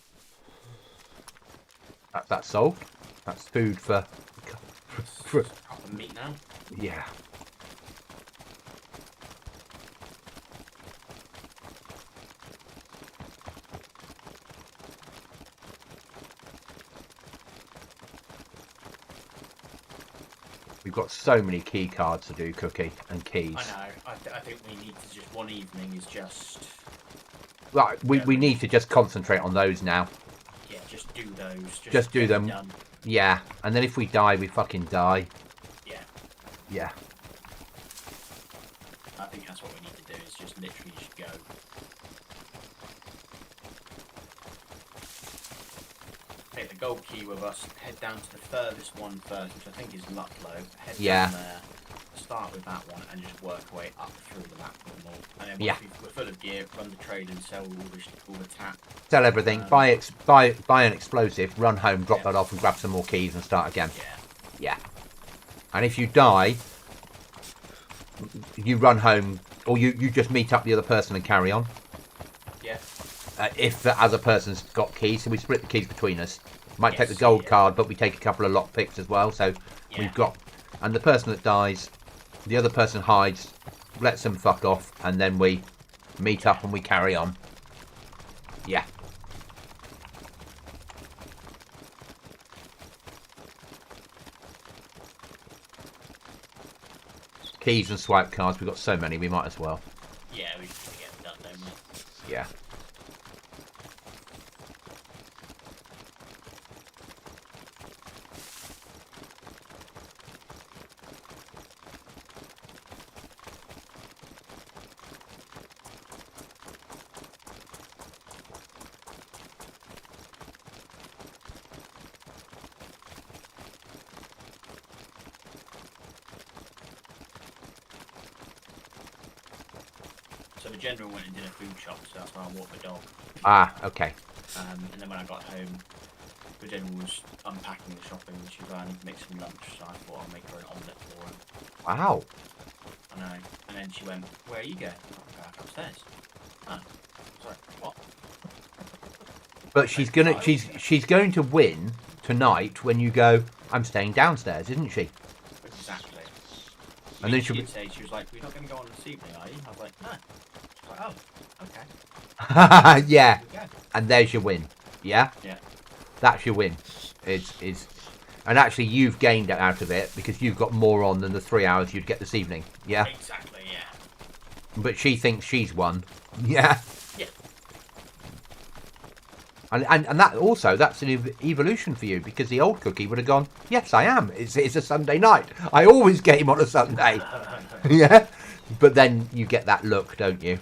That's solved. That's food for Proper meat now. yeah. We've got so many key cards to do, Cookie, and keys. I know. I think we need to just one evening is just. Right, we need to just concentrate on those now. Yeah, just do those. Just do them. Done. Yeah, and then if we die, we fucking die. Yeah. Yeah. I think that's what we need to do. Is just literally just go. Take the gold key with us. Head down to the furthest one first, which I think is Lucklow. Head down there. Start with that one and just work our way up through the map with them all. And then once we're full of gear, run the trade and sell all the tap. Sell everything. Buy an explosive. Run home. Drop that off and grab some more keys and start again. Yeah. And if you die, you run home, or you just meet up the other person and carry on. Yeah. If the other person's got keys, so we split the keys between us. Might take the gold card, but we take a couple of lock picks as well. So we've got, and the person that dies, the other person hides, lets them fuck off, and then we meet up and we carry on. Yeah. Keys and swipe cards, we've got so many, we might as well. Yeah, we just get them done, don't we? Yeah. the general went and did a food shop, so that's why I walked the dog. Ah, okay. And then when I got home, the general was unpacking the shopping, and she was like, I need to make some lunch, so I thought I'll make her an omelette for her. Wow. I know. And then she went, where are you going? I'm going upstairs. Oh, sorry, what? But she's going to win tonight when you go, I'm staying downstairs, isn't she? Exactly. And then she did say, she was like, we're not going to go on this evening, are you? I was like, no. She's like, oh, okay. Yeah. And there's your win. Yeah? Yeah. That's your win. And actually you've gained out of it because you've got more on than the 3 hours you'd get this evening. Yeah? Exactly, yeah. But she thinks she's won. Yeah? Yeah. And that also, that's an evolution for you because the old cookie would have gone, yes, I am. It's a Sunday night. I always game on a Sunday. Yeah? But then you get that look, don't you?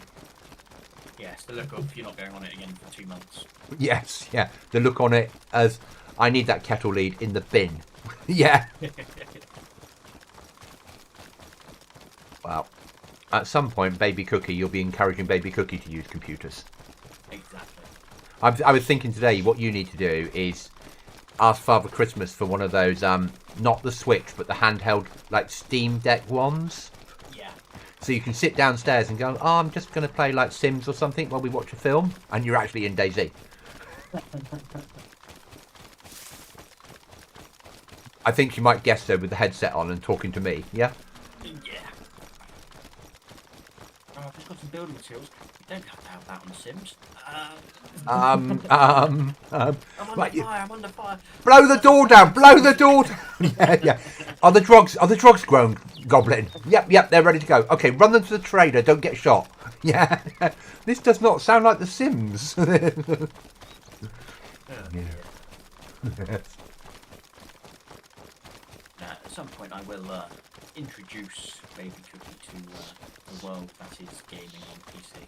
Yes, the look of you're not going on it again for 2 months. Yes, yeah. The look on it as, I need that kettle lead in the bin. Yeah. Well, at some point, Baby Cookie, you'll be encouraging Baby Cookie to use computers. Exactly. I was thinking today, what you need to do is ask Father Christmas for one of those, not the Switch, but the handheld, like, Steam Deck ones. Yeah. So you can sit downstairs and go, oh, I'm just going to play, like, Sims or something while we watch a film, and you're actually in Dayz. I think she might guess, though, with the headset on and talking to me, yeah? Yeah. Oh, I've just got some building materials. You don't have to have that on Sims. I'm under fire, I'm under fire. Blow the door down, blow the door down. Yeah. Are the drugs grown, Goblin? Yep, they're ready to go. Okay, run them to the trader, don't get shot. Yeah. This does not sound like The Sims. Yeah. At some point I will introduce Baby Cookie to the world that is gaming on PC.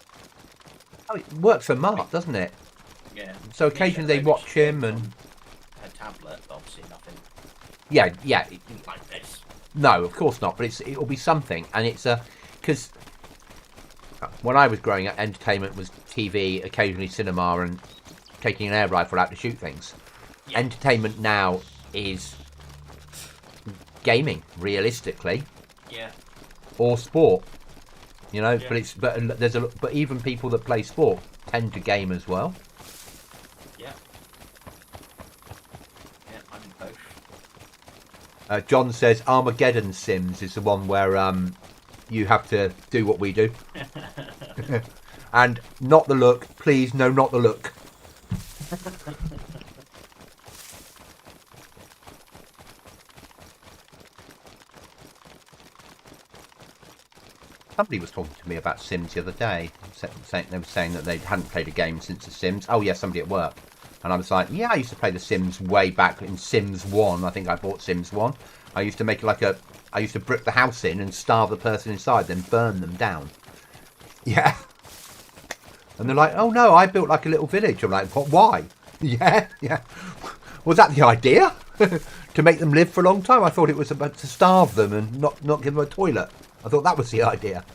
Oh, it works for Mark, doesn't it? Yeah. So occasionally they watch him and... A tablet, but obviously nothing Yeah. like this. No, of course not, but it'll be something. And it's because when I was growing up, entertainment was TV, occasionally cinema, and taking an air rifle out to shoot things. Yeah. Entertainment now is gaming, realistically. Yeah. Or sport. You know, Yeah. but even people that play sport tend to game as well. Yeah. Yeah, I'm in both. John says Armageddon Sims is the one where you have to do what we do. And not the look, please, no, not the look. Somebody was talking to me about Sims the other day. They were saying that they hadn't played a game since The Sims. Oh, yeah, somebody at work. And I was like, yeah, I used to play The Sims way back in Sims 1. I think I bought Sims 1. I used to make I used to brick the house in and starve the person inside, then burn them down. Yeah. And they're like, oh, no, I built like a little village. I'm like, what, why? Yeah. Was that the idea? To make them live for a long time? I thought it was about to starve them and not give them a toilet. I thought that was the idea.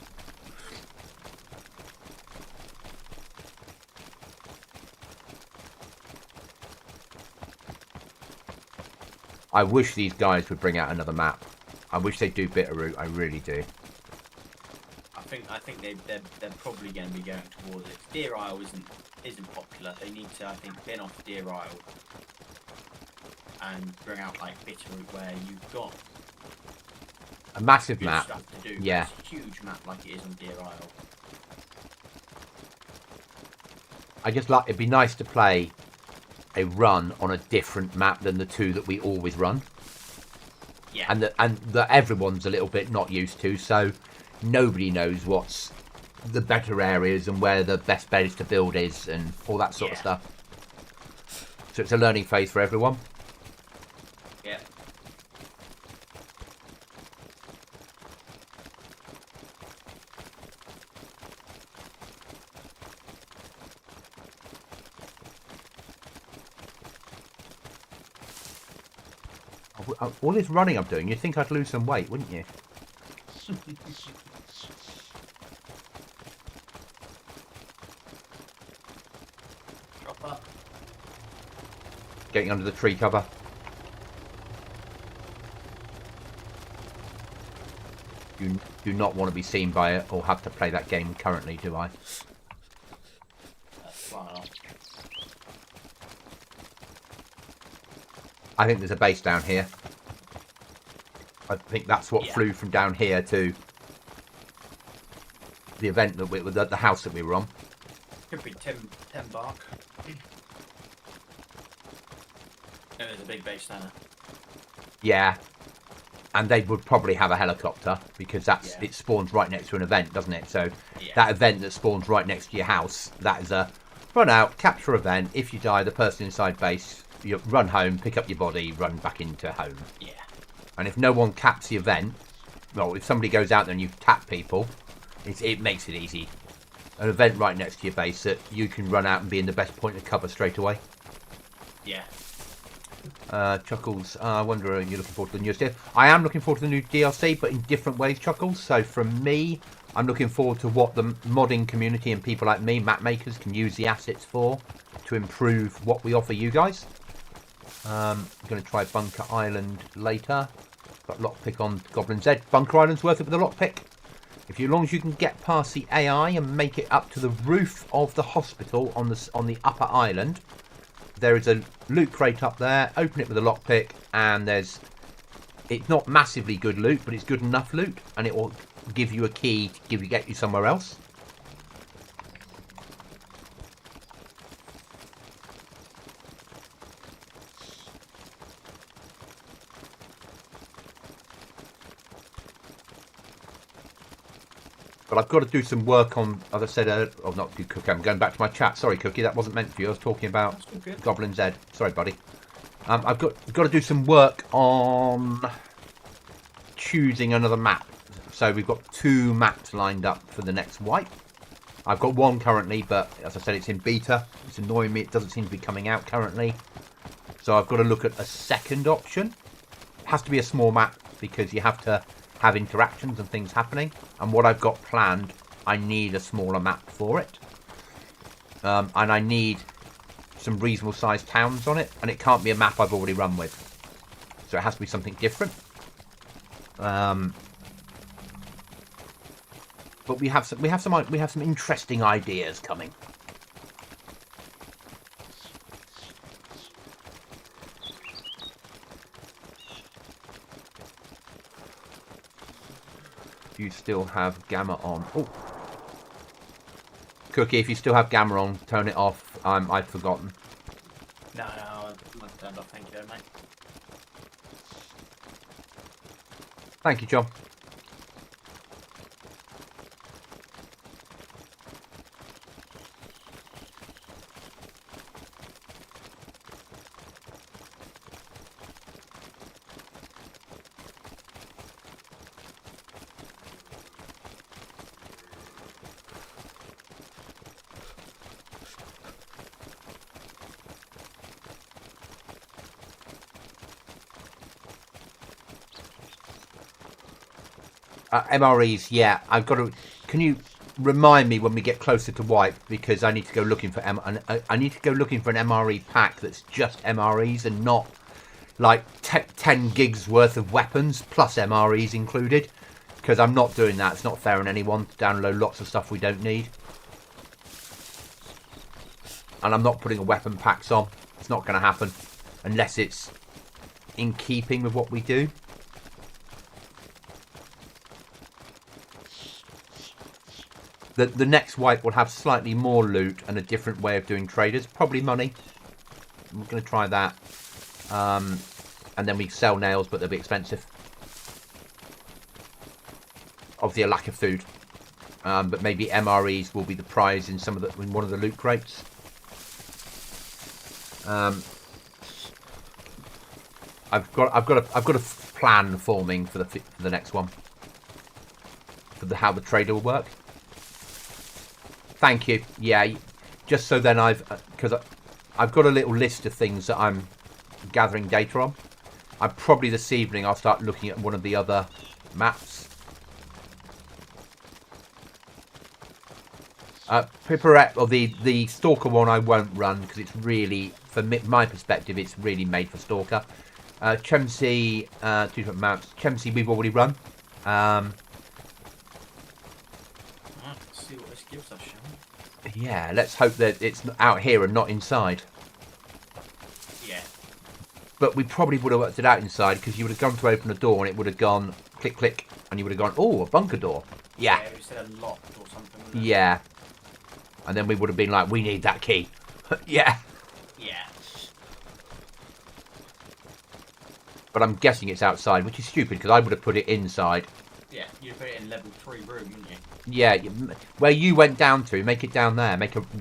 I wish these guys would bring out another map. I wish they'd do Bitterroot. I really do. I think they're probably going to be going towards it. Deer Isle isn't popular. They need to, I think, bin off Deer Isle and bring out like Bitterroot, where you've got a massive good map. Stuff to do. Yeah. It's a huge map like it is on Deer Isle. I just like it'd be nice to play a run on a different map than the two that we always run. Yeah. And that everyone's a little bit not used to, so nobody knows what's the better areas and where the best base to build is and all that sort of stuff. So it's a learning phase for everyone. Yeah. All this running I'm doing, you'd think I'd lose some weight, wouldn't you? getting under the tree cover. You do not want to be seen by it or have to play that game currently, do I? I think there's a base down here. I think that's what flew from down here to the event that the house that we were on. Could be Tim Bark. And there's a big base down there. Yeah. And they would probably have a helicopter because it spawns right next to an event, doesn't it? So that event that spawns right next to your house, that is a run out, capture event. If you die, the person inside base, you run home, pick up your body, run back into home. Yeah. And if no one caps the event, well, if somebody goes out there and you tap people, it makes it easy. An event right next to your base that you can run out and be in the best point of cover straight away. Yeah. Chuckles, I wonder, are you looking forward to the newest DLC? I am looking forward to the new DLC, but in different ways, Chuckles. So from me, I'm looking forward to what the modding community and people like me, map makers, can use the assets for to improve what we offer you guys. I'm going to try Bunker Island later. Got lockpick on Goblin Z. Bunker Island's worth it with a lockpick. As long as you can get past the AI and make it up to the roof of the hospital on the upper island, there is a loot crate up there. Open it with a lockpick, and it's not massively good loot, but it's good enough loot, and it will give you a key to get you somewhere else. But I've got to do some work on, as I said, not good Cookie. I'm going back to my chat. Sorry, Cookie, that wasn't meant for you. I was talking about Goblin Z. Sorry, buddy. I've got to do some work on choosing another map. So we've got 2 maps lined up for the next wipe. I've got one currently, but as I said, it's in beta. It's annoying me. It doesn't seem to be coming out currently. So I've got to look at a second option. It has to be a small map because you have to have interactions and things happening, and what I've got planned, I need a smaller map for it, and I need some reasonable sized towns on it, and it can't be a map I've already run with, so it has to be something different. But we have some interesting ideas coming. You still have gamma on. Oh, Cookie, if you still have gamma on, turn it off. I'd forgotten. No, I've turned off. Thank you, mate. Thank you, John. MREs, yeah. I've got to. Can you remind me when we get closer to wipe, because I need to go looking for I need to go looking for an MRE pack that's just MREs and not like 10 gigs worth of weapons plus MREs included, because I'm not doing that. It's not fair on anyone to download lots of stuff we don't need, and I'm not putting a weapon packs on. It's not going to happen unless it's in keeping with what we do. The next wipe will have slightly more loot and a different way of doing traders. Probably money. I'm going to try that. And then we sell nails, but they'll be expensive. Obviously a lack of food. But maybe MREs will be the prize in in one of the loot crates. I've got a plan forming for the next one. For how the trader will work. Thank you. Yeah, just so then because I've got a little list of things that I'm gathering data on. Probably this evening I'll start looking at one of the other maps. Piperette, or the Stalker one, I won't run because it's really, from my perspective, it's really made for Stalker. Chemsey, 2 different maps. Chemsey, we've already run. Let's see what this gives us, shall we? Yeah, let's hope that it's out here and not inside. Yeah. But we probably would have worked it out inside because you would have gone to open a door and it would have gone click, click, and you would have gone, oh, a bunker door. Yeah. Yeah, we said a locked or something. Wouldn't it? Yeah. And then we would have been like, we need that key. Yeah. Yeah. But I'm guessing it's outside, which is stupid because I would have put it inside. Yeah, you'd put it in level 3 room, wouldn't you? Yeah, where you went down to, make it down there.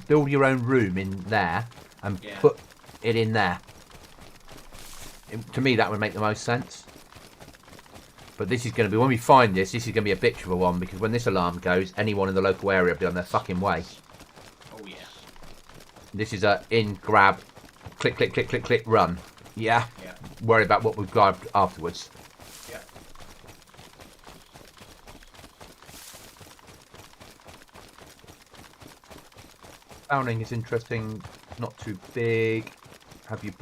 Build your own room in there and put it in there. To me, that would make the most sense. But this is going to be, when we find this is going to be a bitch of a one, because when this alarm goes, anyone in the local area will be on their fucking way. Oh, yeah. This is a in, grab, click, click, click, click, click, run. Yeah? Yeah. Worry about what we've grabbed afterwards. Yeah. Fowling is interesting, not too big. Have you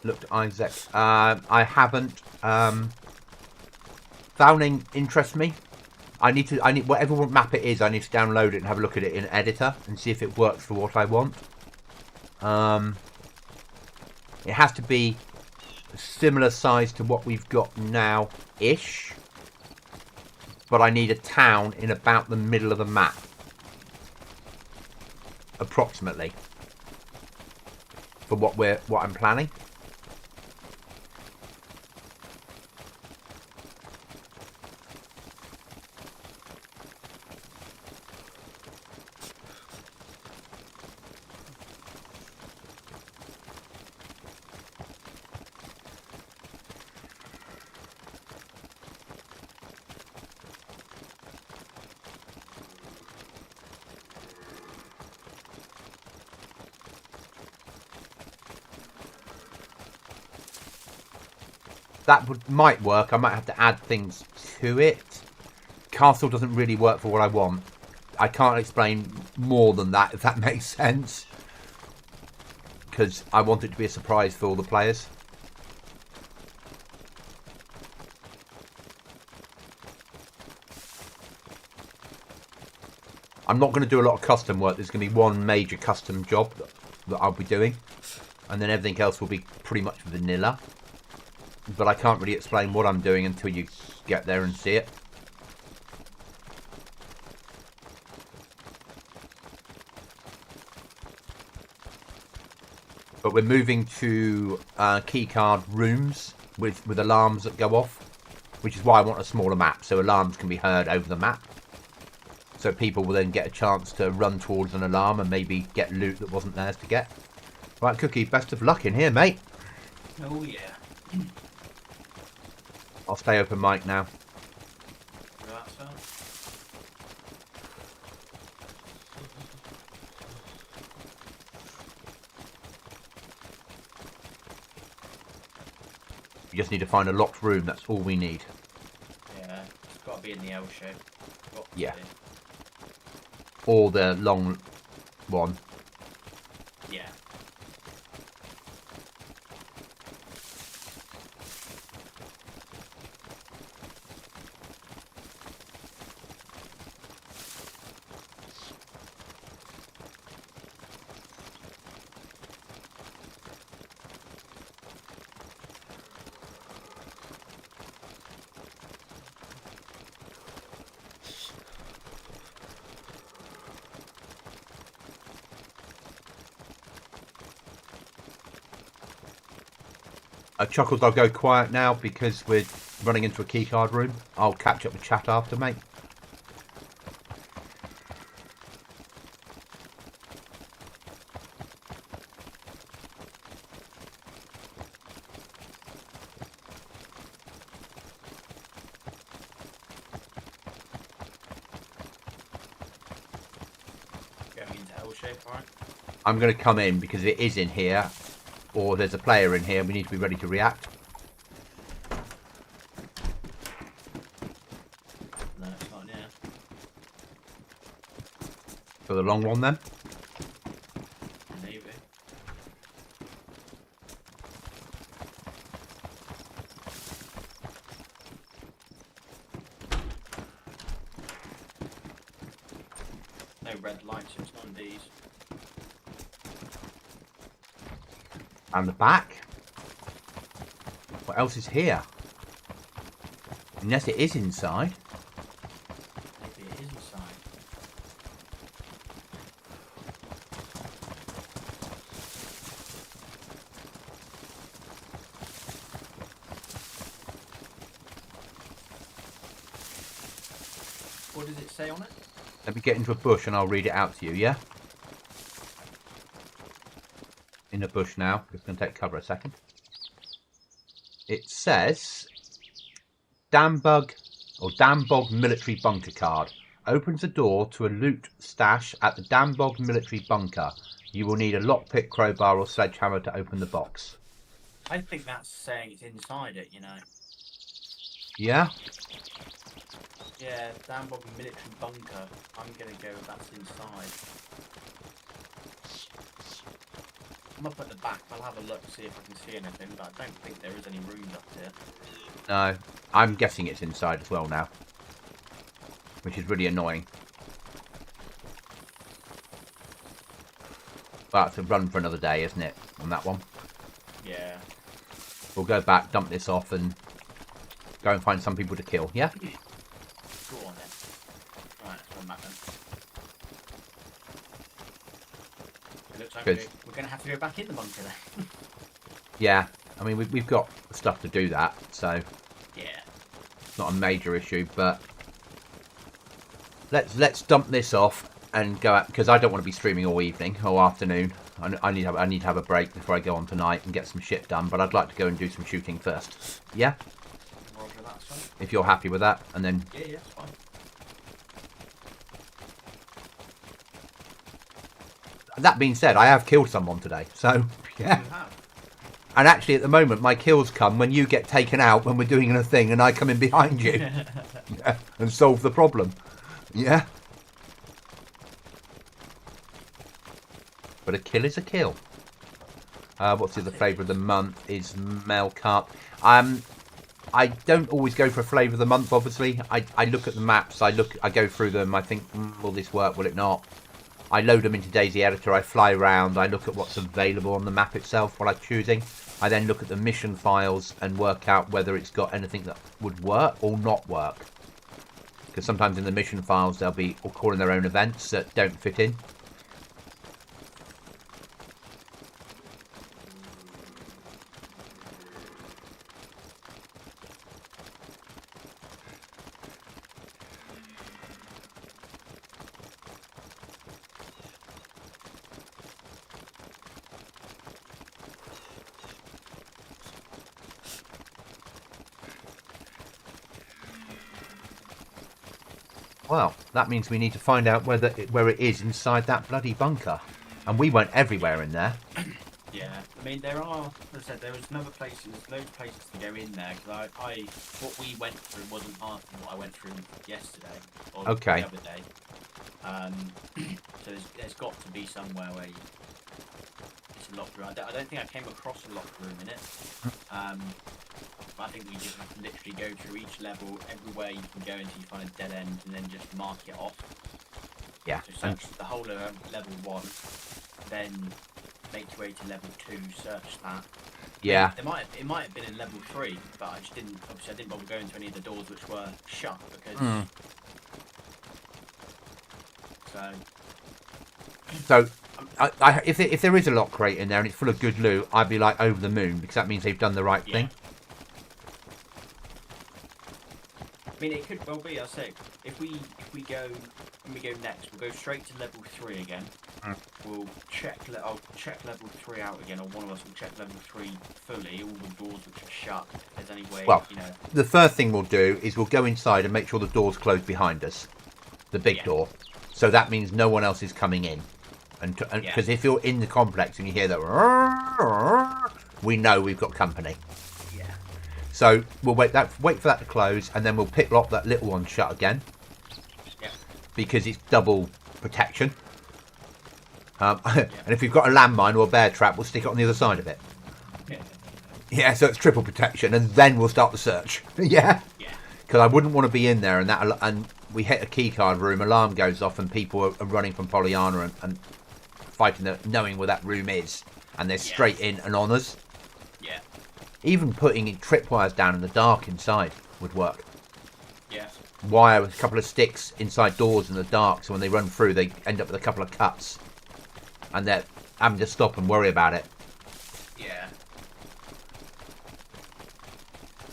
looked at Isaac? I haven't. Fowling interests me. I need whatever map it is, I need to download it and have a look at it in editor and see if it works for what I want. It has to be a similar size to what we've got now-ish. But I need a town in about the middle of the map. Approximately. For what I'm planning. That might work. I might have to add things to it. Castle doesn't really work for what I want. I can't explain more than that, if that makes sense. Because I want it to be a surprise for all the players. I'm not going to do a lot of custom work. There's going to be one major custom job that I'll be doing. And then everything else will be pretty much vanilla. But I can't really explain what I'm doing until you get there and see it. But we're moving to keycard rooms with alarms that go off. Which is why I want a smaller map, so alarms can be heard over the map. So people will then get a chance to run towards an alarm and maybe get loot that wasn't theirs to get. Right, Cookie, best of luck in here, mate. Oh, yeah. I'll stay open mic now. You just need to find a locked room, that's all we need. Yeah, it's got to be in the L shape. Yeah. Or the long one. Yeah. Chuckles, I'll go quiet now because we're running into a keycard room. I'll catch up with chat after, mate. Going into L shape, alright? I'm going to come in because it is in here. Or there's a player in here, we need to be ready to react. No, it's not in here. for the long one then. Maybe. No red lights, it's on Dayz. And the back. What else is here? Unless it is inside. Maybe it is inside. What does it say on it? Let me get into a bush and I'll read it out to you, yeah? In a bush now. It's going to take cover a second. It says... Dambug military bunker card. Opens the door to a loot stash at the Dambog military bunker. You will need a lockpick, crowbar or sledgehammer to open the box. I think that's saying it's inside it, you know. Yeah? Yeah, Dambog military bunker. I'm going to go with that's inside. I'm up at the back. I'll have a look, see if I can see anything, but I don't think there is any rooms up here. No. I'm guessing it's inside as well now. Which is really annoying. But it's a run for another day, isn't it? On that one. Yeah. We'll go back, dump this off, and go and find some people to kill, yeah? Go on then. Right, let's come back then. It looks like Good. we're going to have to go back in the bunker then. Yeah. I mean, we've got stuff to do that, so... Yeah. It's not a major issue, but... Let's dump this off and go out, because I don't want to be streaming all evening or afternoon. I need to have a break before I go on tonight and get some shit done, but I'd like to go and do some shooting first. Yeah? Roger that, son. If you're happy with that, and then... Yeah, it's fine. That being said, I have killed someone today, so... Yeah. You have. And actually, at the moment, my kills come when you get taken out when we're doing a thing and I come in behind you. Yeah, and solve the problem. Yeah? But a kill is a kill. What's the other flavour of the month? Is male carp. I don't always go for a flavour of the month, obviously. I look at the maps, I go through them, I think, will this work, will it not? I load them into Dayz Editor, I fly around, I look at what's available on the map itself while I'm choosing. I then look at the mission files and work out whether it's got anything that would work or not work. Because sometimes in the mission files they'll be all calling their own events that don't fit in. Well, that means we need to find out where it is inside that bloody bunker. And we went everywhere in there. Yeah, I mean, there are, as I said, there was another places, loads of places to go in there, because what we went through wasn't half of what I went through yesterday, or Okay. the other day. So there's got to be somewhere where it's a locker room. I don't think I came across a locker room in it. I think we just have to literally go through each level, everywhere you can go until you find a dead end, and then just mark it off. Yeah. So search the whole of level 1, then make your way to level 2, search that. Yeah. It might have been in level 3, but I didn't bother going to any of the doors which were shut, because... So, if there is a lock crate in there and it's full of good loot, I'd be like over the moon, because that means they've done the right thing. I mean, it could well be. I'll say, if we go next, we'll go straight to level 3 again. We'll I'll check level 3 out again, or one of us will check level 3 fully, all the doors which are shut. If there's any way, well, you know. The first thing we'll do is we'll go inside and make sure the door's closed behind us, the big door. So that means no one else is coming in, and because if you're in the complex and you hear that, we know we've got company. So we'll wait for that to close, and then we'll pick lock that little one shut again. Yeah. Because it's double protection. And if we've got a landmine or a bear trap, we'll stick it on the other side of it. Yeah, so it's triple protection, and then we'll start the search. Yeah. Because I wouldn't want to be in there, and we hit a keycard room, alarm goes off, and people are running from Pollyanna and fighting, knowing where that room is, and they're straight in and on us. Yeah. Even putting tripwires down in the dark inside would work. Yeah. Wire with a couple of sticks inside doors in the dark, so when they run through, they end up with a couple of cuts, and they're having to stop and worry about it. Yeah.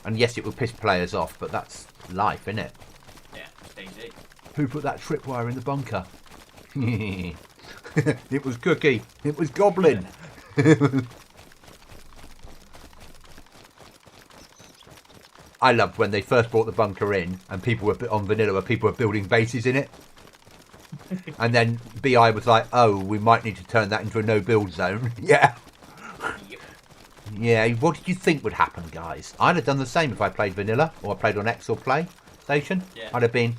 And yes, it will piss players off, but that's life, isn't it? Yeah, it's Dayz. Who put that tripwire in the bunker? It was Cookie. It was Goblin. I loved when they first brought the bunker in, and people were on vanilla, where people were building bases in it. And then BI was like, "Oh, we might need to turn that into a no-build zone." Yeah. Yeah, what did you think would happen, guys? I'd have done the same if I played vanilla, or I played on X or PlayStation. Yeah. I'd have been,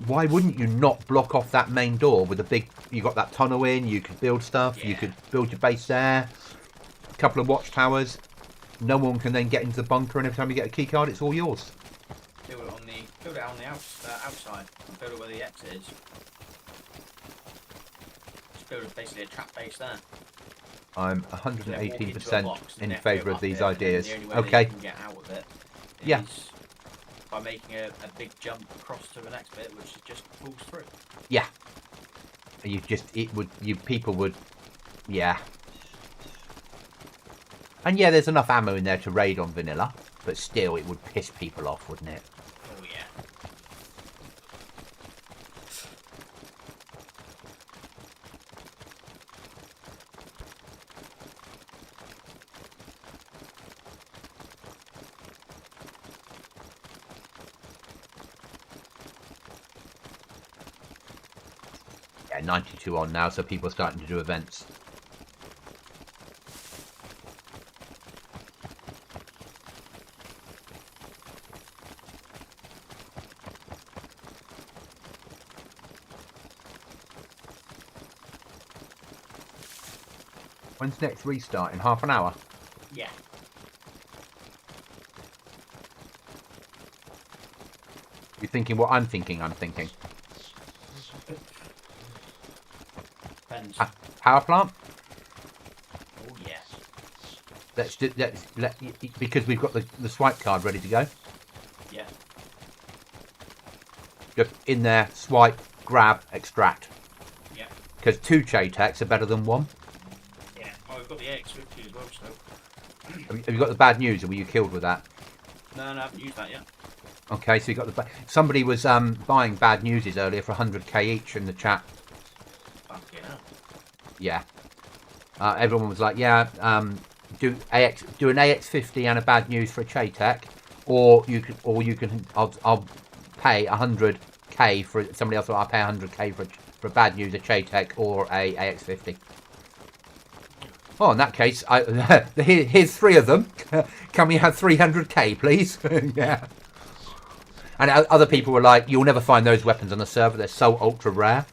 why wouldn't you not block off that main door with a big, you got that tunnel in, you could build stuff, you could build your base there, a couple of watchtowers, no one can then get into the bunker, and every time you get a key card, it's all yours. Build it on the outside, and build it where the exit is. Just build basically a trap base there. I'm 118% in favour of these ideas. The only way okay. you can get out of it is by making a big jump across to the next bit, which just pulls through. Yeah. People would, yeah. And yeah, there's enough ammo in there to raid on vanilla, but still, it would piss people off, wouldn't it? Oh yeah. Yeah, 92 on now, so people are starting to do events. When's next restart? In half an hour? Yeah. You're thinking what I'm thinking? I'm thinking. Depends. Power plant? Oh yeah. Because we've got the swipe card ready to go. Yeah. Just in there, swipe, grab, extract. Yeah. Because 2 Chayteks are better than 1. Yeah. Oh, we've got the AX50 as well, so. Have you got the bad news, or were you killed with that? No, I haven't used that yet. Okay, so you got the. Somebody was buying bad newses earlier for 100k each in the chat. Fucking hell. Yeah. Everyone was like, yeah, do an AX50 and a bad news for a Chaytek, or you can. I'll pay 100k for somebody else. I'll pay 100k for a bad news, a Chaytek or a AX50. Oh, in that case, here's 3 of them. Can we have 300k, please? Yeah. And other people were like, you'll never find those weapons on the server. They're so ultra rare.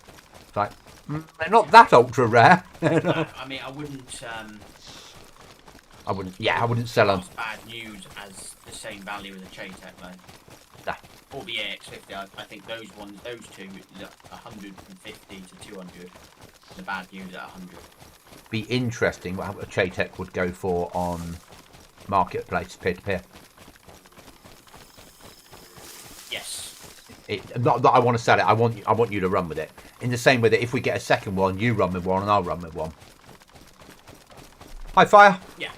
It's like, they're not that ultra rare. No, I mean, I wouldn't sell them. bad news as the same value as a Chaytek, though. Nah. Or the AX50, I think those two, 150 to 200. The bad news at 100. Be interesting what a Chaytek would go for on marketplace peer-to-peer. Yes. Not that I want to sell it. I want you to run with it. In the same way that if we get a second one, you run with one and I'll run with one. Hi, fire. Yeah.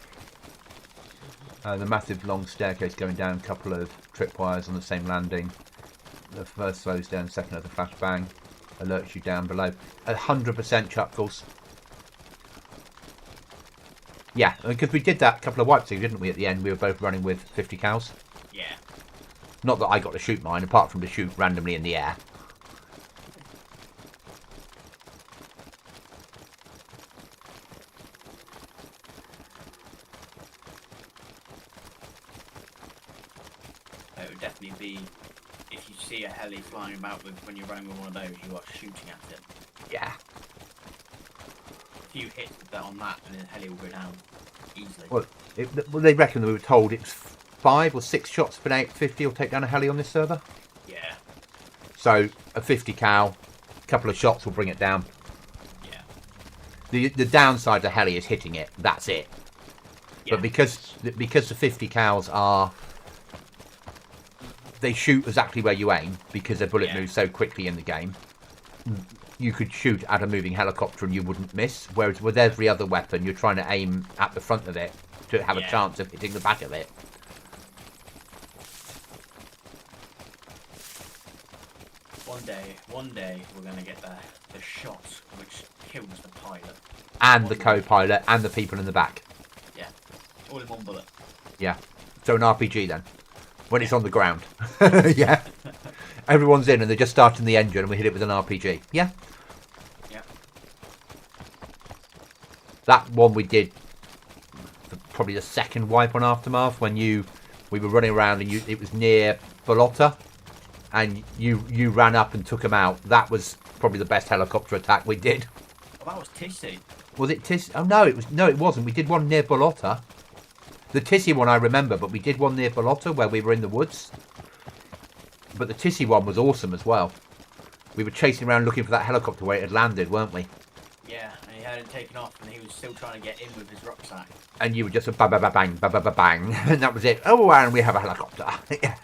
The massive long staircase going down, a couple of tripwires on the same landing. The first slows down, second has a flashbang. Alerts you down below. 100% chuckles. Yeah, because we did that couple of wipes ago, didn't we? At the end, we were both running with 50 cows. Yeah. Not that I got to shoot mine, apart from to shoot randomly in the air. It would definitely be, if you see a heli flying about when you're running with one of those, you are shooting at it. Yeah. few hits on that, and the heli will go down easily. Well, they reckon that we were told it's 5 or 6 shots per 850 will take down a heli on this server. Yeah. So a 50 cal, a couple of shots will bring it down. Yeah. The downside to heli is hitting it. That's it. Yeah. But because the 50 cals are, they shoot exactly where you aim because their bullet moves so quickly in the game. You could shoot at a moving helicopter and you wouldn't miss. Whereas with every other weapon, you're trying to aim at the front of it to have a chance of hitting the back of it. One day, we're going to get the shot which kills the pilot. And the co-pilot and the people in the back. Yeah. All in one bullet. Yeah. So an RPG then. When it's on the ground. Yeah. Everyone's in and they're just starting the engine and we hit it with an RPG. Yeah. Yeah. That one we did probably the second wipe on Aftermath when we were running around and it was near Bolota and you ran up and took them out. That was probably the best helicopter attack we did. Oh, that was Tissy. Was it Tissy? Oh no, it wasn't. We did one near Bolota. The Tissy one I remember, but we did one near Bolota where we were in the woods. But the Tissy one was awesome as well. We were chasing around looking for that helicopter where it had landed, weren't we? Yeah, and he hadn't taken off and he was still trying to get in with his rucksack. And you were just a ba-ba-ba-bang, ba-ba-ba-bang. And that was it. Oh, and we have a helicopter. Yeah.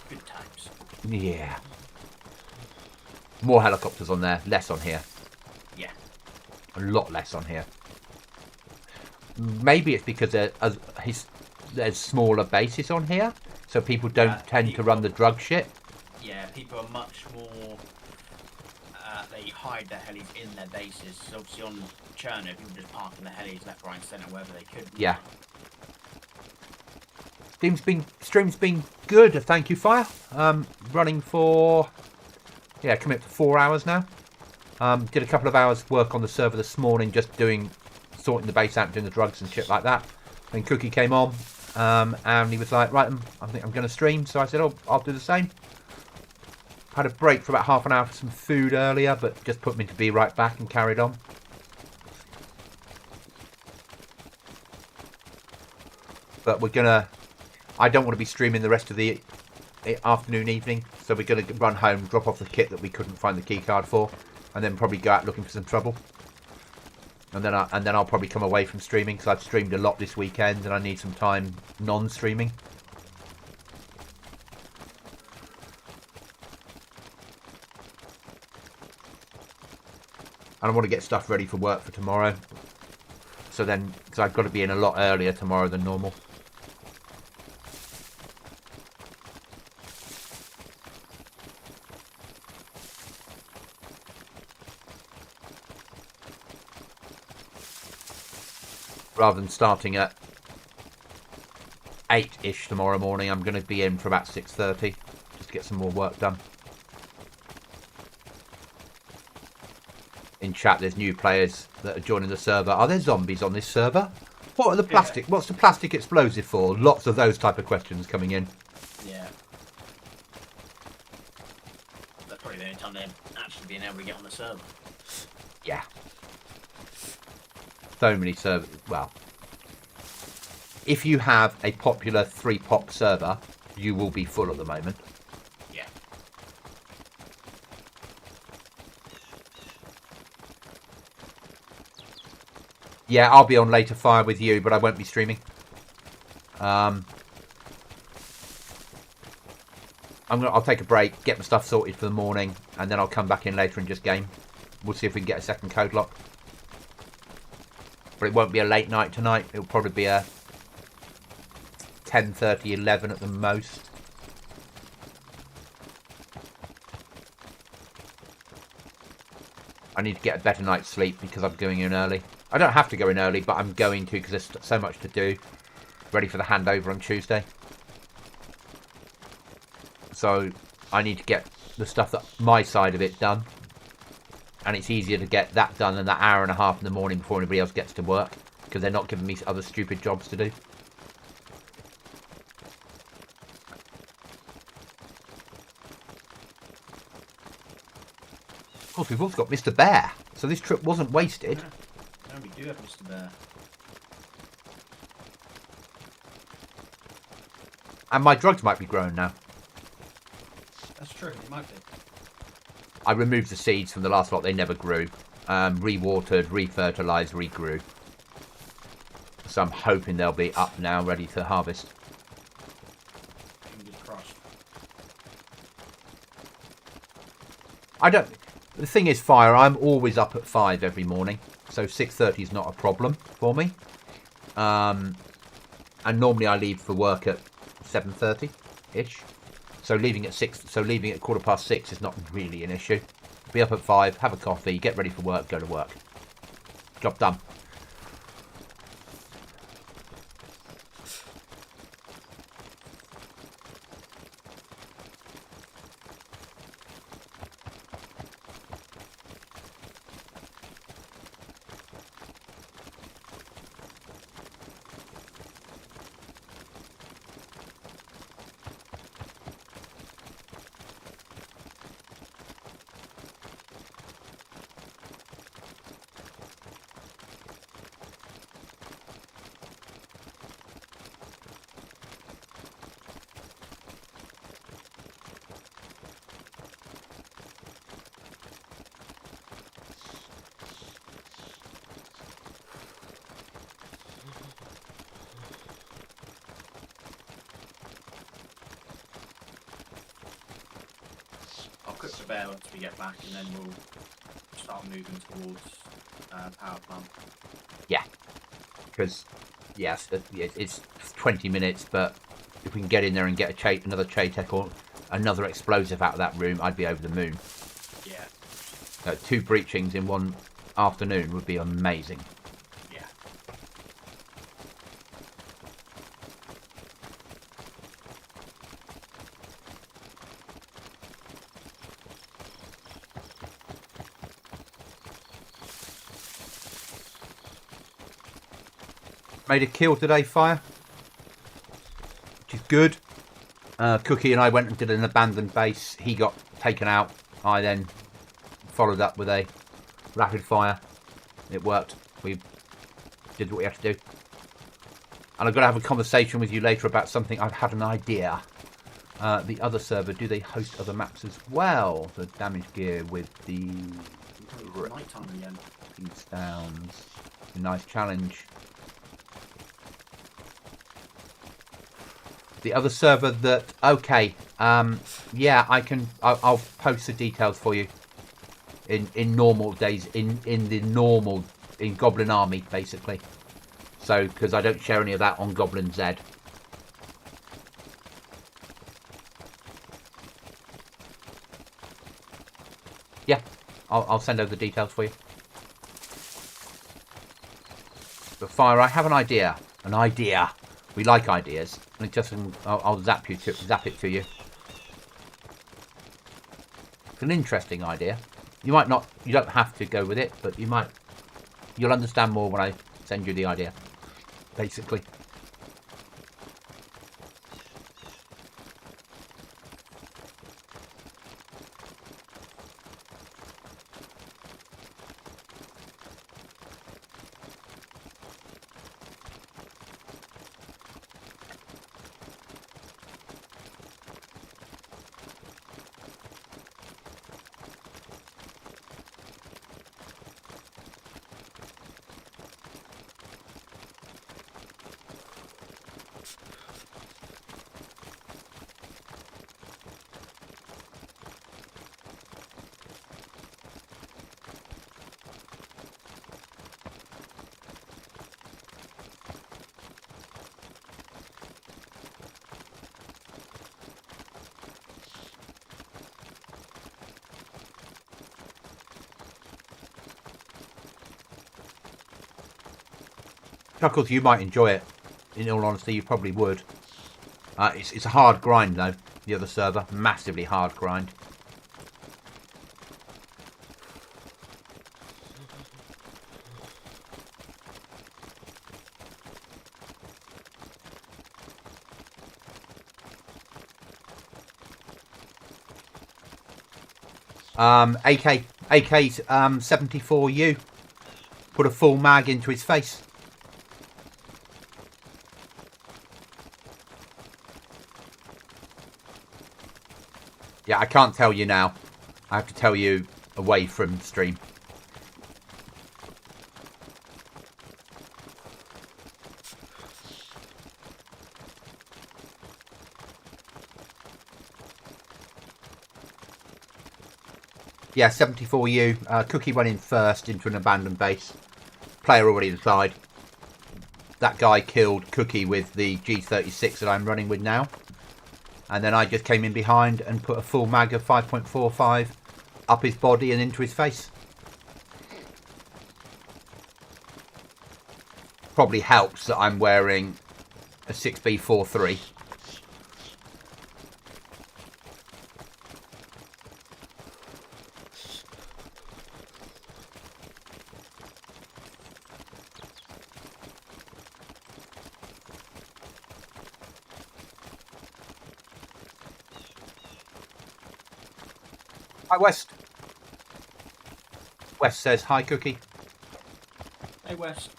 Good times. Yeah. More helicopters on there, less on here. Yeah. A lot less on here. Maybe it's because there's smaller bases on here, so people don't tend to run the drug shit. Yeah, people are much more. They hide their helis in their bases. So obviously on Cherno, people just park in the helis left, right, and centre wherever they could. Yeah. Stream's been good. Thank you, Fire. Running for coming up to 4 hours now. Did a couple of hours work on the server this morning, just sorting the base out, doing the drugs and shit like that. Then Cookie came on, and he was like, right, I think I'm going to stream. So I said, oh, I'll do the same. Had a break for about half an hour for some food earlier, but just put me to be right back and carried on. But I don't want to be streaming the rest of the afternoon, evening. So we're going to run home, drop off the kit that we couldn't find the key card for, and then probably go out looking for some trouble. And then I'll probably come away from streaming because I've streamed a lot this weekend and I need some time non-streaming. And I want to get stuff ready for work for tomorrow. So then, because I've got to be in a lot earlier tomorrow than normal. Rather than starting at 8-ish tomorrow morning, I'm going to be in for about 6:30 just to get some more work done. In chat, there's new players that are joining the server. Are there zombies on this server? What are the plastic? What's the plastic explosive for? Lots of those type of questions coming in. Yeah. That's probably the only time they're actually being able to get on the server. Yeah. So many servers. Well, if you have a popular 3-pop server, you will be full at the moment. Yeah. Yeah, I'll be on later Fire with you, but I won't be streaming. I'll take a break, get my stuff sorted for the morning, and then I'll come back in later and just game. We'll see if we can get a second code lock. But it won't be a late night tonight. It'll probably be a 10:30, 11 at the most. I need to get a better night's sleep because I'm going in early. I don't have to go in early, but I'm going to because there's so much to do. Ready for the handover on Tuesday. So I need to get the stuff that my side of it done. And it's easier to get that done in that hour and a half in the morning before anybody else gets to work. Because they're not giving me other stupid jobs to do. Of course, we've also got Mr. Bear. So this trip wasn't wasted. You have Mr. Bear. And my drugs might be growing now. That's true, it might be. I removed the seeds from the last lot. They never grew. Re-watered, re-fertilised, regrew. So I'm hoping they'll be up now, ready to harvest. Fingers crossed. The thing is, Fire, I'm always up at 5 every morning. So 6:30 is not a problem for me. And normally I leave for work at 7:30-ish. So leaving at 6:15 is not really an issue. Be up at 5, have a coffee, get ready for work, go to work. Job done. I'll cook the bear once we get back, and then we'll start moving towards power plant. Yeah. Because, yes, it's 20 minutes, but if we can get in there and get another Chaytek or another explosive out of that room, I'd be over the moon. Yeah. 2 breachings in one afternoon would be amazing. Yeah. Made a kill today, Fire, which is good. Cookie and I went and did an abandoned base. He got taken out. I then followed up with a rapid fire. It worked. We did what we had to do. And I've got to have a conversation with you later about something. I've had an idea. The other server, do they host other maps as well? The damage gear with the Nighttime again. These downs. Nice challenge. The other server that... Okay. Yeah, I'll post the details for you. In normal days. In Goblin Army, basically. So, because I don't share any of that on Goblin Z. Yeah. I'll send over the details for you. But Fire, I have an idea. An idea. We like ideas. And it just, I'll zap it to you. It's an interesting idea. You might not, you don't have to go with it, but you'll understand more when I send you the idea. Basically. Chuckles, you might enjoy it. In all honesty, you probably would. It's a hard grind, though. The other server. Massively hard grind. AK's 74U. put a full mag into his face. Yeah, I can't tell you now. I have to tell you away from stream. Yeah, 74U. Cookie went in first into an abandoned base. Player already inside. That guy killed Cookie with the G36 that I'm running with now. And then I just came in behind and put a full mag of 5.45 up his body and into his face. Probably helps that I'm wearing a 6B43. Hi, West. West says, hi, Cookie. Hey, West.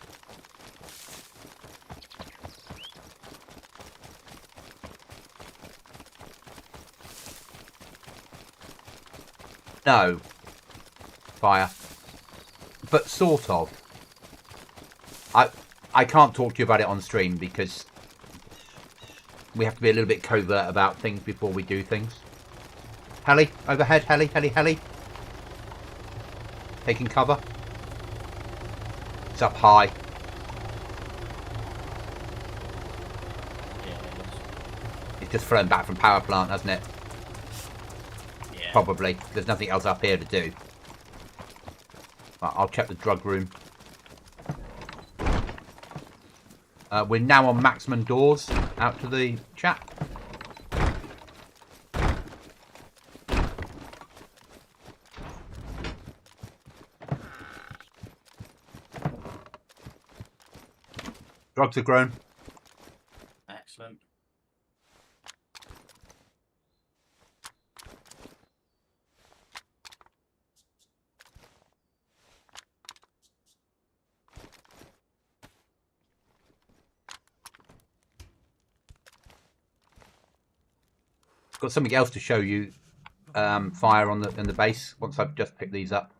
No. Fire. But sort of. I can't talk to you about it on stream because we have to be a little bit covert about things before we do things. Heli, overhead, heli, heli, heli. Taking cover. It's up high. Yeah, It's just flown back from power plant, hasn't it? yeah. Probably. There's nothing else up here to do. Right, I'll check the drug room. We're now on maximum doors. Out to the chat. Drugs are grown. Excellent. Got something else to show you. Fire on the base. Once I've just picked these up.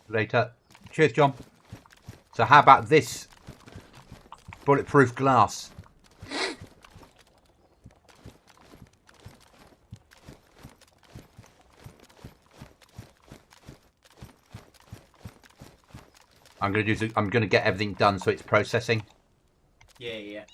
Later. Cheers, John. So how about this bulletproof glass? I'm gonna get everything done so it's processing. Yeah, yeah.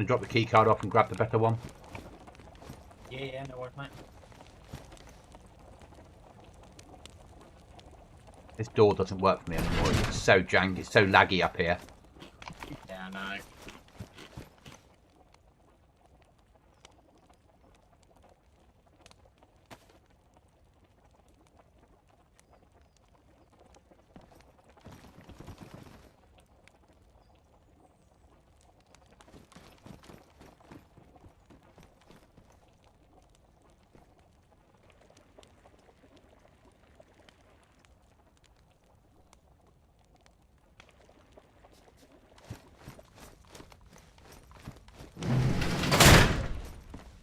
And drop the key card off and grab the better one. Yeah, no worries, mate. This door doesn't work for me anymore. It's so janky, it's so laggy up here. Yeah, I know.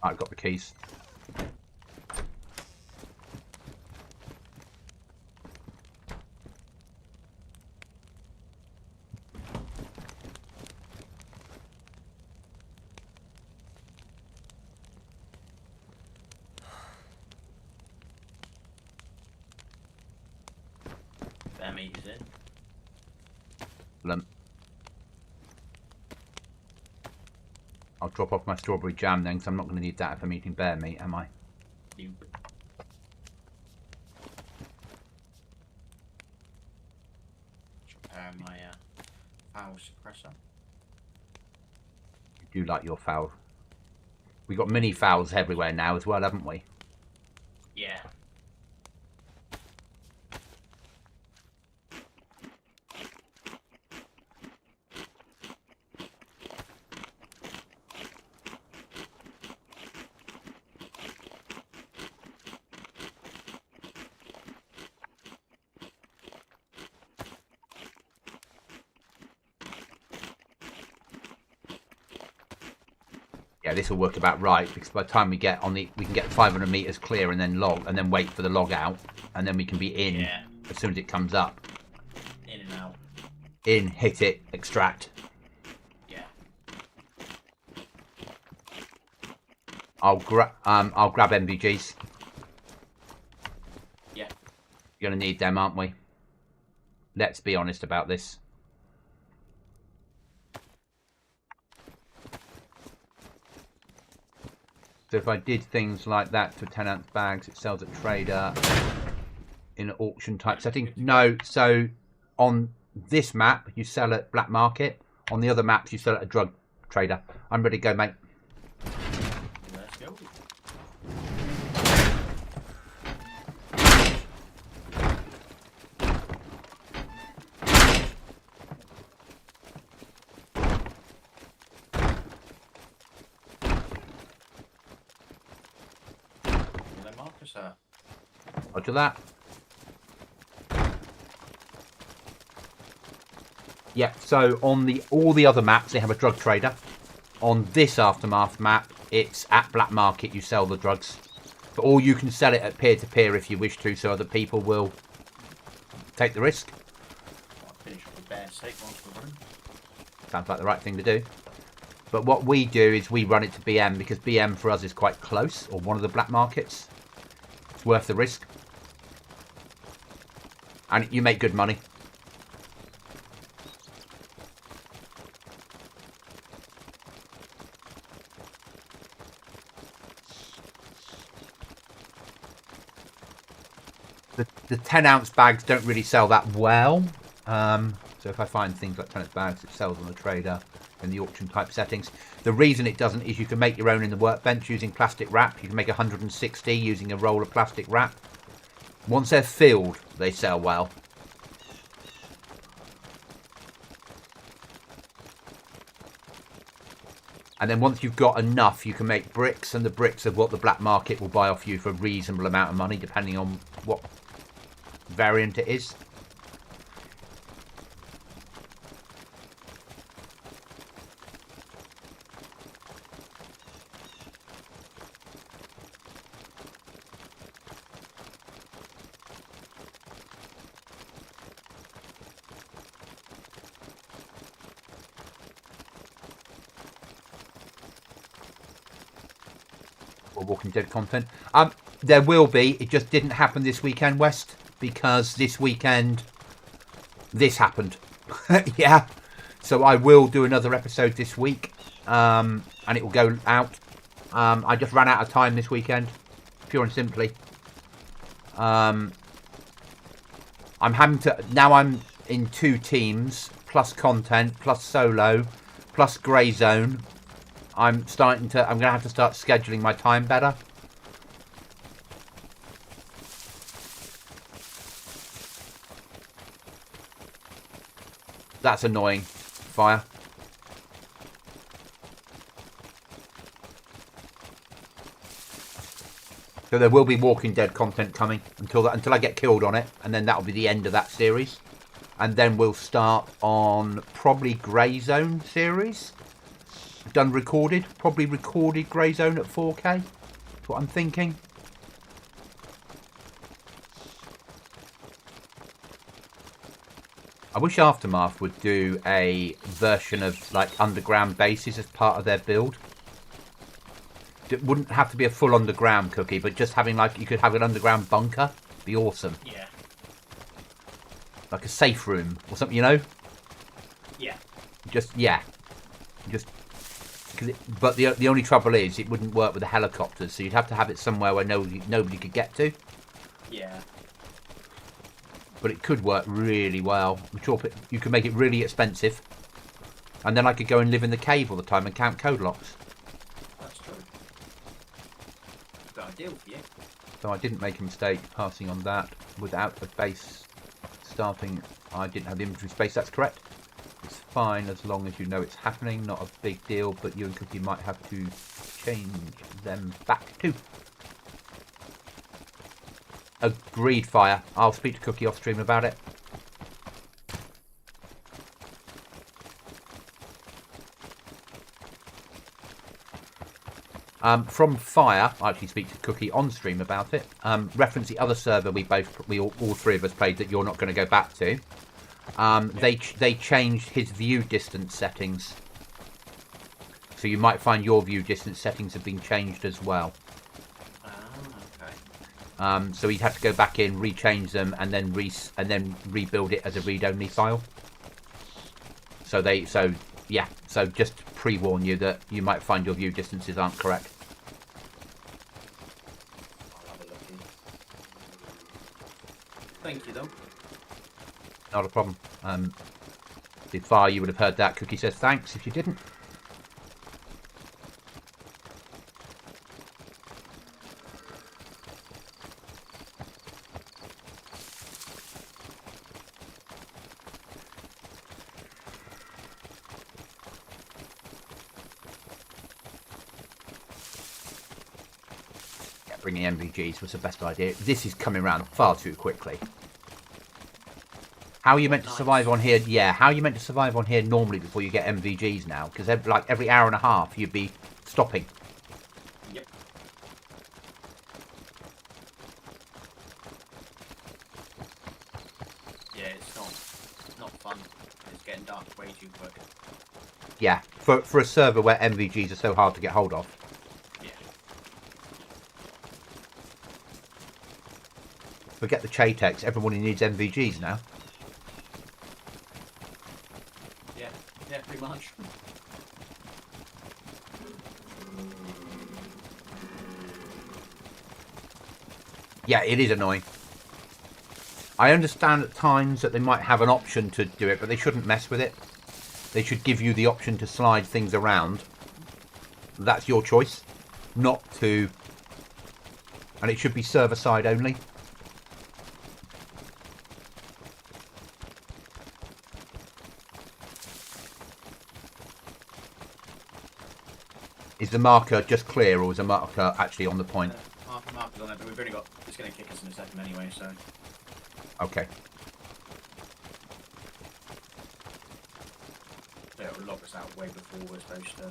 I've got the keys. Bear meat is in. Excellent. I'll drop off my strawberry jam then, because I'm not going to need that if I'm eating bear meat, am I? You. Prepare my foul suppressor. You do like your fowl. We got mini fowls everywhere now as well, haven't we? Yeah. Yeah, this will work about right, because by the time we get on we can get 500 meters clear and then log, and then wait for the log out, and then we can be in as soon as it comes up. In and out. In, hit it, extract. Yeah. I'll grab MVGs. Yeah. You're gonna need them, aren't we? Let's be honest about this. So if I did things like that for 10-ounce bags, it sells at trader in an auction type setting. No, so on this map you sell at black market. On the other maps you sell at a drug trader. I'm ready to go, mate. Let's go. Roger that. Yeah, so on all the other maps they have a drug trader. On this Aftermath map, it's at black market you sell the drugs. But or you can sell it at peer-to-peer if you wish to, so other people will take the risk. I'll finish with the bear steak once we're running. Sounds like the right thing to do. But what we do is we run it to BM, because BM for us is quite close, or one of the black markets. It's worth the risk. And you make good money. The 10-ounce bags don't really sell that well. So if I find things like 10-ounce bags, it sells on the trader in the auction type settings. The reason it doesn't is you can make your own in the workbench using plastic wrap. You can make 160 using a roll of plastic wrap. Once they're filled, they sell well. And then once you've got enough, you can make bricks, and the bricks are what the black market will buy off you for a reasonable amount of money, depending on what variant it is. Walking Dead content. There will be. It just didn't happen this weekend, West, because this weekend this happened. Yeah. So I will do another episode this week. and it will go out. I just ran out of time this weekend, pure and simply. I'm having to now. I'm in 2 teams plus content plus solo plus grey zone. I'm going to have to start scheduling my time better. That's annoying. Fire. So there will be Walking Dead content coming until I get killed on it, and then that'll be the end of that series. And then we'll start on probably Grey Zone series. Probably recorded Grey Zone at 4K. That's what I'm thinking. I wish Aftermath would do a version of like underground bases as part of their build. It wouldn't have to be a full underground cookie, but just having like you could have an underground bunker. Be awesome. Yeah. Like a safe room or something, you know? Yeah. Just but the only trouble is it wouldn't work with the helicopters, so you'd have to have it somewhere where nobody could get to. Yeah. But it could work really well. You could make it really expensive, and then I could go and live in the cave all the time and count code locks. That's true. Got a deal for you. So I didn't make a mistake passing on that without the base starting. I didn't have the inventory space. That's correct. It's fine as long as you know it's happening. Not a big deal, but you and Cookie might have to change them back too. Agreed, Fire. I'll speak to Cookie off stream about it. From Fire, I actually speak to Cookie on stream about it. Reference the other server all 3 of us played that you're not going to go back to. They changed his view distance settings, so you might find your view distance settings have been changed as well. So he'd have to go back in, rechange them, and then rebuild it as a read-only file. So just pre-warn you that you might find your view distances aren't correct. I'll have a look in. Thank you, though. Not a problem. If far you would have heard that. Cookie says thanks if you didn't. Bringing MVGs was the best idea. This is coming around far too quickly. How are you meant to survive on here? Yeah, how are you meant to survive on here normally before you get MVGs now? Because every hour and a half you'd be stopping. Yep. Yeah, it's not fun. It's getting dark way too quick. Yeah, for a server where MVGs are so hard to get hold of. Forget the Chatex, everybody needs MVGs now. Yeah, pretty much. Yeah, it is annoying. I understand at times that they might have an option to do it, but they shouldn't mess with it. They should give you the option to slide things around. That's your choice, not to... And it should be server side only. Is the marker just clear, or is the marker actually on the point? Half the marker's on it, but we've only got... It's going to kick us in a second anyway, so... Okay. Yeah, it'll lock us out way before we're supposed to...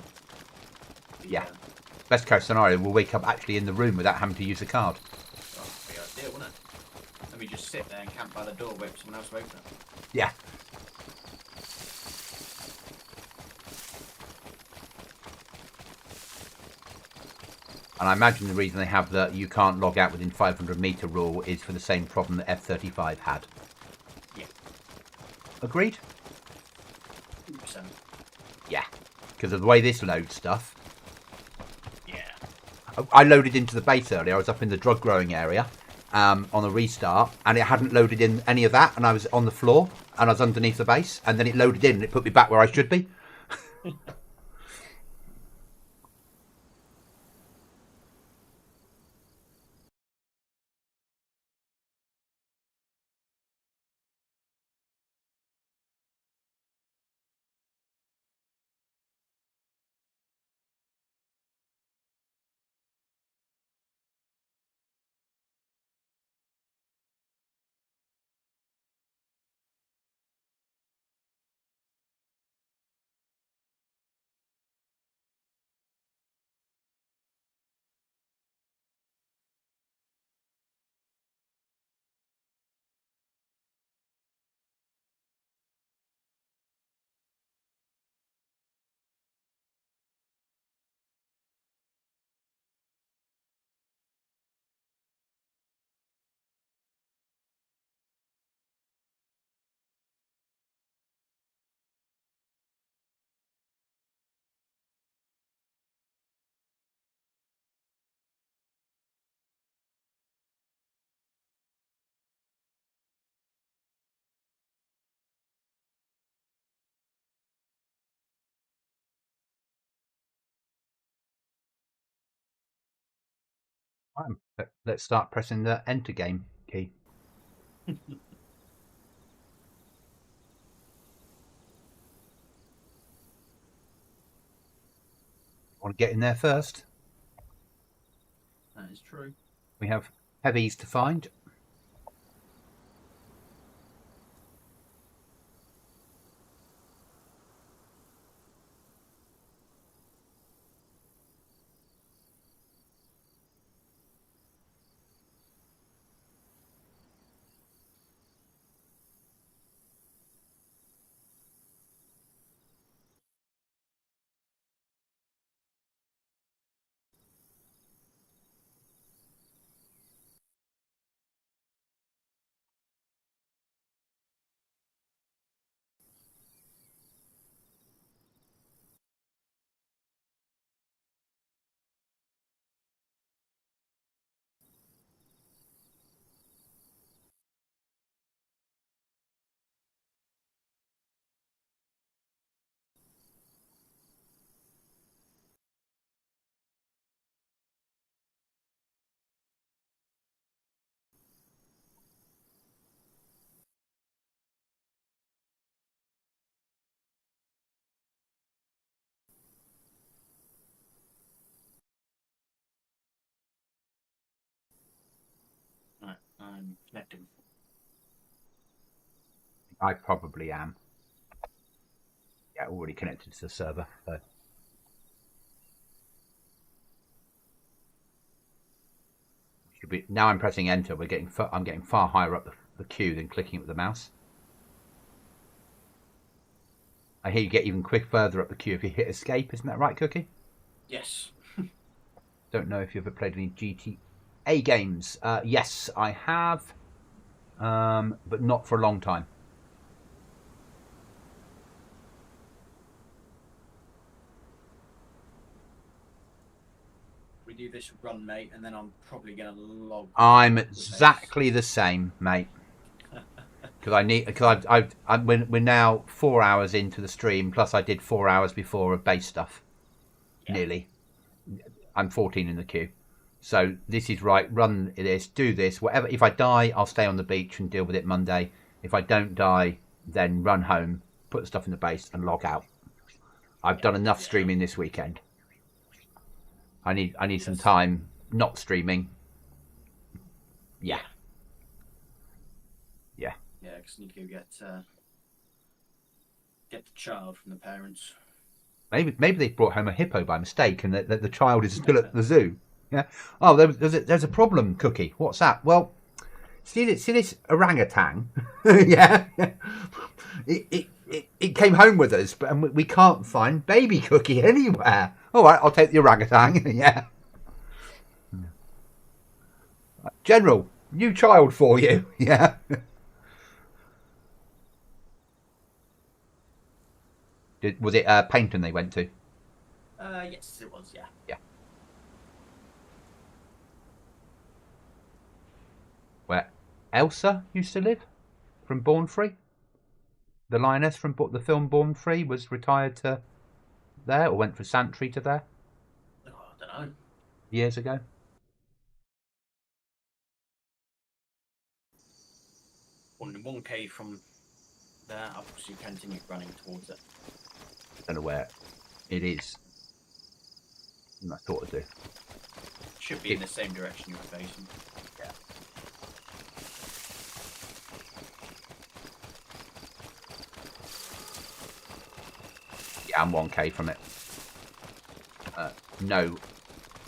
Yeah. Best case scenario, we'll wake up actually in the room without having to use the card. Oh, that'd be ideal, wouldn't it? And we just sit there and camp by the door, wait for someone else to open it. Yeah. And I imagine the reason they have the you can't log out within 500 metre rule is for the same problem that F-35 had. Yeah. Agreed? 100%. Yeah. because of the way this loads stuff. Yeah. I loaded into the base earlier. I was up in the drug growing area on a restart, and it hadn't loaded in any of that, and I was on the floor, and I was underneath the base, and then it loaded in, and it put me back where I should be. Let's start pressing the enter game key. Want to get in there first? That is true. We have heavies to find. Right, I'm connecting. I probably am. Yeah, already connected to the server. So. Should be, now I'm pressing enter. I'm getting far higher up the queue than clicking with the mouse. I hear you get even further up the queue if you hit escape. Isn't that right, Cookie? Yes. Don't know if you've ever played any GTA games. Yes, I have, but not for a long time. We do this run, mate, and then I'm probably going to log. I'm exactly the same, mate. Because we're now 4 hours into the stream. Plus, I did 4 hours before of base stuff. Yeah. Nearly. I'm 14 in the queue. So this is right. Run this. Do this. Whatever. If I die, I'll stay on the beach and deal with it Monday. If I don't die, then run home, put the stuff in the base, and log out. I've done enough streaming this weekend. I need some time not streaming. Yeah. Yeah. Yeah, because I need to go get the child from the parents. Maybe they brought home a hippo by mistake, and the child is still at the zoo. Yeah. Oh, there's a problem, Cookie. What's that? Well, see this orangutan? Yeah. It came home with us, but we can't find baby Cookie anywhere. All right, I'll take the orangutan. Yeah. General, new child for you. Yeah. Was it Paynton they went to? Yes, it was. Yeah. Yeah. Where Elsa used to live from Born Free. The lioness from the film Born Free was retired to there, or went for sanctuary to there. Oh, I don't know. Years ago. One K from there. I'll obviously continue running towards it. Don't know where it is. I thought I'd do. Should be in the same direction you were facing. Yeah. Yeah, I'm 1k from it. No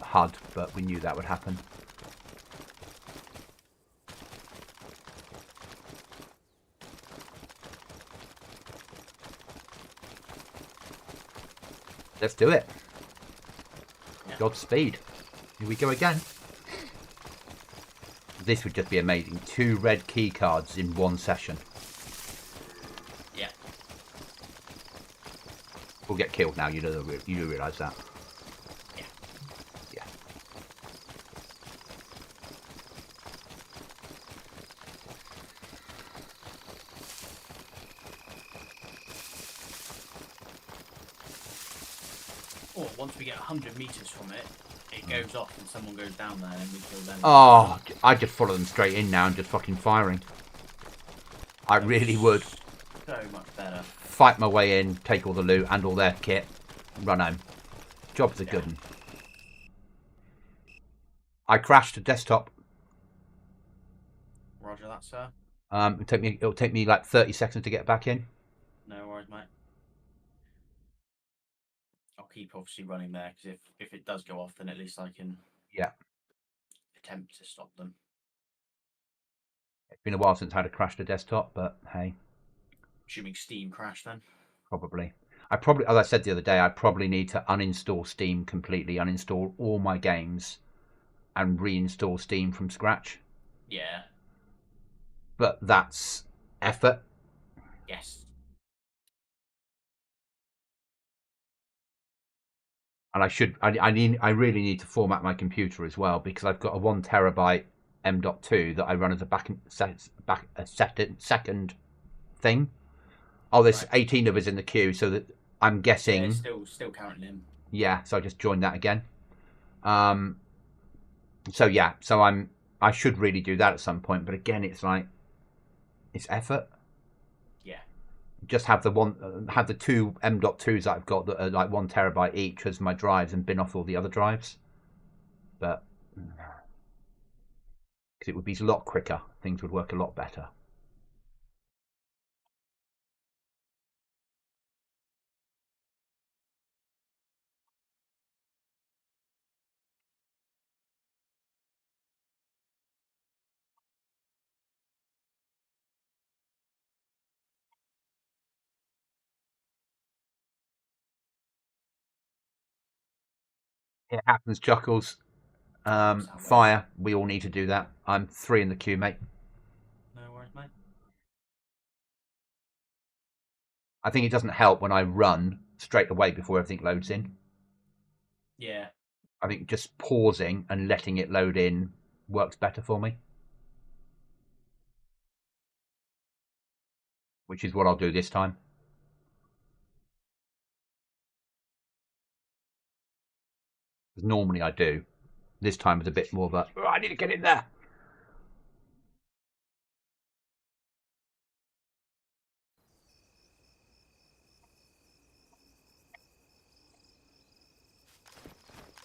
HUD, but we knew that would happen. Let's do it. Yeah. Godspeed. Here we go again. This would just be amazing. 2 red key cards in one session. Yeah. We'll get killed now. You do realise that. Yeah. Yeah. Or once we get 100 meters from it, it goes off and someone goes down there and we kill them. Oh, I'd just follow them straight in now and just fucking firing. I really would. So much better. Fight my way in, take all the loot and all their kit, run home. Job's a good one. I crashed a desktop. Roger that, sir. It'll take me like 30 seconds to get back in. No worries, mate. I'll keep obviously running there because if it does go off, then at least I can attempt to stop them. It's been a while since I had a crashed a desktop, but hey. Assuming Steam crashed then? Probably. As I said the other day, I probably need to uninstall Steam completely, uninstall all my games, and reinstall Steam from scratch. Yeah. But that's effort. Yes. And I really need to format my computer as well, because I've got a 1 terabyte M.2 that I run as a second thing. Oh, there's 18 of us in the queue, so that I'm guessing. Yeah, still counting in. Yeah, so I just joined that again. So yeah, I should really do that at some point, but again, it's like, it's effort. Yeah. Just have the 2 M.2s that I've got that are like 1 terabyte each as my drives, and bin off all the other drives. But because it would be a lot quicker, things would work a lot better. It happens, Chuckles. Fire. We all need to do that. I'm 3 in the queue, mate. No worries, mate. I think it doesn't help when I run straight away before everything loads in. Yeah. I think just pausing and letting it load in works better for me. Which is what I'll do this time. Because normally I do. This time it's a bit more of a, oh, I need to get in there.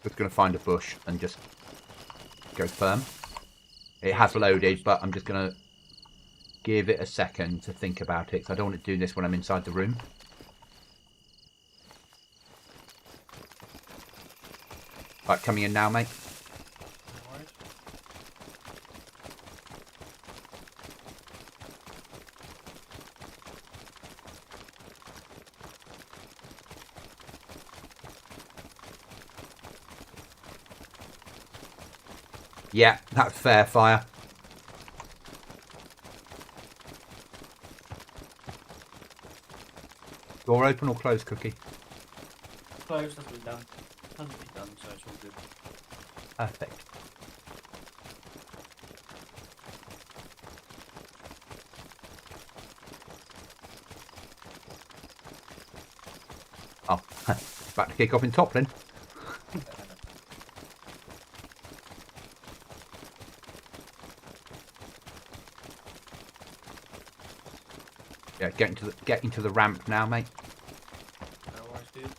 Just going to find a bush and just go firm. It has loaded, but I'm just going to give it a second to think about it, because I don't want to do this when I'm inside the room. Right, coming in now, mate. No worries. Yeah, that's fair fire. Door open or closed, Cookie? Close, that's been done. Hasn't been done, so it's all good. Perfect. Oh, about to kick off in Toplin. Yeah, get into the ramp now, mate. No worries, dude.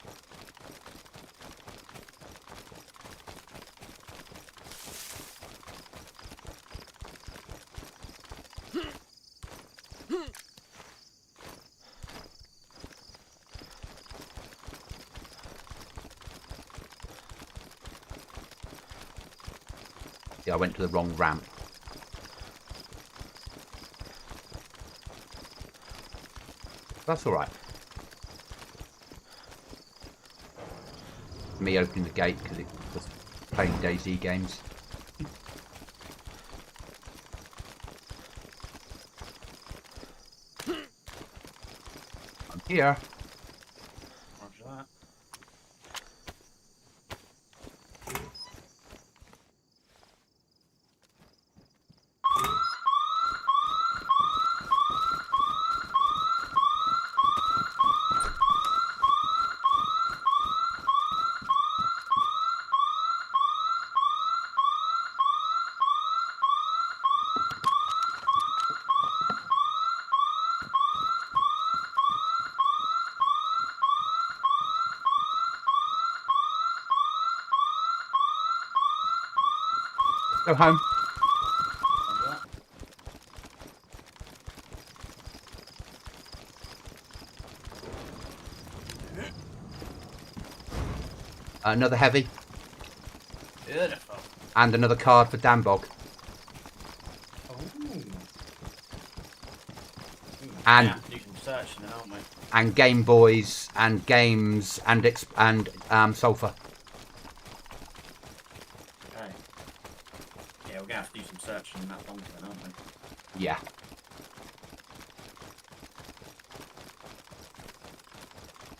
Yeah, I went to the wrong ramp. That's alright. Me opening the gate because it was playing Dayz games. I'm here. Roger that. Go home. Roger that. Another heavy. Beautiful. And another card for Dambog. Oh. And Yeah, do some searching then, aren't we? and Game Boys and games and sulfur. Okay. Yeah, we're gonna have to do some searching in that bunker then, aren't we? Yeah.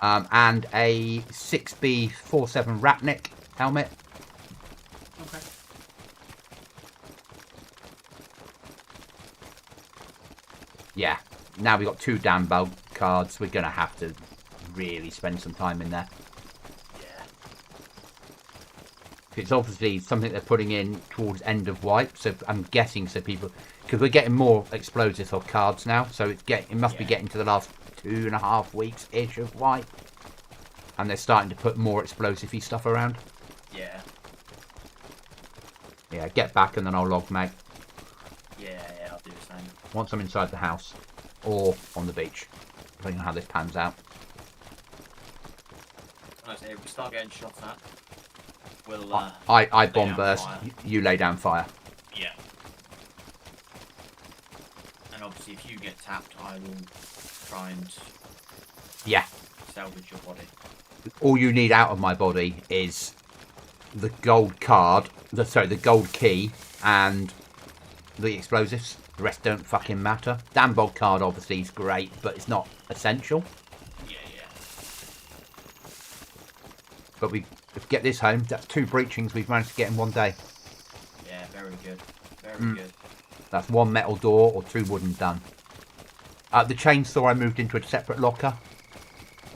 And a 6B47 Ratnik helmet. Okay. Yeah. Now we've got 2 Dambog cards. We're gonna have to really spend some time in there. Yeah. It's obviously something they're putting in towards end of wipe, so I'm guessing so people, because we're getting more explosives of cards now, so it must be getting to the last 2.5 weeks ish of wipe, and they're starting to put more explosive-y stuff around. Yeah. Yeah, get back and then I'll log, mate. Yeah, I'll do the same. Once I'm inside the house or on the beach, depending on how this pans out. Like I say, if we start getting shot at, we'll I lay bomb down burst. fire. You lay down fire. Yeah. And obviously, if you get tapped, I will try and Yeah. salvage your body. All you need out of my body is the gold card, the gold key, and the explosives. The rest don't fucking matter. Dambog card obviously is great, but it's not essential. Yeah. But if we get this home, that's 2 breachings we've managed to get in one day. Yeah, very good. Very good. That's 1 metal door or 2 wooden done. The chainsaw I moved into a separate locker.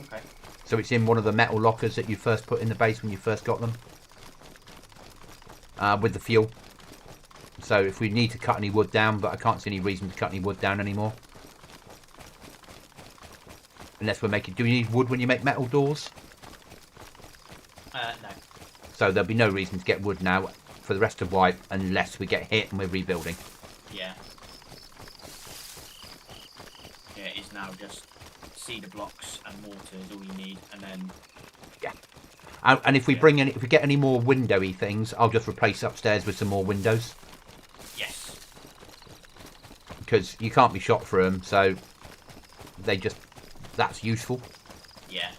Okay. So it's in one of the metal lockers that you first put in the base when you first got them. With the fuel. So if we need to cut any wood down, but I can't see any reason to cut any wood down anymore. Unless we're making... Do you need wood when you make metal doors? No. So there'll be no reason to get wood now for the rest of wipe unless we get hit and we're rebuilding. Yeah. Yeah, it is now just cedar blocks and mortar is all you need, and then... Yeah. And if we if we get any more windowy things, I'll just replace upstairs with some more windows. Yes. Because you can't be shot through them, so that's useful. Yeah.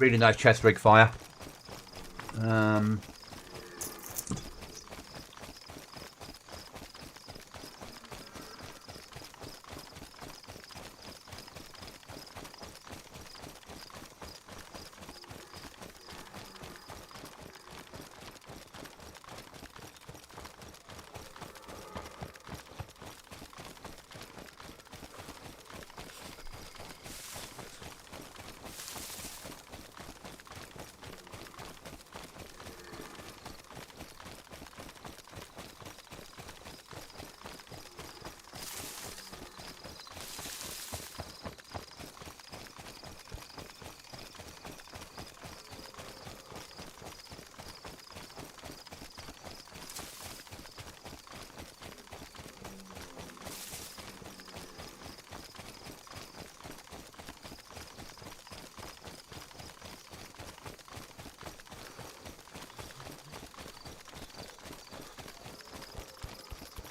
Really nice chest rig fire.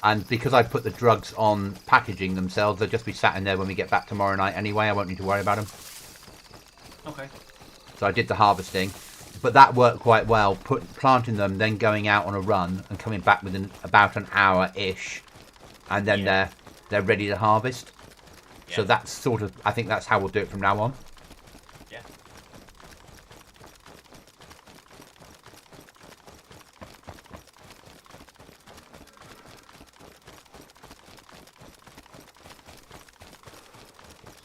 And because I put the drugs on packaging themselves, they'll just be sat in there when we get back tomorrow night anyway. I won't need to worry about them. Okay. So I did the harvesting. But that worked quite well. Planting them, then going out on a run and coming back within about an hour-ish. And then they're ready to harvest. Yeah. So that's sort of, I think that's how we'll do it from now on. Yeah.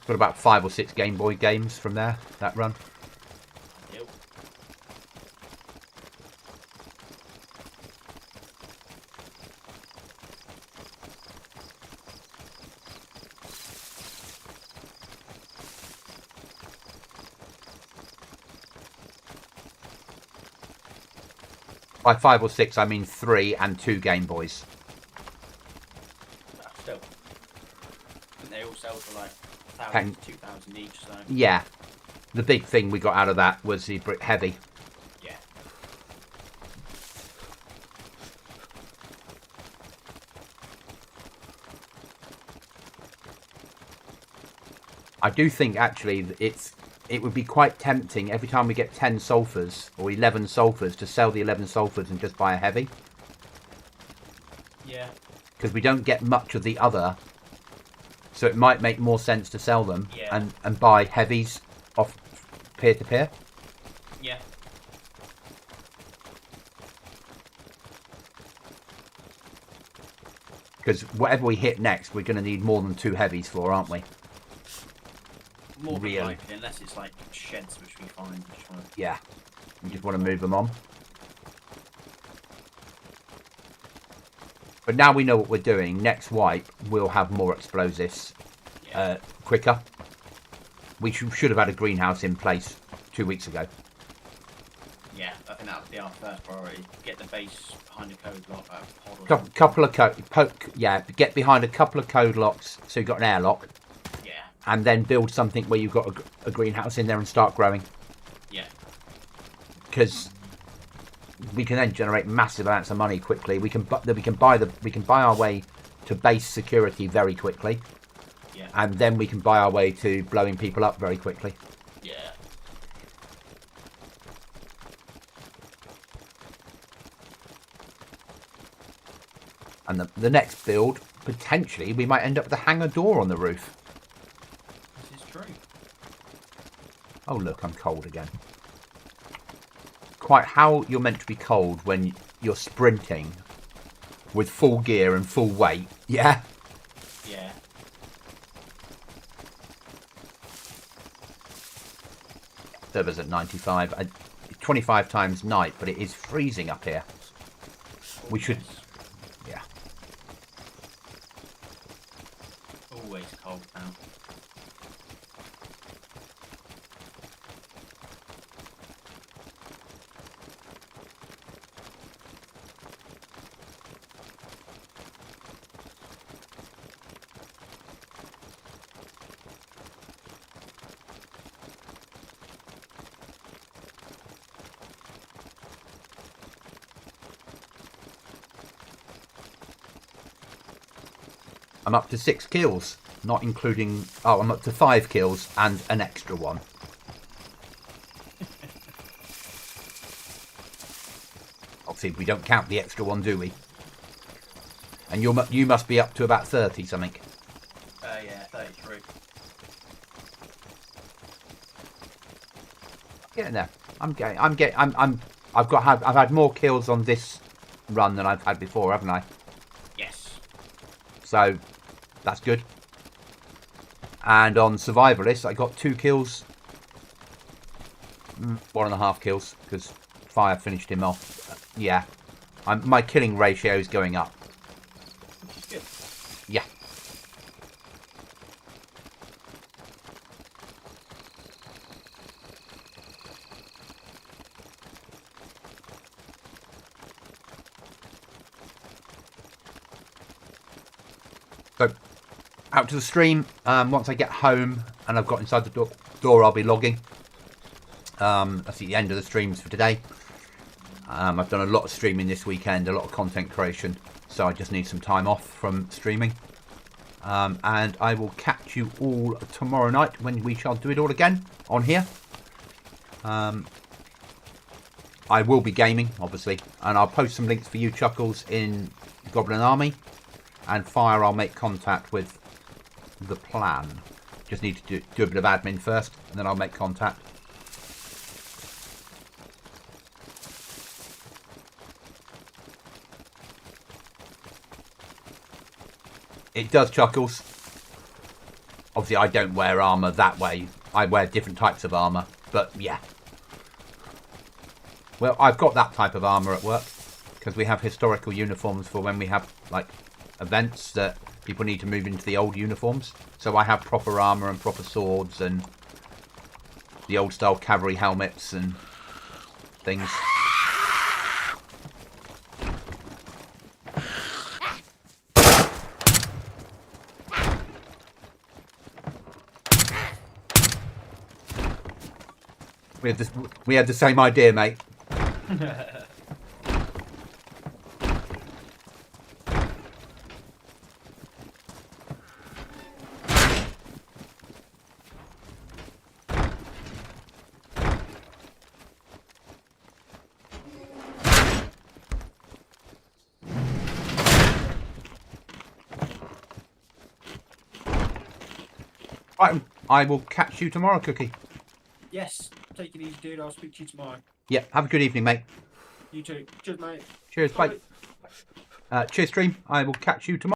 Got about 5 or 6 Game Boy games from there, that run. Yep. By 5 or 6, I mean 3 and 2 Game Boys. Still. And they all sell for like 1,000 to 2,000 each, so... Yeah. The big thing we got out of that was the brick heavy. Yeah. I do think, actually, it would be quite tempting every time we get 10 sulphurs or 11 sulphurs to sell the 11 sulphurs and just buy a heavy. Yeah. Because we don't get much of the other. So it might make more sense to sell them and buy heavies off peer-to-peer. Yeah. Because whatever we hit next, we're going to need more than 2 heavies for, aren't we? More than likely, unless it's like sheds which we find. Yeah. We just want to move them on. But now we know what we're doing. Next wipe, we'll have more explosives quicker. We should have had a greenhouse in place 2 weeks ago. Yeah, I think that would be our first priority. Get the base behind a code lock. Get behind a couple of code locks so you've got an airlock. Yeah. And then build something where you've got a greenhouse in there and start growing. Yeah. Because we can then generate massive amounts of money quickly. We can buy our way to base security very quickly. Yeah. And then we can buy our way to blowing people up very quickly. Yeah. And the next build, potentially, we might end up with a hangar door on the roof. This is true. Oh, look, I'm cold again. Quite how you're meant to be cold when you're sprinting with full gear and full weight, yeah? Yeah. Server's at 95. 25 times night, but it is freezing up here. We should... Yeah. Always cold now. I'm up to 6 kills, not including... Oh, I'm up to 5 kills and an extra one. obviously we don't count the extra one, do we? And you must be up to about 30 something. Yeah, 33. Getting there. I've had more kills on this run than I've had before, haven't I? Yes. So that's good. And on Survivalist, I got 2 kills. 1.5 kills because fire finished him off. Yeah, my killing ratio is going up. Which is good. Yeah. So, out to the stream. Once I get home and I've got inside the door, I'll be logging. That's the end of the streams for today. I've done a lot of streaming this weekend, a lot of content creation, so I just need some time off from streaming. And I will catch you all tomorrow night when we shall do it all again on here. I will be gaming, obviously, and I'll post some links for you, Chuckles, in Goblin Army. And Fire, I'll make contact with the plan. Just need to do a bit of admin first, and then I'll make contact. It does, Chuckles. Obviously, I don't wear armour that way. I wear different types of armour, but yeah. Well, I've got that type of armour at work, because we have historical uniforms for when we have, like, events that people need to move into the old uniforms. So I have proper armour and proper swords and the old style cavalry helmets and things. We had the same idea, mate. Right, I will catch you tomorrow, Cookie. Yes. Take it easy, dude. I'll speak to you tomorrow. Yeah, have a good evening, mate. You too. Cheers, mate. Cheers, bye. Cheers, stream. I will catch you tomorrow.